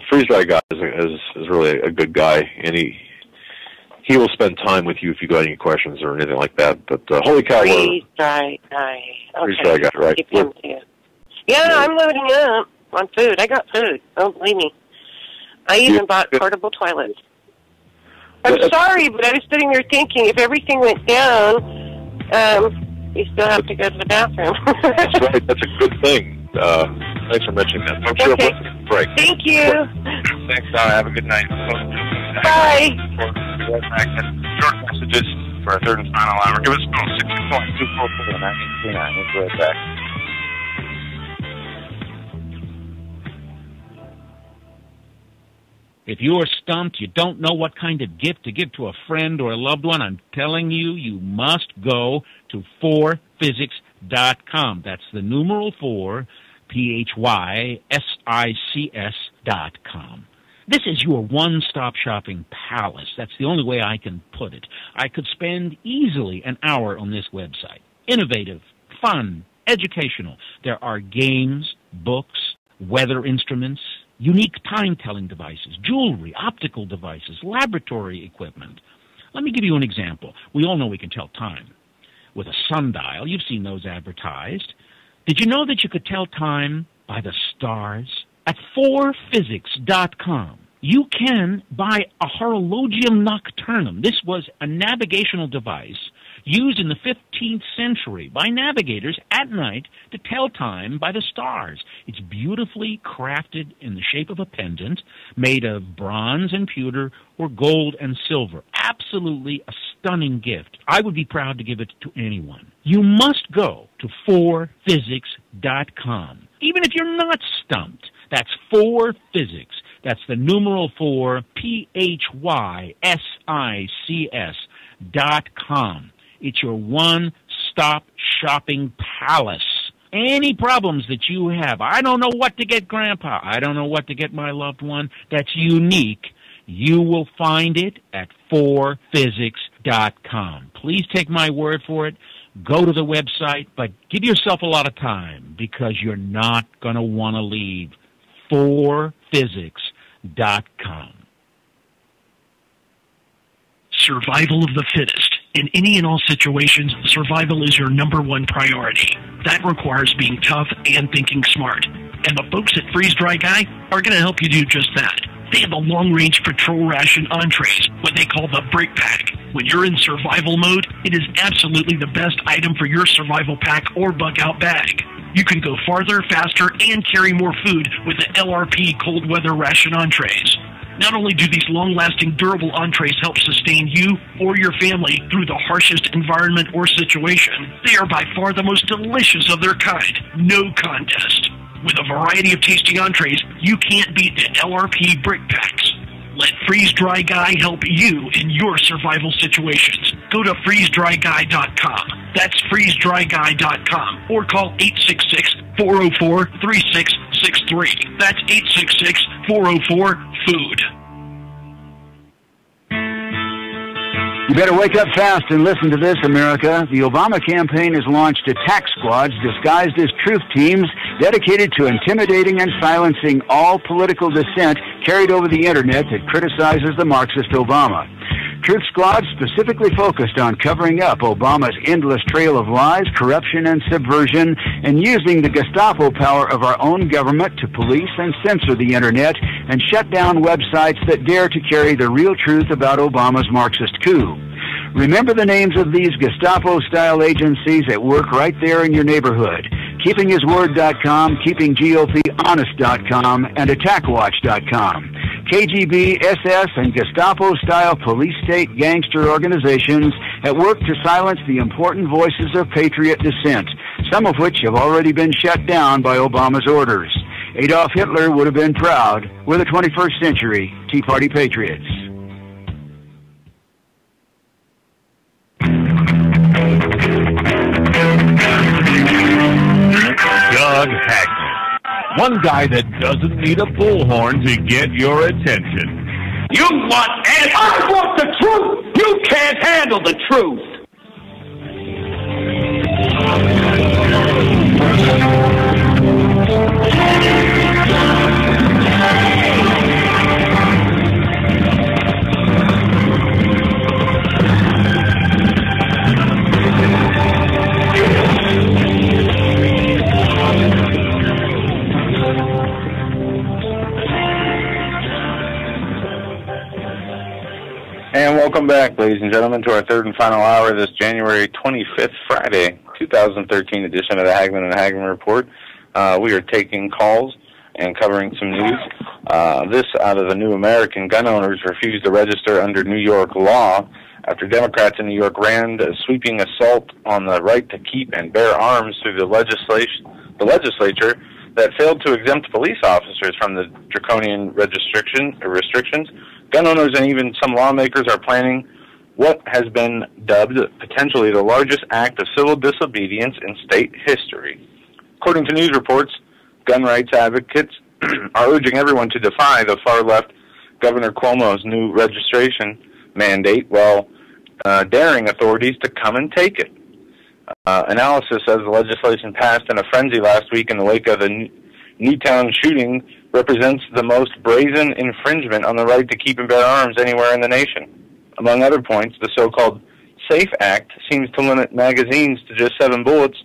freeze dry guy. Is really a good guy, and he will spend time with you if you got any questions or anything like that. But holy cow, freeze dry guy. Okay. Freeze dry guy, right? Yeah, I'm loading up on food. I got food. Don't believe me. I even bought portable toilets. I'm sorry, but I was sitting there thinking, if everything went down, you still have to go to the bathroom. That's right. That's a good thing. Thanks for mentioning that. I'm sure we'll break. Thank you. Thanks, Donna. Have a good night. Bye. Short messages for our third and final hour. Give us a call, 661-244-9829. We'll be right back. If you are stumped, you don't know what kind of gift to give to a friend or a loved one, I'm telling you, you must go to 4physics.com. That's the numeral 4, PHYSICS.com. This is your one-stop shopping palace. That's the only way I can put it. I could spend easily an hour on this website. Innovative, fun, educational. There are games, books, weather instruments, unique time-telling devices, jewelry, optical devices, laboratory equipment. Let me give you an example. We all know we can tell time with a sundial. You've seen those advertised. Did you know that you could tell time by the stars? At 4physics.com, you can buy a horologium nocturnum. This was a navigational device used in the 15th century by navigators at night to tell time by the stars. It's beautifully crafted in the shape of a pendant made of bronze and pewter or gold and silver. Absolutely a stunning gift. I would be proud to give it to anyone. You must go to 4physics.com. Even if you're not stumped, that's 4physics. That's the numeral 4, PHYSICS.com. It's your one-stop shopping palace. Any problems that you have, I don't know what to get Grandpa, I don't know what to get my loved one, that's unique, you will find it at 4physics.com. Please take my word for it. Go to the website, but give yourself a lot of time because you're not going to want to leave. 4physics.com. Survival of the fittest. In any and all situations, survival is your number one priority. That requires being tough and thinking smart. And the folks at Freeze Dry Guy are going to help you do just that. They have the long-range patrol ration entrees, what they call the Brick Pack. When you're in survival mode, it is absolutely the best item for your survival pack or bug-out bag. You can go farther, faster, and carry more food with the LRP cold weather ration entrees. Not only do these long-lasting, durable entrees help sustain you or your family through the harshest environment or situation, they are by far the most delicious of their kind. No contest. With a variety of tasty entrees, you can't beat the LRP Brick Packs. Let Freeze Dry Guy help you in your survival situations. Go to freezedryguy.com. That's freezedryguy.com. Or call 866-404-3663. That's 866-404-FOOD. You better wake up fast and listen to this, America. The Obama campaign has launched attack squads disguised as truth teams dedicated to intimidating and silencing all political dissent carried over the internet that criticizes the Marxist Obama. Truth squads specifically focused on covering up Obama's endless trail of lies, corruption, and subversion, and using the Gestapo power of our own government to police and censor the internet and shut down websites that dare to carry the real truth about Obama's Marxist coup. Remember the names of these Gestapo-style agencies that work right there in your neighborhood. KeepingHisWord.com, KeepingGOPHonest.com, and AttackWatch.com. KGB, SS, and Gestapo-style police-state gangster organizations at work to silence the important voices of patriot dissent, some of which have already been shut down by Obama's orders. Adolf Hitler would have been proud. We're the 21st century Tea Party patriots. Doug Hagmann. One guy that doesn't need a bullhorn to get your attention. You want answers? I want the truth! You can't handle the truth! And welcome back, ladies and gentlemen, to our third and final hour of this January 25th, Friday, 2013 edition of the Hagmann and Hagmann Report. We are taking calls and covering some news. This out of the New American gun owners refused to register under New York law after Democrats in New York ran a sweeping assault on the right to keep and bear arms through the legislature that failed to exempt police officers from the draconian restrictions, gun owners and even some lawmakers are planning what has been dubbed potentially the largest act of civil disobedience in state history. According to news reports, gun rights advocates are urging everyone to defy the far-left Governor Cuomo's new registration mandate while daring authorities to come and take it. Analysis says the legislation passed in a frenzy last week in the wake of the Newtown shooting represents the most brazen infringement on the right to keep and bear arms anywhere in the nation. Among other points, the so-called SAFE Act seems to limit magazines to just 7 bullets,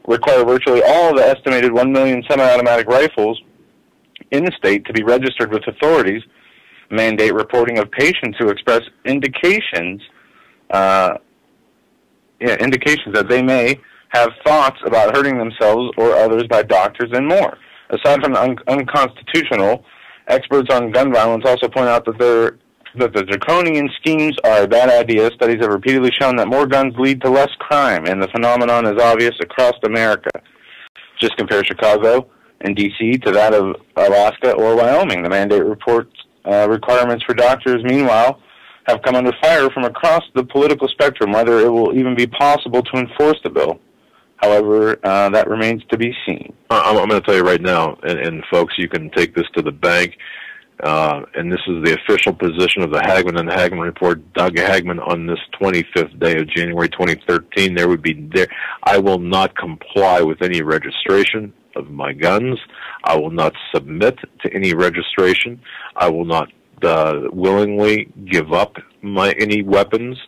require virtually all the estimated 1 million semi-automatic rifles in the state to be registered with authorities, mandate reporting of patients who express indications that they may have thoughts about hurting themselves or others by doctors and more. Aside from the unconstitutional, experts on gun violence also point out that the draconian schemes are a bad idea. Studies have repeatedly shown that more guns lead to less crime, and the phenomenon is obvious across America. Just compare Chicago and D.C. to that of Alaska or Wyoming. The mandate requirements for doctors, meanwhile, have come under fire from across the political spectrum, whether it will even be possible to enforce the bill. However, that remains to be seen. I'm going to tell you right now, and folks, you can take this to the bank, and this is the official position of the Hagmann and Hagmann report, Doug Hagmann, on this 25th day of January 2013. I will not comply with any registration of my guns. I will not submit to any registration. I will not willingly give up any weapons.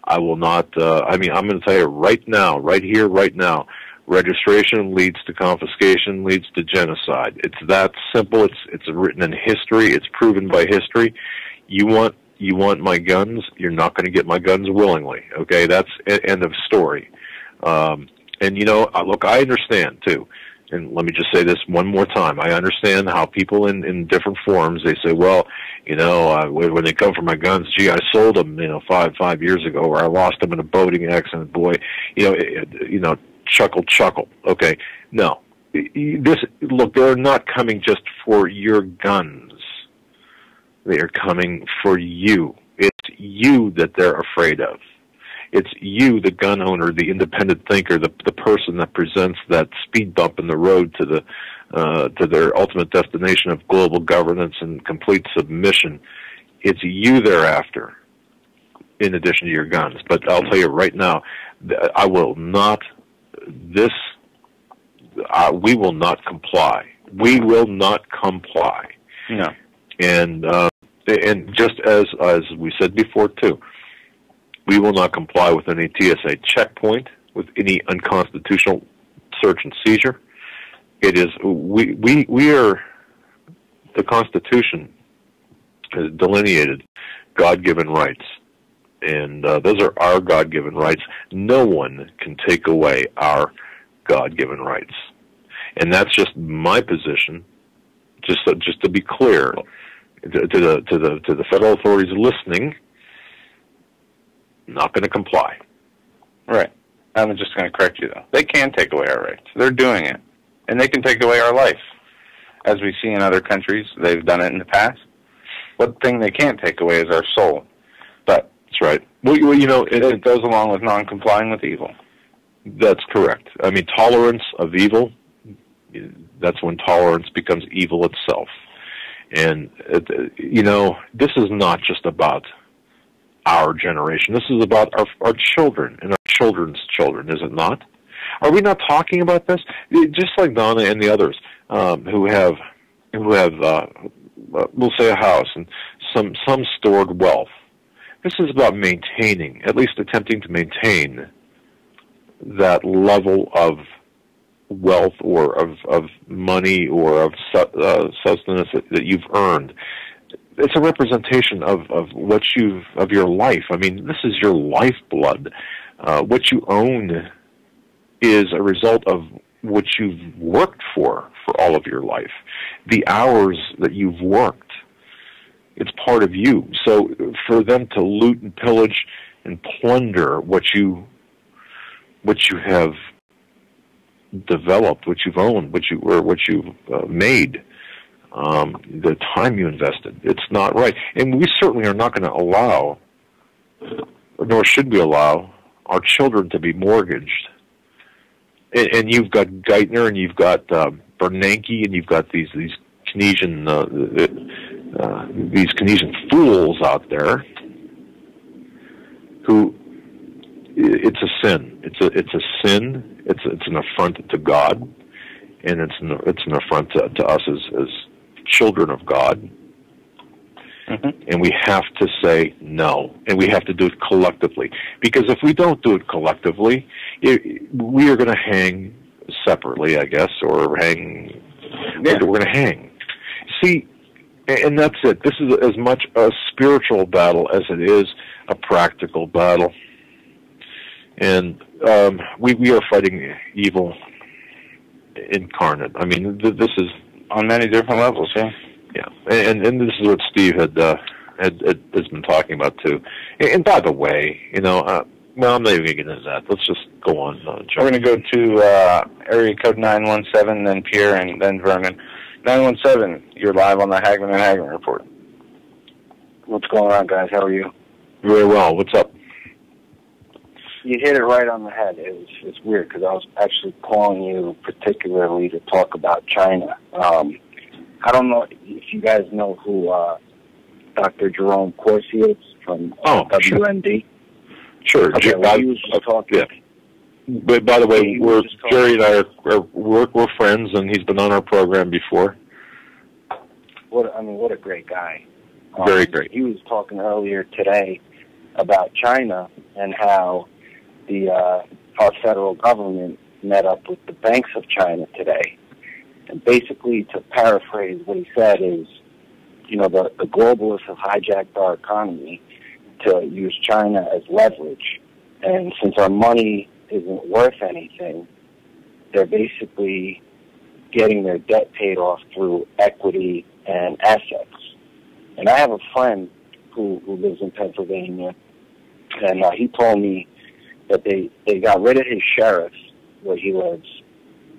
I will not, I'm going to tell you right now, right here, right now, registration leads to confiscation, leads to genocide. It's that simple. It's written in history. It's proven by history. You want my guns, you're not going to get my guns willingly. Okay, that's end of story. And look, I understand too. And let me just say this one more time. I understand how people in different forums, they say, well, when they come for my guns, gee, I sold them, 5 years ago, or I lost them in a boating accident, boy, chuckle. Okay, no. Look, they're not coming just for your guns. They are coming for you. It's you that they're afraid of. It's you, the gun owner, the independent thinker, the person that presents that speed bump in the road to their ultimate destination of global governance and complete submission. It's you they're after, in addition to your guns. But I'll tell you right now, I will not. We will not comply. We will not comply. No. And just as we said before too, we will not comply with any TSA checkpoint, with any unconstitutional search and seizure. It is we are, the Constitution has delineated God-given rights, and those are our God-given rights. No one can take away our God-given rights, and that's just my position. Just to be clear, to the federal authorities listening. Not going to comply. Right. I'm just going to correct you, though. They can take away our rights. They're doing it. And they can take away our life. As we see in other countries, they've done it in the past. One thing they can't take away is our soul. But that's right. Well, it goes along with non-complying with evil. That's correct. I mean, tolerance of evil, that's when tolerance becomes evil itself. And, this is not just about our generation. This is about our children and our children's children, is it not? Are we not talking about this? Just like Donna and the others who have we'll say a house and some stored wealth. This is about maintaining, at least attempting to maintain, that level of wealth or of money or of sustenance that you've earned. It's a representation of your life. I mean, this is your lifeblood. What you own is a result of what you've worked for all of your life. The hours that you've worked, it's part of you. So for them to loot and pillage and plunder what you have developed, what you've owned, what you've made, the time you invested. It's not right. And we certainly are not going to allow, nor should we allow, our children to be mortgaged. And you've got Geithner, and you've got Bernanke, and you've got these Keynesian fools out there who, it's a sin. It's a sin. It's an affront to God, and it's an affront to us as children of God. Mm-hmm. And we have to say no, and we have to do it collectively. Because if we don't do it collectively, we are going to hang separately, I guess, or hang. Yeah. We're going to hang. See, and that's it. This is as much a spiritual battle as it is a practical battle. And we are fighting evil incarnate. I mean, this is on many different levels. Yeah. Yeah, and this is what Steve has been talking about too. And by the way, well, I'm not even going to get into that. Let's just go on. We're going to go to area code 917, then Pierre, and then Vernon. 917, you're live on the Hagmann and Hagmann report. What's going on, guys? How are you? Very well. What's up? You hit it right on the head. It's weird because I was actually calling you particularly to talk about China. I don't know if you guys know who Dr. Jerome Corsi is from WMD. Sure. Okay, he was just talking. Yeah. But by the way, Jerry and I we're friends, and he's been on our program before. What a great guy. Very great. He was talking earlier today about China and how our federal government met up with the banks of China today. And basically, to paraphrase what he said is, the globalists have hijacked our economy to use China as leverage. And since our money isn't worth anything, they're basically getting their debt paid off through equity and assets. And I have a friend who lives in Pennsylvania, and he told me that they got rid of his sheriff where he lives,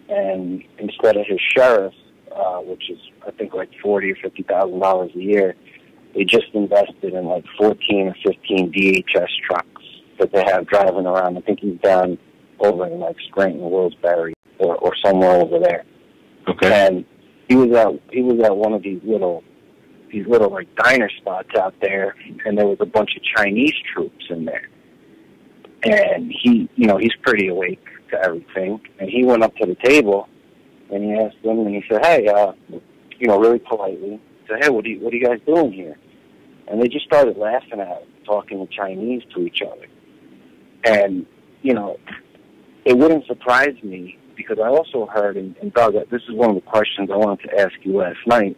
and instead of his sheriff, which is I think like $40,000 or $50,000 a year, they just invested in like 14 or 15 DHS trucks that they have driving around. I think he's down over in like Scranton, Wilkes-Barre, or somewhere over there. Okay. And he was at one of these little like diner spots out there, and there was a bunch of Chinese troops in there. And he's pretty awake to everything. And he went up to the table, and he asked them, and he said, "Hey, really politely, said, hey, what are you guys doing here?" And they just started laughing at him, talking in Chinese to each other. And, it wouldn't surprise me, because I also heard, and Doug, this is one of the questions I wanted to ask you last night,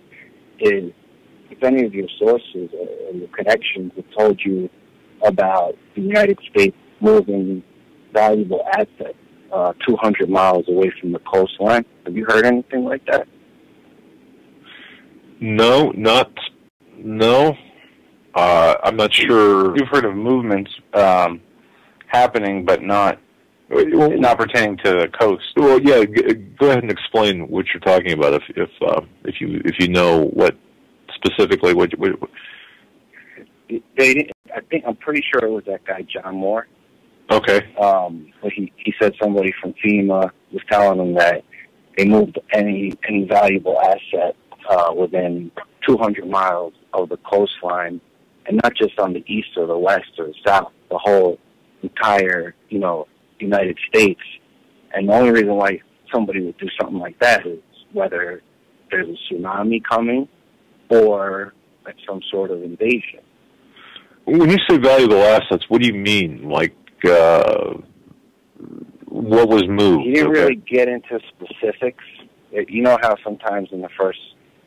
is if any of your sources or your connections have told you about the United States moving valuable assets 200 miles away from the coastline. Have you heard anything like that? No. I'm not sure. You've heard of movements happening, but not pertaining to the coast. Well, yeah. Go ahead and explain what you're talking about, if you know what specifically what. I'm pretty sure it was that guy John Moore. Okay. But he said somebody from FEMA was telling him that they moved any valuable asset within 200 miles of the coastline, and not just on the east or the west or the south, the whole entire, United States. And the only reason why somebody would do something like that is whether there's a tsunami coming or like some sort of invasion. When you say valuable assets, what do you mean? Like, what was moved? He didn't really get into specifics. You know how sometimes in the first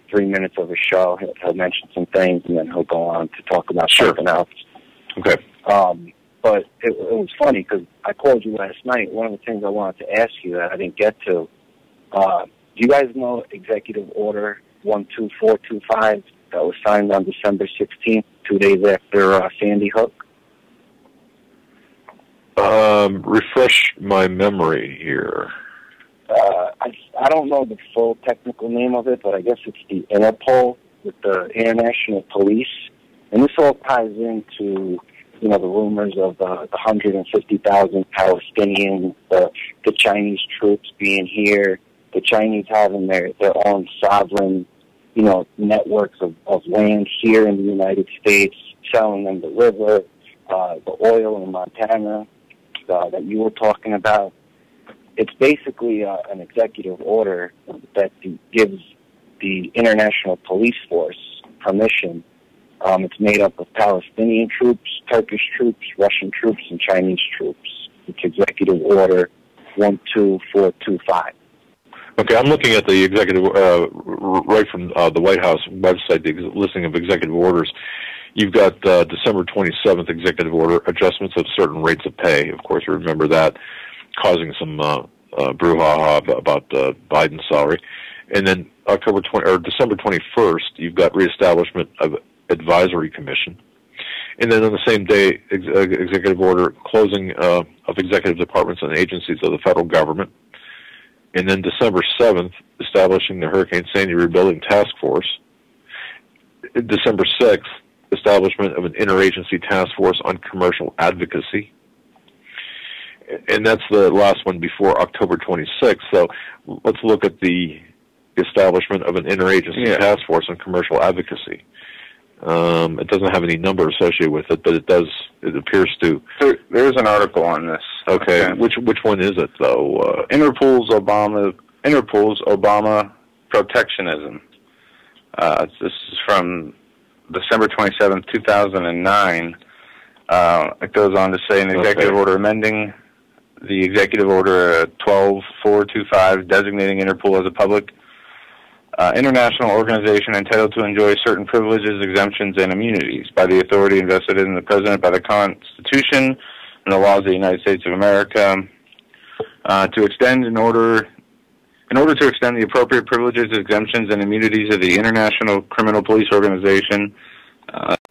3 minutes of a show, he'll mention some things, and then he'll go on to talk about something else. Okay. But it was funny, because I called you last night. One of the things I wanted to ask you that I didn't get to, do you guys know Executive Order 12425 that was signed on December 16th, 2 days after Sandy Hook? Refresh my memory here. I don't know the full technical name of it, but I guess it's the Interpol with the International Police. And this all ties into, you know, the rumors of the 150,000 Palestinians, the Chinese troops being here, the Chinese having their own sovereign, you know, networks of land here in the United States, selling them the river, the oil in Montana that you were talking about. It's basically an executive order that gives the International Police Force permission. It's made up of Palestinian troops, Turkish troops, Russian troops, and Chinese troops. It's Executive Order 12425. Okay, I'm looking at the executive, right from the White House website, the listing of executive orders. You've got December 27th executive order, adjustments of certain rates of pay. Of course, you remember that, causing some brouhaha about Biden's salary. And then December 21st, you've got reestablishment of advisory commission. And then on the same day, executive order closing of executive departments and agencies of the federal government. And then December 7th, establishing the Hurricane Sandy Rebuilding Task Force. December 6th, establishment of an interagency task force on commercial advocacy. And that's the last one before October 26th. So let's look at the establishment of an interagency task force on commercial advocacy. It doesn't have any number associated with it, but it appears to. There's an article on this. Okay. Which one is it, though? Interpol's Obama protectionism. This is from December 27th, 2009. It goes on to say an executive order amending the executive order 12425 designating Interpol as a public international organization entitled to enjoy certain privileges, exemptions, and immunities by the authority invested in the President by the Constitution and the laws of the United States of America, to extend in order to extend the appropriate privileges, exemptions, and immunities of the International Criminal Police Organization.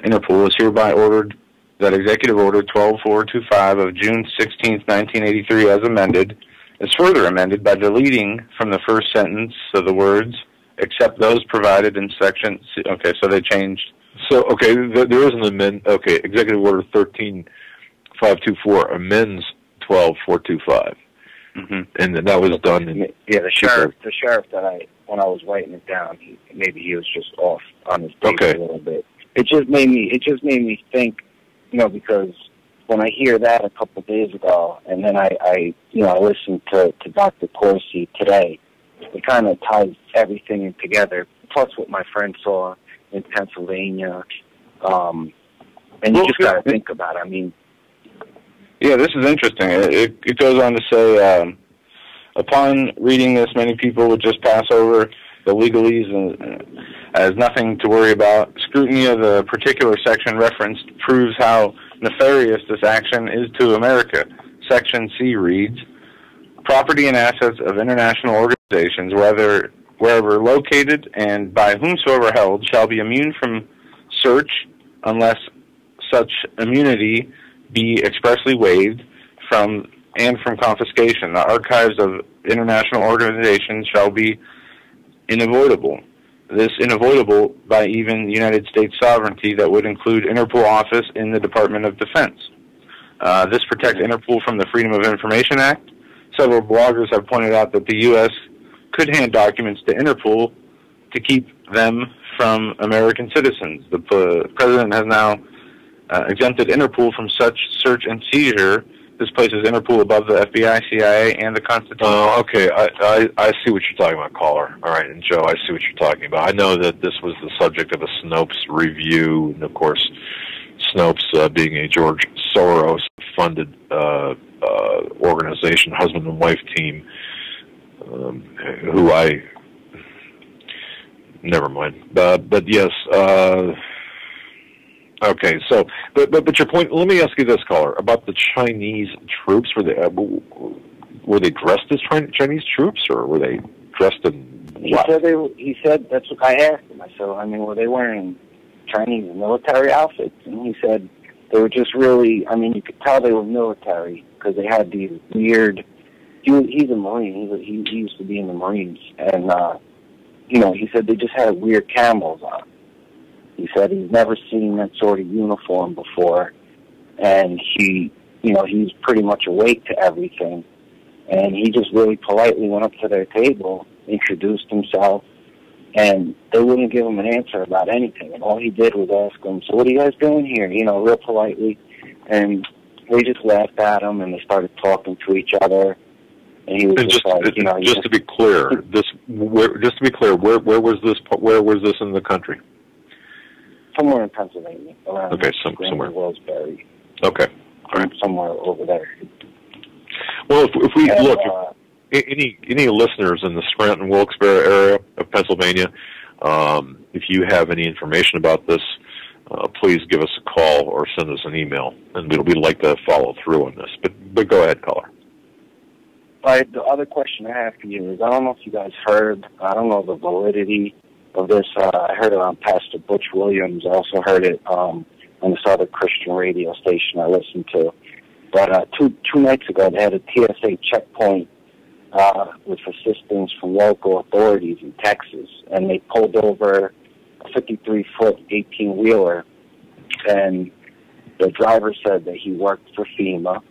Interpol is hereby ordered that Executive Order 12425 of June 16, 1983, as amended, is further amended by deleting from the first sentence of the words except those provided in section. Okay, so they changed. So, okay, there is an amendment. Okay, Executive Order 13524 amends 12425. Mm-hmm. And that was done. The sheriff that when I was writing it down, maybe he was just off on his paper a little bit. It just made me think, you know, because when I hear that a couple of days ago, and then I listened to Dr. Corsi today, it kind of ties everything in together, plus what my friend saw in Pennsylvania. And you just got to think about it. I mean... Yeah, this is interesting. It goes on to say, upon reading this, many people would just pass over the legalese as nothing to worry about. Scrutiny of the particular section referenced proves how nefarious this action is to America. Section C reads, property and assets of international organizations, wherever located and by whomsoever held, shall be immune from search unless such immunity be expressly waived from confiscation. The archives of international organizations shall be unavoidable. This unavoidable by even United States sovereignty that would include Interpol office in the Department of Defense. This protects Interpol from the Freedom of Information Act. Several bloggers have pointed out that the U.S. could hand documents to Interpol to keep them from American citizens. The President has now exempted Interpol from such search and seizure. This places Interpol above the FBI, CIA, and the Constitution. Oh, okay. I see what you're talking about, caller. All right, and Joe, I see what you're talking about. I know that this was the subject of a Snopes review, and of course, Snopes being a George Soros-funded organization, husband and wife team, who I... Never mind. But yes... Okay, so, but your point. Let me ask you this, caller, about the Chinese troops. Were they dressed as Chinese troops, or were they dressed in what? He said that's what I asked him. I said, I mean, were they wearing Chinese military outfits? And he said they were just really. I mean, you could tell they were military because they had these weird he's a Marine. He used to be in the Marines, and he said they just had weird camos on. He said he's never seen that sort of uniform before, and he's pretty much awake to everything. And he just really politely went up to their table, introduced himself, and they wouldn't give him an answer about anything. And all he did was ask them, "So what are you guys doing here?" Real politely. And they just laughed at him, and they started talking to each other. And he was to be clear, where was this in the country? Somewhere in Pennsylvania. Around somewhere. Roseberry. Okay. All right. Somewhere over there. Well, if we look, any listeners in the Scranton, Wilkes-Barre area of Pennsylvania, if you have any information about this, please give us a call or send us an email, and we'd like to follow through on this. But go ahead, caller. The other question I have for you is, I don't know if you guys heard, I don't know the validity of this. I heard it on Pastor Butch Williams. I also heard it on this other Christian radio station I listened to. But two nights ago, they had a TSA checkpoint with assistance from local authorities in Texas, and they pulled over a 53-foot 18-wheeler, and the driver said that he worked for FEMA,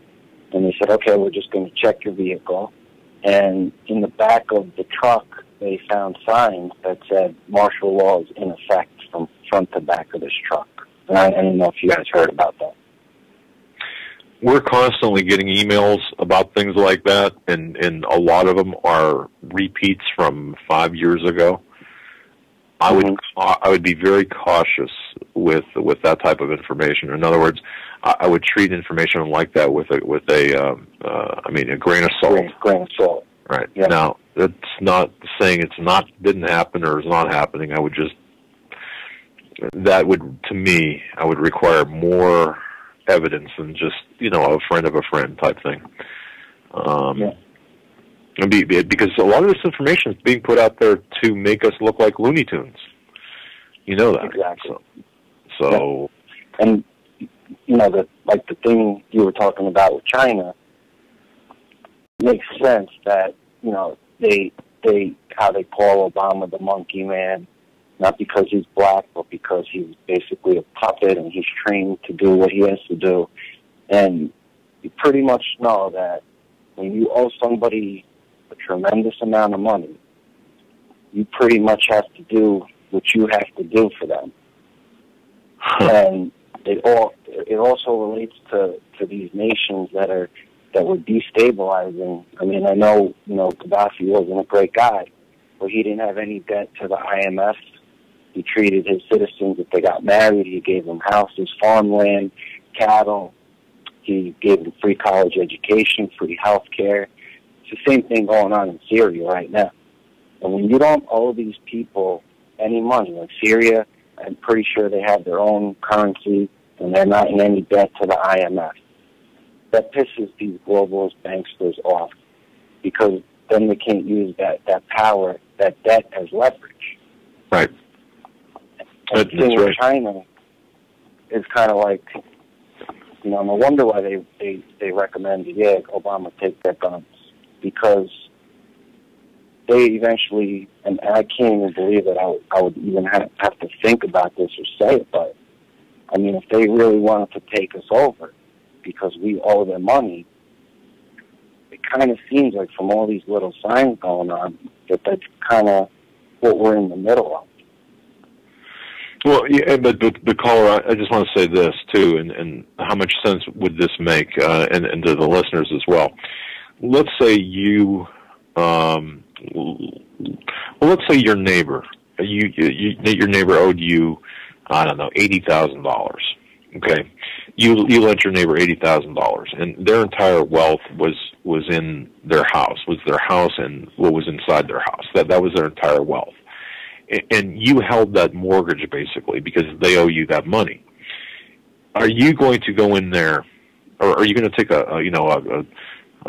and they said, "Okay, we're just going to check your vehicle." And in the back of the truck, they found signs that said martial law is in effect from front to back of this truck. And I don't know if you guys heard about that. We're constantly getting emails about things like that, and a lot of them are repeats from 5 years ago. I would be very cautious with that type of information. In other words, I would treat information like that with a grain of salt. Grain of salt. Right. Yeah. Now, it's not saying didn't happen or is not happening. I would require more evidence than just, a friend of a friend type thing. Because a lot of this information is being put out there to make us look like Looney Tunes. You know that. Exactly. So yeah. And, the thing you were talking about with China makes sense that, how they call Obama the monkey man, not because he's black, but because he's basically a puppet and he's trained to do what he has to do. And you pretty much know that when you owe somebody a tremendous amount of money, you pretty much have to do what you have to do for them. And it also relates to these nations that were destabilizing. I mean, I know, Gaddafi wasn't a great guy, but he didn't have any debt to the IMF. He treated his citizens, if they got married, he gave them houses, farmland, cattle. He gave them free college education, free health care. It's the same thing going on in Syria right now. And when you don't owe these people any money, like Syria, I'm pretty sure they have their own currency, and they're not in any debt to the IMF. That pisses these globalist banksters off, because then they can't use that power, that debt as leverage. Right. And the thing with China is kind of like, no wonder why they recommended, Obama take their guns, because they eventually, and I can't even believe that I would even have to think about this or say it, but, I mean, if they really wanted to take us over because we owe them money, it kind of seems like from all these little signs going on that that's kind of what we're in the middle of. Well, yeah, but the caller, I just want to say this too, and how much sense would this make, and to the listeners as well. Let's say let's say your neighbor, your neighbor owed you, I don't know, $80,000. Okay, you lent your neighbor $80,000, and their entire wealth was in their house, and what was inside their house. That was their entire wealth. And you held that mortgage basically because they owe you that money. Are you going to go in there, or are you going to take a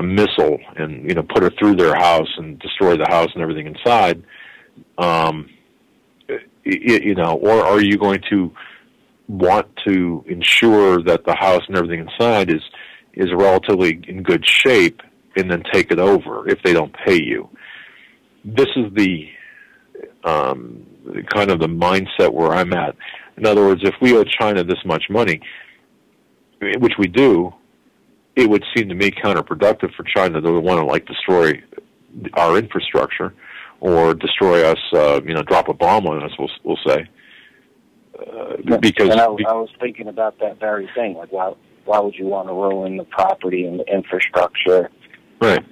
missile and put it through their house and destroy the house and everything inside? Or are you going to want to ensure that the house and everything inside is relatively in good shape and then take it over if they don't pay you. This is the kind of the mindset where I'm at. In other words, if we owe China this much money, which we do, it would seem to me counterproductive for China to want to like destroy our infrastructure or destroy us, drop a bomb on us, we'll say. Because and I was thinking about that very thing. Like, why would you want to ruin the property and the infrastructure? Right.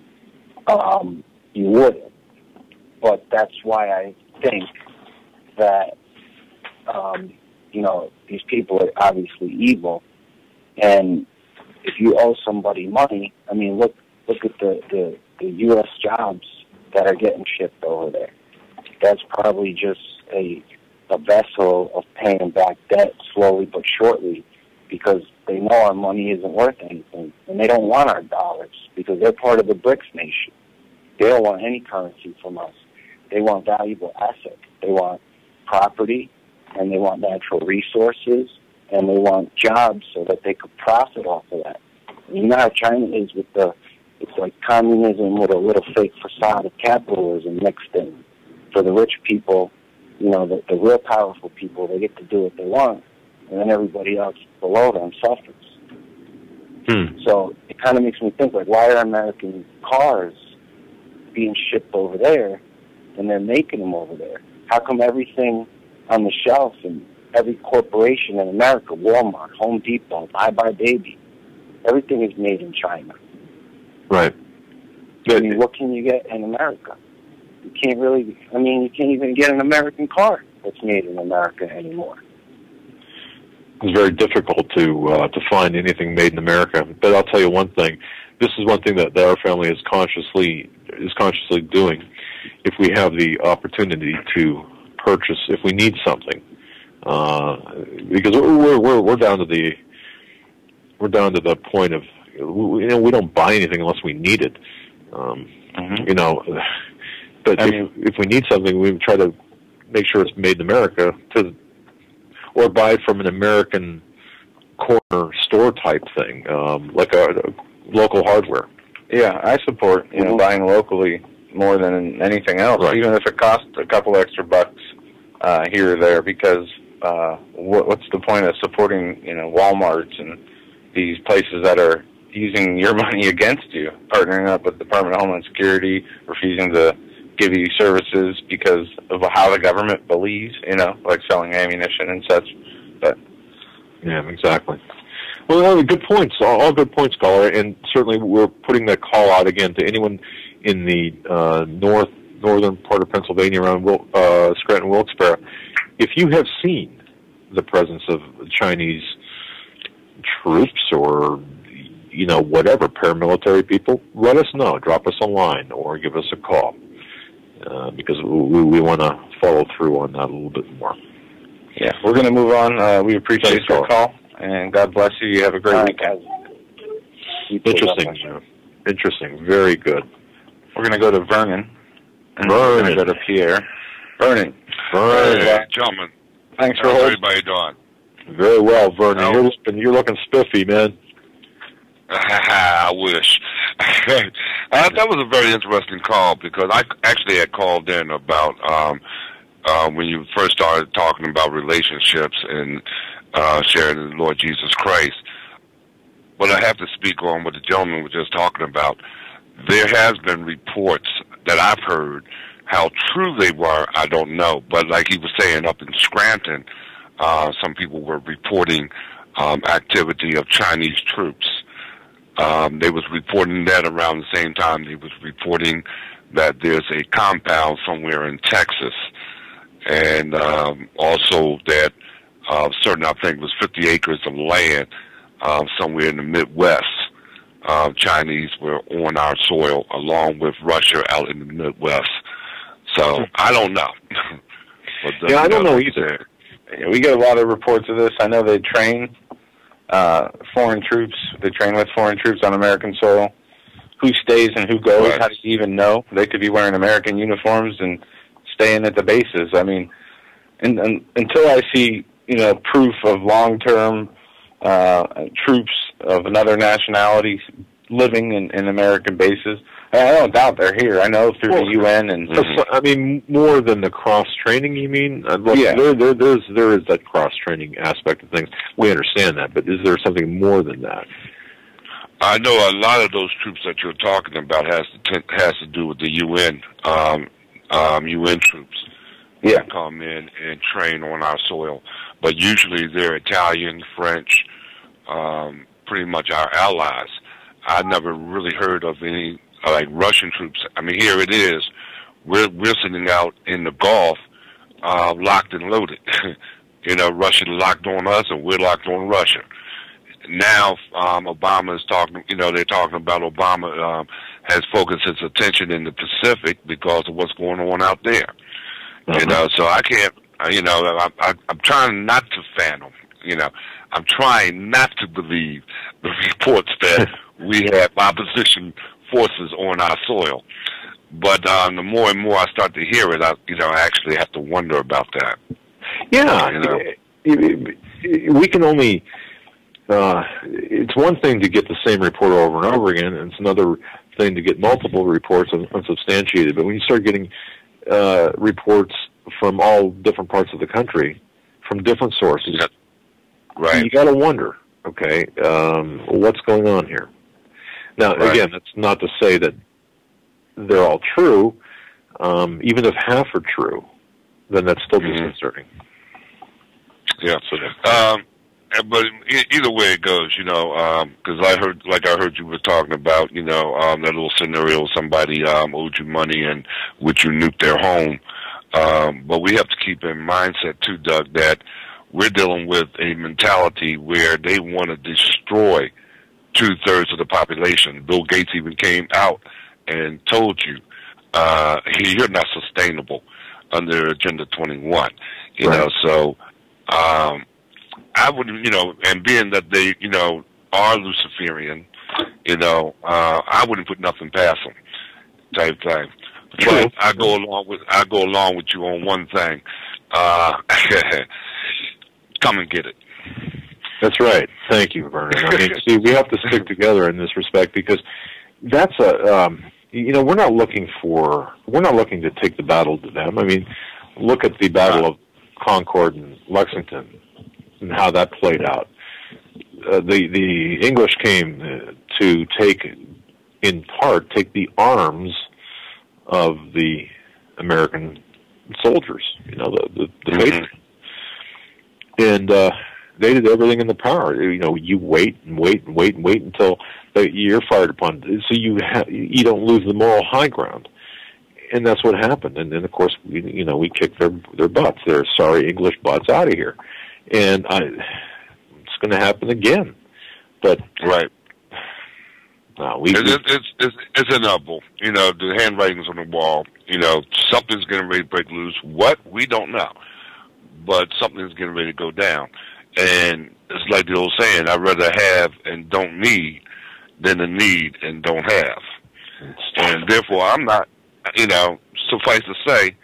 You wouldn't. But that's why I think that, these people are obviously evil. And if you owe somebody money, I mean, look at the U.S. jobs that are getting shipped over there. That's probably just a vessel of paying back debt slowly but surely, because they know our money isn't worth anything, and they don't want our dollars because they're part of the BRICS nation. They don't want any currency from us. They want valuable assets. They want property, and they want natural resources, and they want jobs so that they could profit off of that. You know how China is with it's like communism with a little fake facade of capitalism mixed in. For the rich people, the real powerful people, they get to do what they want, and then everybody else below them suffers. So it kind of makes me think, like, why are American cars being shipped over there, and they're making them over there? How come everything on the shelf and every corporation in America, Walmart, Home Depot, Bye Bye Baby, everything is made in China? Right. I mean, what can you get in America? You can't even get an American car that's made in America anymore. It's very difficult to find anything made in America. But I'll tell you one thing. This is one thing that our family is consciously doing. If we have the opportunity to purchase, if we need something, because we're down to the point of we don't buy anything unless we need it. But if we need something, we try to make sure it's made in America, or buy it from an American corner store type thing, like a local hardware. Yeah, I support buying locally more than anything else, right, even if it costs a couple extra bucks here or there. Because what's the point of supporting Walmarts and these places that are using your money against you, partnering up with the Department of Homeland Security, refusing to give you services because of how the government believes, like selling ammunition and such. But yeah, exactly. Well, good points. All good points, caller. And certainly we're putting that call out again to anyone in the northern part of Pennsylvania around Scranton, Wilkes-Barre. If you have seen the presence of Chinese troops or whatever, paramilitary people, let us know. Drop us a line or give us a call, because we want to follow through on that a little bit more. Yeah, we're going to move on. We appreciate your call, and God bless you. You have a great weekend. Interesting. Very good. We're going to go to Vernon. And we're going to go to Pierre. Vernon. Hey, gentlemen. Thanks for holding. holding. Everybody doing? Very well, Vernon. You're looking spiffy, man. I wish. That was a very interesting call, because I actually had called in about when you first started talking about relationships and sharing the Lord Jesus Christ. But I have to speak on what the gentleman was just talking about. There has been reports that I've heard. How true they were, I don't know. But like he was saying, up in Scranton, some people were reporting activity of Chinese troops. They was reporting that around the same time they was reporting that there's a compound somewhere in Texas, and also that certain, I think it was 50 acres of land somewhere in the Midwest. Chinese were on our soil, along with Russia out in the Midwest. So I don't know. But, I don't know either. We get a lot of reports of this. I know they train foreign troops. They train with foreign troops on American soil. Who stays and who goes? Right. How do you even know? They could be wearing American uniforms and staying at the bases. I mean, until I see proof of long-term troops of another nationality living in American bases. I don't doubt they're here. I know through the UN and. I mean, more than the cross training. You mean? Look, Yeah. There is that cross training aspect of things. We understand that, but is there something more than that? I know a lot of those troops that you're talking about has to do with the UN UN troops. Yeah. That come in and train on our soil, but usually they're Italian, French, pretty much our allies. I never really heard of any like Russian troops. I mean, here it is. We're sitting out in the Gulf, locked and loaded. You know, Russia locked on us, and we're locked on Russia. Now, Obama is talking. You know, they're talking about Obama has focused his attention in the Pacific because of what's going on out there. You know, so I can't. You know, I'm trying not to fathom. You know, I'm trying not to believe the reports that we have opposition forces on our soil. But the more and more I start to hear it, I actually have to wonder about that. Yeah, you know? We can only. It's one thing to get the same report over and over again, and it's another thing to get multiple reports unsubstantiated. But when you start getting reports from all different parts of the country, from different sources, right, you got to wonder, okay, what's going on here? Now, again, that's not to say that they're all true. Even if half are true, then that's still disconcerting. Yeah. But either way it goes, you know, because I heard you were talking about, you know, that little scenario, somebody owed you money and would you nuke their home. But we have to keep in mindset too, Doug, that we're dealing with a mentality where they want to destroy 2/3 of the population. Bill Gates even came out and told you, you're not sustainable under Agenda 21. You know, so I would, you know, and being that they, you know, are Luciferian, you know, I wouldn't put nothing past them, type thing. But I go along with you on one thing. Come and get it. That's right. Thank you, Vernon. I mean, see, we have to stick together in this respect because that's you know, we're not looking to take the battle to them. I mean, look at the Battle of Concord and Lexington and how that played out. The English came to take the arms of the American soldiers, you know, the faithful. And they did everything in the power. You know, you wait until you're fired upon, so you don't lose the moral high ground. And that's what happened. And then, of course, we kicked their butts. Their sorry English butts out of here. And it's going to happen again. But it's inevitable. You know, the handwriting's on the wall. You know, something's getting ready to break loose. What? We don't know. But something's getting ready to go down. And it's like the old saying, I'd rather have and don't need than to need and don't have. And therefore, I'm not, you know, suffice to say,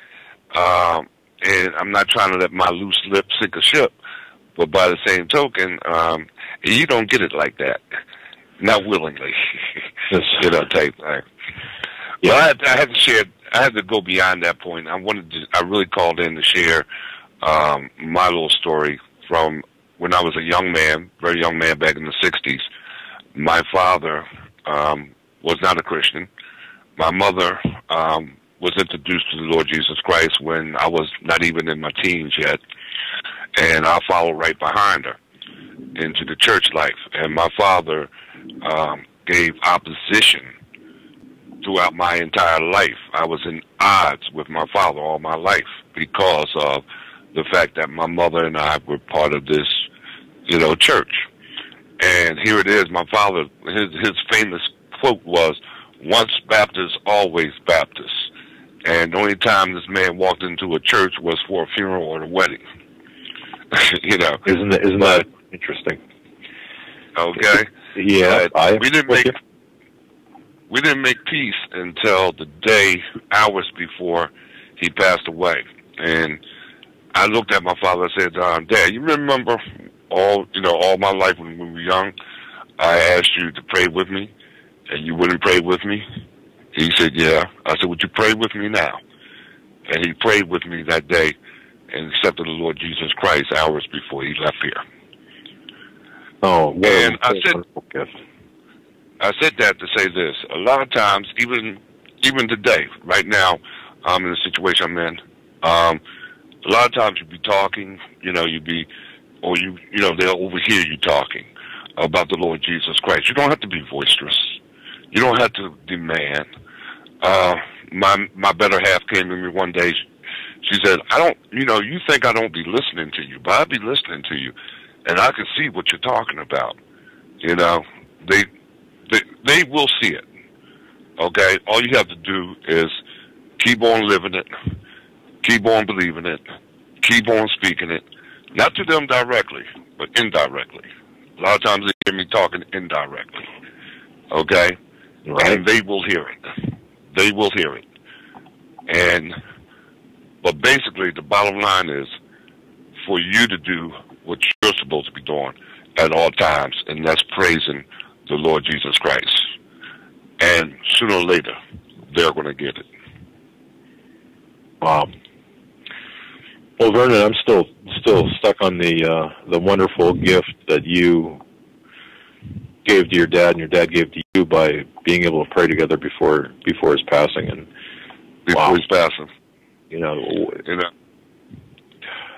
and I'm not trying to let my loose lip sink a ship, but by the same token, you don't get it like that. Not willingly. You know, type thing. Yeah. But I had to share, I had to go beyond that point. I really called in to share my little story from when I was a young man, very young man back in the 60s. My father was not a Christian. My mother was introduced to the Lord Jesus Christ when I was not even in my teens yet, and I followed right behind her into the church life. And my father gave opposition throughout my entire life. I was in odds with my father all my life because of the fact that my mother and I were part of this, you know, church. And here it is, my father, his famous quote was, once Baptist, always Baptist. And the only time this man walked into a church was for a funeral or a wedding. You know. Isn't that interesting? Okay. Yeah. We didn't make peace until the day, hours before he passed away. And I looked at my father and said, Dad, you remember all my life when we were young, I asked you to pray with me and you wouldn't pray with me? He said, yeah. I said, would you pray with me now? And he prayed with me that day and accepted the Lord Jesus Christ hours before he left here. Oh, and I said that to say this. A lot of times, even today, right now, in the situation I'm in, a lot of times you'll be talking, they'll overhear you talking about the Lord Jesus Christ. You don't have to be boisterous. You don't have to demand. My better half came to me one day. She said, you think I don't be listening to you, but I be listening to you, and I can see what you're talking about. They will see it. Okay? All you have to do is keep on living it, keep on believing it, keep on speaking it, not to them directly, but indirectly. A lot of times they hear me talking indirectly. Okay? Right. And they will hear it. They will hear it. But basically, the bottom line is for you to do what you're supposed to be doing at all times, and that's praising the Lord Jesus Christ. And sooner or later, they're going to get it. Wow. Well, Vernon, I'm still stuck on the wonderful gift that you gave to your dad and your dad gave to you by being able to pray together before his passing and before his passing.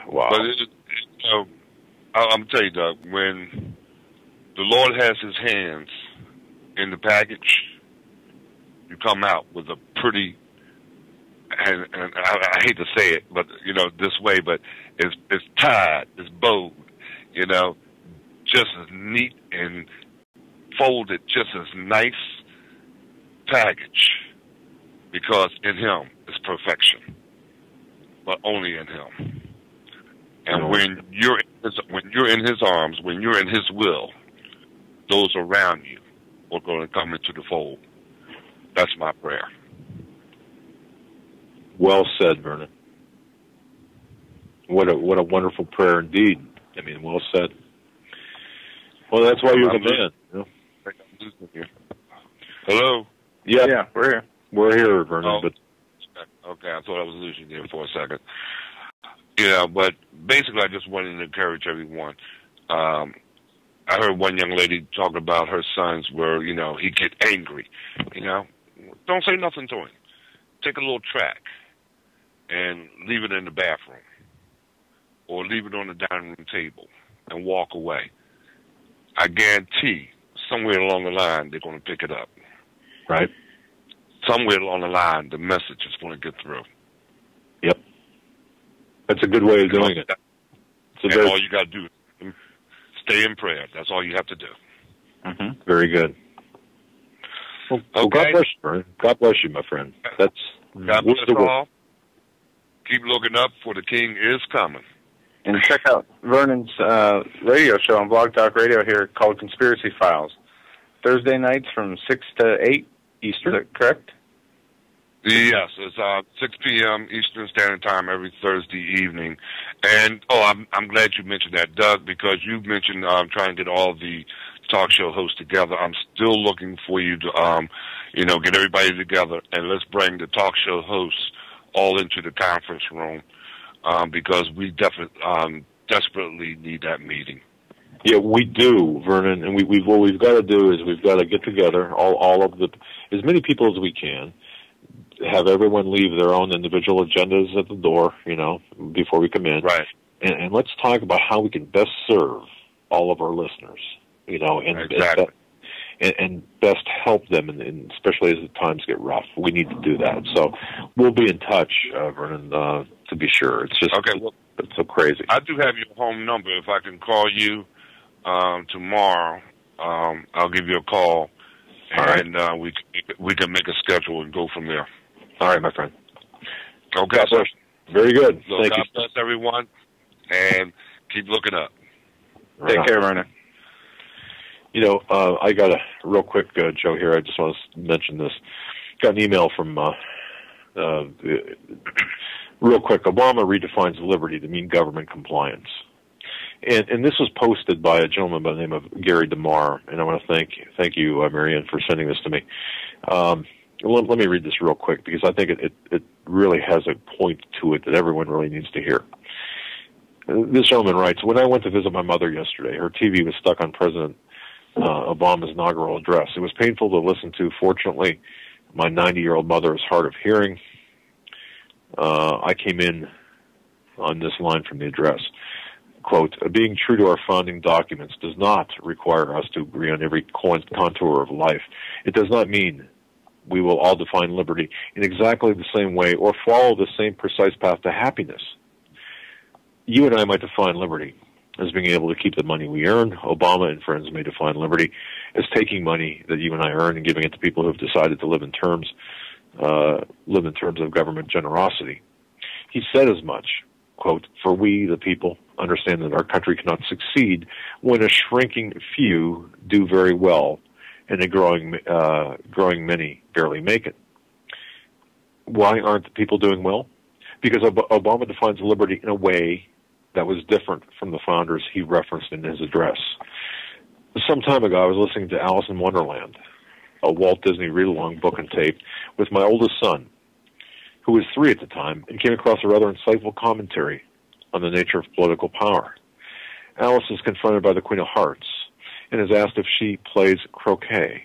Wow. But I'm telling you, Doug, when the Lord has His hands in the package, you come out with a pretty, and I hate to say it, but this way, but it's tied, it's bowed, just as neat and folded, just as nice package, because in Him is perfection, but only in Him. And when you're in His arms, when you're in His will, those around you are going to come into the fold. That's my prayer. Well said, Vernon. What a wonderful prayer indeed. I mean, well said. Well, that's why you're the man. Hello? Yeah, we're here. We're here, Vernon. But okay, I thought I was losing you for a second. But basically, I just wanted to encourage everyone. I heard one young lady talking about her sons where, he get angry. Don't say nothing to him. Take a little track and leave it in the bathroom or leave it on the dining room table and walk away. I guarantee somewhere along the line they're going to pick it up. Right. Somewhere along the line the message is going to get through. Yep. That's a good way of doing it. All you got to do is stay in prayer. That's all you have to do. Mm-hmm. Very good. Well, God bless you, Vernon. God bless you, my friend. God bless all. Keep looking up, for the King is coming. And check out Vernon's radio show on Blog Talk Radio here called Conspiracy Files. Thursday nights from 6 to 8 Eastern, is that correct? Yes, it's 6 p.m. Eastern Standard Time every Thursday evening. And, I'm glad you mentioned that, Doug, because you mentioned trying to get all the talk show hosts together. I'm still looking for you to, get everybody together, and let's bring the talk show hosts all into the conference room because we desperately need that meeting. Yeah, we do, Vernon, and what we've got to do is we've got to get together, all of as many people as we can, have everyone leave their own individual agendas at the door, before we come in. Right. And let's talk about how we can best serve all of our listeners, exactly. and best help them, and especially as the times get rough. We need to do that. So we'll be in touch, Vernon, to be sure. It's just it's so crazy. I do have your home number. If I can call you tomorrow, I'll give you a call, and we can make a schedule and go from there. All right, my friend. Okay, sir. Very good. So Thank God you. bless everyone, and keep looking up. Take care, Vernon. I got a real quick, Joe, here. I just want to mention this. Got an email from, real quick, Obama redefines liberty to mean government compliance. And this was posted by a gentleman by the name of Gary DeMar, and I want to thank you, Marianne, for sending this to me. Let me read this real quick because I think it really has a point to it that everyone really needs to hear. This gentleman writes, when I went to visit my mother yesterday, her TV was stuck on President Obama's inaugural address. It was painful to listen to. Fortunately, my 90-year-old mother is hard of hearing. I came in on this line from the address. Quote, being true to our founding documents does not require us to agree on every contour of life. It does not mean we will all define liberty in exactly the same way or follow the same precise path to happiness. You and I might define liberty as being able to keep the money we earn. Obama and friends may define liberty as taking money that you and I earn and giving it to people who have decided to live in terms of government generosity. He said as much, quote, for we, the people, understand that our country cannot succeed when a shrinking few do very well and a growing many barely make it. Why aren't the people doing well? Because Obama defines liberty in a way that was different from the founders he referenced in his address. Some time ago, I was listening to Alice in Wonderland, a Walt Disney read-along book and tape, with my oldest son, who was 3 at the time, and came across a rather insightful commentary on the nature of political power. Alice is confronted by the Queen of Hearts and is asked if she plays croquet.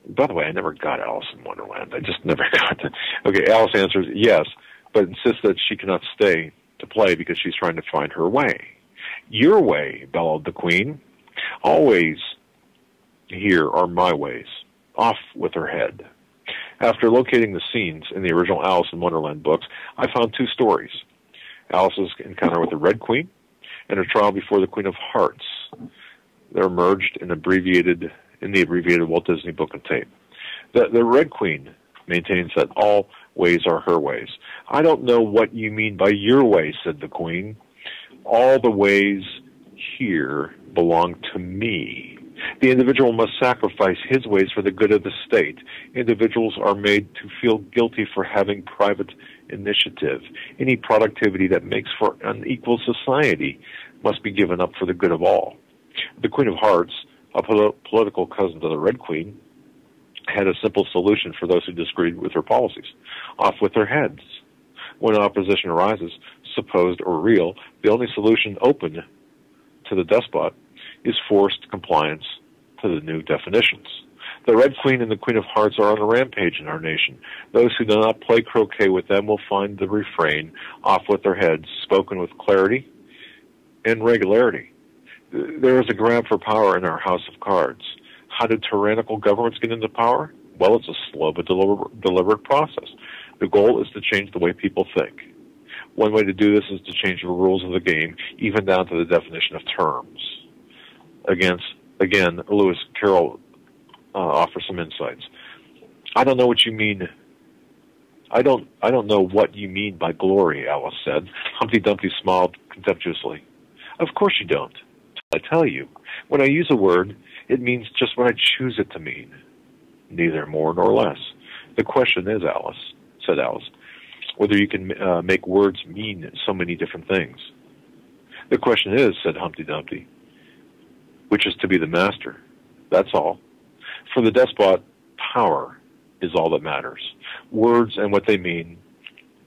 By the way, I never got Alice in Wonderland. I just never got it. Okay, Alice answers yes, but insists that she cannot stay to play because she's trying to find her way. Your way, bellowed the Queen. Always here are my ways. Off with her head. After locating the scenes in the original Alice in Wonderland books, I found 2 stories. Alice's encounter with the Red Queen and her trial before the Queen of Hearts. They're merged in the abbreviated Walt Disney book and tape. The Red Queen maintains that all ways are her ways. I don't know what you mean by your way, said the Queen. All the ways here belong to me. The individual must sacrifice his ways for the good of the state. Individuals are made to feel guilty for having private initiative. Any productivity that makes for an equal society must be given up for the good of all. The Queen of Hearts, a political cousin to the Red Queen, had a simple solution for those who disagreed with her policies. Off with their heads. When opposition arises, supposed or real, the only solution open to the despot is forced compliance to the new definitions. The Red Queen and the Queen of Hearts are on a rampage in our nation. Those who do not play croquet with them will find the refrain, off with their heads, spoken with clarity and regularity. There is a grab for power in our house of cards. How do tyrannical governments get into power? Well, it's a slow but deliberate process. The goal is to change the way people think. One way to do this is to change the rules of the game, even down to the definition of terms. Again, Lewis Carroll offers some insights. I don't know what you mean. I don't know what you mean by glory, Alice said. Humpty Dumpty smiled contemptuously. Of course you don't. I tell you, when I use a word, it means just what I choose it to mean, neither more nor less. The question is, Alice, said Alice, whether you can make words mean so many different things. The question is, said Humpty Dumpty, which is to be the master. That's all. For the despot, power is all that matters. Words and what they mean,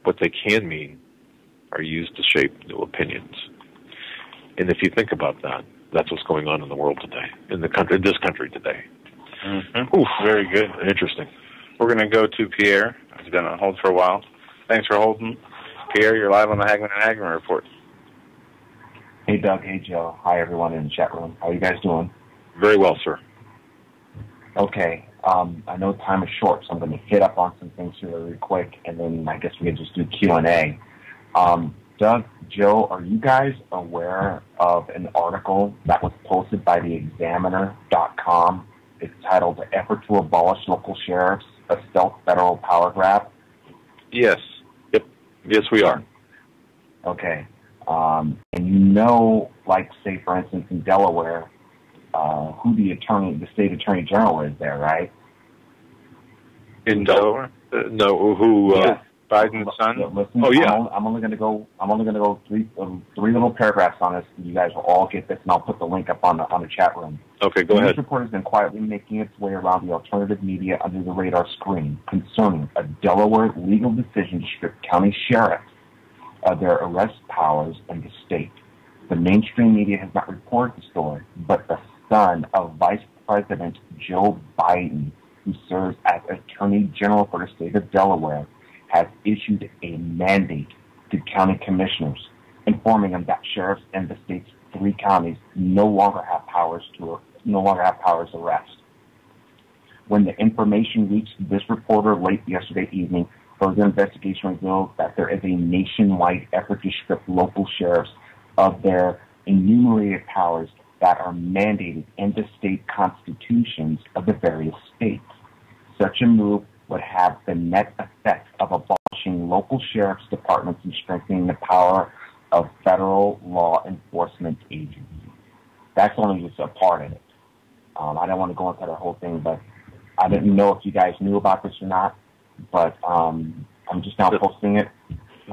what they can mean, are used to shape new opinions. And if you think about that, that's what's going on in the world today, in this country today. Mm-hmm. Oof, very good. Interesting. We're going to go to Pierre. He's been on hold for a while. Thanks for holding. Pierre, you're live on the Hagmann and Hagmann Report. Hey, Doug. Hey, Joe. Hi, everyone in the chat room. How are you guys doing? Very well, sir. Okay. I know time is short, so I'm going to hit up on some things here really quick, and then I guess we can just do Q&A. Doug, Joe, are you guys aware of an article that was posted by the Examiner.com? It's titled "The Effort to Abolish Local Sheriffs, a Stealth Federal Power Grab"? Yes. Yep. Yes, we are. Okay. And you know, like, say, for instance, in Delaware, who the state attorney general is there, right? In Delaware? No, who? Yeah. Biden's son? Listen, I'm only going to go three little paragraphs on this. You guys will all get this, and I'll put the link up on the chat room. Okay, go ahead. This report has been quietly making its way around the alternative media under the radar screen concerning a Delaware legal decision to strip county sheriffs of their arrest powers in the state. The mainstream media has not reported the story, but the son of Vice President Joe Biden, who serves as Attorney General for the state of Delaware, has issued a mandate to county commissioners, informing them that sheriffs in the state's 3 counties no longer have powers to arrest. When the information reached this reporter late yesterday evening, further investigation revealed that there is a nationwide effort to strip local sheriffs of their enumerated powers that are mandated in the state constitutions of the various states. Such a move would have the net effect of abolishing local sheriff's departments and strengthening the power of federal law enforcement agencies. That's only just a part of it. I don't want to go into the whole thing, but I didn't know if you guys knew about this or not, but I'm just now posting it.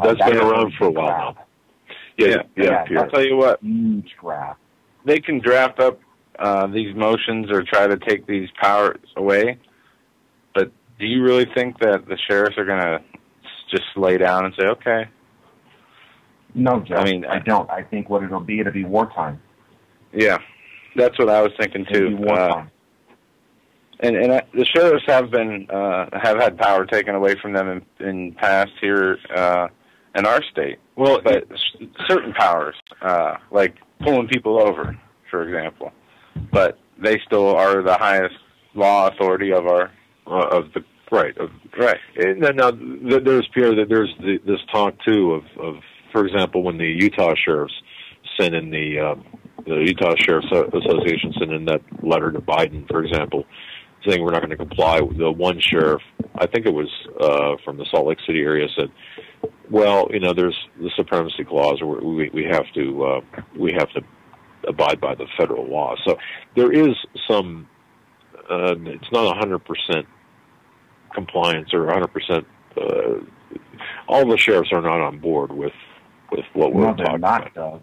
That's been around for a while now. Yeah. I'll tell you what. Huge grab. They can draft up these motions or try to take these powers away, but do you really think that the sheriffs are going to just lay down and say, okay? No, Joe. I don't. I think what it'll be wartime. Yeah, that's what I was thinking too. It'll be wartime. The sheriffs have had power taken away from them in past here in our state. Well, but certain powers, like pulling people over, for example, but they still are the highest law authority of our right. And now there's Pierre. There's this talk too of for example, when the Utah sheriffs sent in the Utah Sheriff's Association sent in that letter to Biden, for example, saying we're not going to comply with the one sheriff. I think it was from the Salt Lake City area said, well, there's the supremacy clause, or we have to abide by the federal law. So there is some. It's not 100% compliance or 100%. All the sheriffs are not on board with what we're talking about. Doug.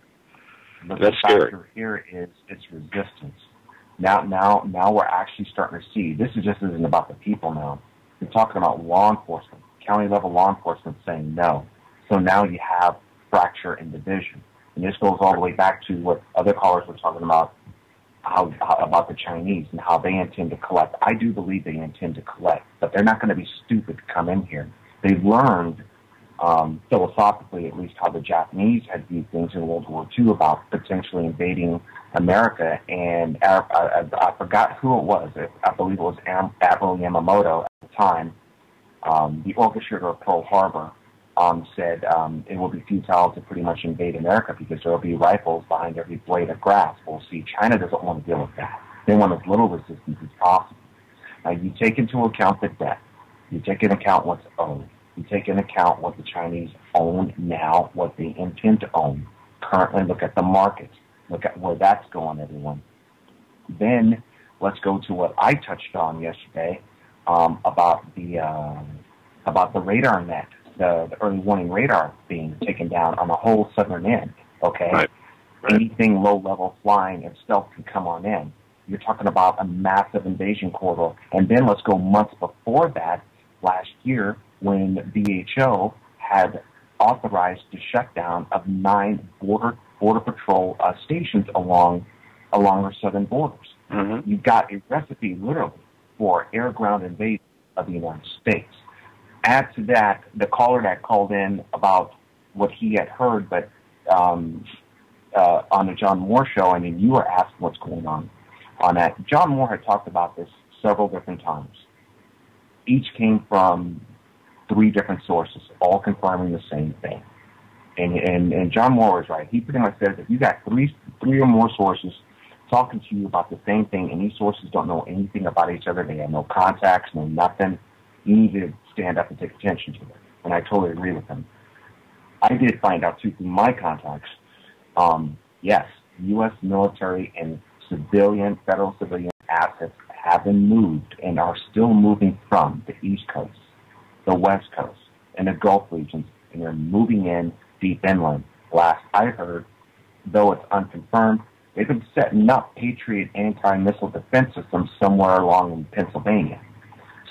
But that's the scary. factor here is its resistance. Now we're actually starting to see, this isn't about the people now. We're talking about law enforcement, county level law enforcement saying no. So now you have fracture and division. And this goes all the way back to what other callers were talking about, how about the Chinese and how they intend to collect. I do believe they intend to collect, but they're not going to be stupid to come in here. They've learned, philosophically at least, how the Japanese had viewed things in World War II about potentially invading America, and I forgot who it was. I believe it was Admiral Yamamoto at the time, the orchestrator of Pearl Harbor, said it will be futile to pretty much invade America because there will be rifles behind every blade of grass. Well, see, China doesn't want to deal with that. They want as little resistance as possible. Now, you take into account the debt. You take into account what's owed. You take into account what the Chinese own now, what they intend to own. Currently, look at the markets. Look at where that's going, everyone. Then let's go to what I touched on yesterday about the radar net, the early warning radar being taken down on the whole southern end. Okay, right. Anything low-level flying and stealth can come on in. You're talking about a massive invasion corridor. And then let's go months before that, last year, when WHO had authorized the shutdown of 9 border patrol stations along our southern borders. Mm-hmm. You've got a recipe, literally, for air-ground invasion of the United States. Add to that the caller that called in about what he had heard, but on the John Moore show, I mean, you were asking what's going on that. John Moore had talked about this several different times. Each came from 3 different sources, all confirming the same thing. And John Moore was right. He pretty much says if you got three or more sources talking to you about the same thing, and these sources don't know anything about each other, they have no contacts, no nothing, you need to stand up and take attention to it. And I totally agree with him. I did find out, too, through my contacts, yes, U.S. military and federal civilian assets have been moved and are still moving from the East Coast, the West Coast, in the Gulf regions, and they're moving in deep inland. Last I heard, though it's unconfirmed, they've been setting up Patriot anti-missile defense systems somewhere along in Pennsylvania.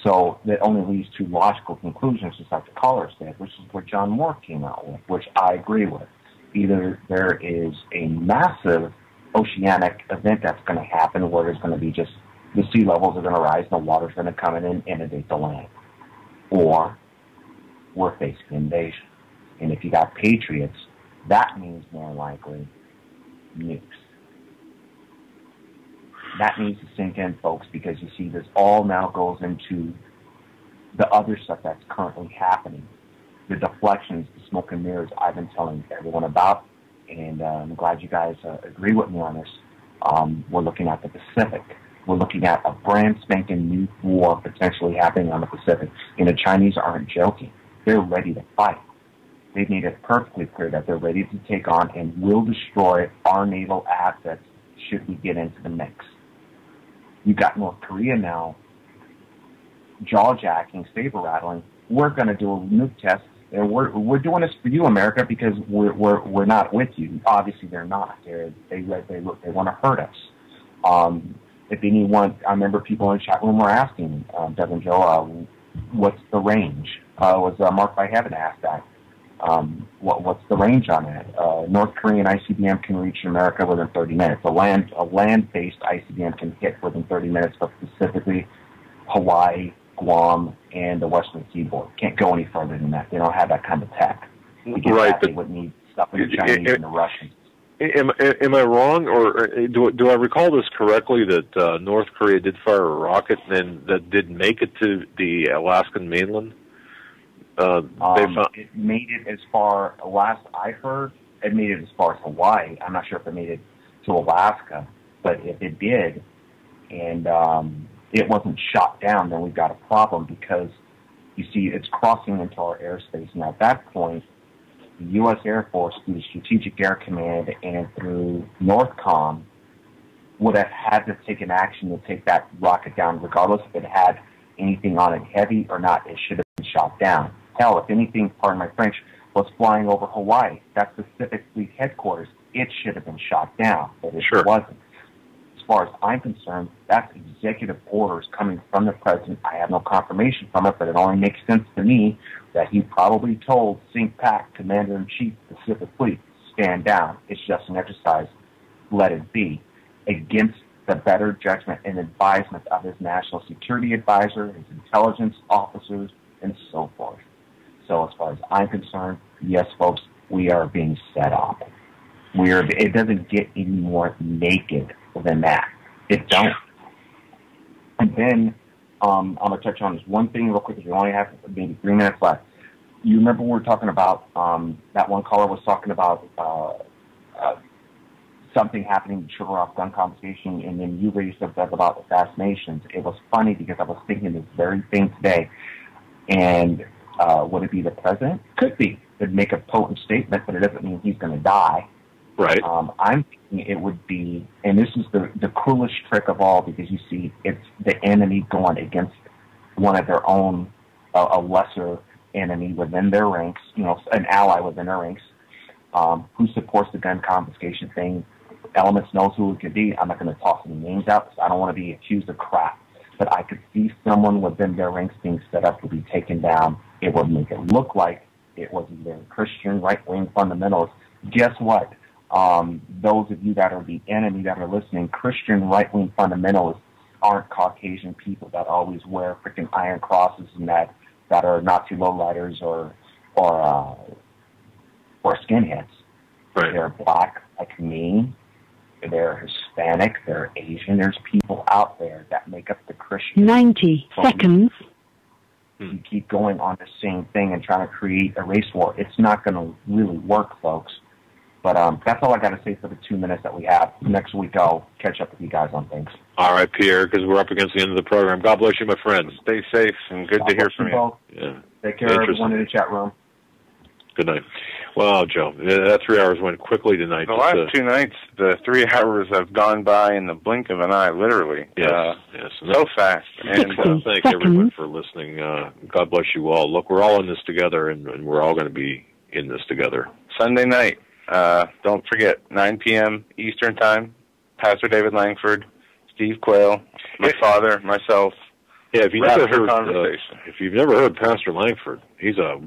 So that only leads to logical conclusions, just like the caller said, which is what John Moore came out with, which I agree with. Either there is a massive oceanic event that's going to happen where there's going to be just the sea levels are going to rise and the water's going to come in and inundate the land. Or we're facing invasion. And if you got patriots, that means more likely nukes. That needs to sink in, folks, because you see this all now goes into the other stuff that's currently happening. The deflections, the smoke and mirrors I've been telling everyone about, and I'm glad you guys agree with me on this. We're looking at the Pacific. We're looking at a brand spanking new war potentially happening on the Pacific. And the Chinese aren't joking. They're ready to fight. They've made it perfectly clear that they're ready to take on and will destroy our naval assets should we get into the mix. You've got North Korea now jaw-jacking, saber-rattling. We're going to do a nuke test, and we're doing this for you, America, because we're not with you. Obviously, they're not. They want to hurt us. If anyone, I remember people in the chat room were asking, Doug and Joe, what's the range? Was Mark by Heaven asked that? What's the range on that? North Korean ICBM can reach America within 30 minutes. A land-based ICBM can hit within 30 minutes, but specifically Hawaii, Guam, and the Western Seaboard. Can't go any further than that. They don't have that kind of tech. To get right, that, they would need stuff with the Chinese and the Russians. Am I wrong, or do I recall this correctly that North Korea did fire a rocket and that did make it to the Alaskan mainland? It made it as far, last I heard, it made it as far as Hawaii. I'm not sure if it made it to Alaska, but if it did, and it wasn't shot down, then we've got a problem because, you see, it's crossing into our airspace. And at that point, the U.S. Air Force, through the Strategic Air Command and through NORTHCOM, would have had to take an action to take that rocket down, regardless if it had anything on it heavy or not. It should have been shot down. Hell, if anything, pardon my French, was flying over Hawaii, that's Pacific Fleet headquarters, it should have been shot down, but it wasn't. As far as I'm concerned, that's executive orders coming from the president. I have no confirmation from it, but it only makes sense to me that he probably told CINCPAC, Commander-in-Chief, Pacific Fleet, stand down. It's just an exercise. Let it be. Against the better judgment and advisement of his national security advisor, his intelligence officers, and so forth. So as far as I'm concerned, yes, folks, we are being set up. It doesn't get any more naked than that. It don't. And then I'm going to touch on this one thing real quick because we only have maybe 3 minutes left. You remember when we were talking about, that one caller was talking about something happening to trigger off gun confiscation, and then you raised up about assassinations. It was funny because I was thinking this very thing today, and would it be the president? Could be. It'd make a potent statement, but it doesn't mean he's going to die. Right. I'm thinking it would be, and this is the cruelest trick of all, because you see, it's the enemy going against one of their own, a lesser enemy within their ranks, an ally within their ranks, who supports the gun confiscation thing. Elements knows who it could be. I'm not going to toss any names out because I don't want to be accused of crap. But I could see someone within their ranks being set up to be taken down. It would make it look like it was either Christian right-wing fundamentalists. Guess what? Those of you that are the enemy that are listening, Christian right-wing fundamentalists aren't Caucasian people that always wear freaking iron crosses and that are Nazi lowriders or skinheads. Right. They're black like me. They're Hispanic. They're Asian. There's people out there that make up the Christian. 90 seconds. You keep going on the same thing and trying to create a race war. It's not going to really work, folks. But that's all I got to say for the 2 minutes that we have. Next week I'll catch up with you guys on things. All right, Pierre, because we're up against the end of the program. God bless you, my friend. Stay safe and good to hear from you. Yeah. Take care, everyone in the chat room. Good night. Wow, Joe, that 3 hours went quickly tonight. The last 2 nights, the 3 hours have gone by in the blink of an eye, literally. Yes. So fast. And thank everyone for listening. God bless you all. Look, we're all in this together, and we're all going to be in this together. Sunday night, don't forget, 9 p.m. Eastern Time, Pastor David Langford, Steve Quayle, my father, myself. Yeah, if you've never heard Pastor Langford, he's a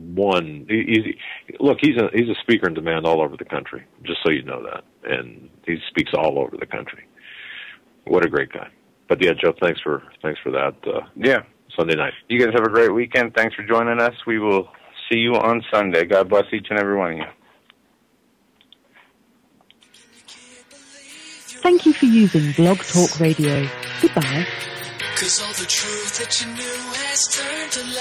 speaker in demand all over the country. Just so you know that, and he speaks all over the country. What a great guy! But yeah, Joe, thanks for that. Sunday night. You guys have a great weekend. Thanks for joining us. We will see you on Sunday. God bless each and every one of you. Thank you for using Blog Talk Radio. Goodbye. 'Cause all the truth that you knew has turned to lies.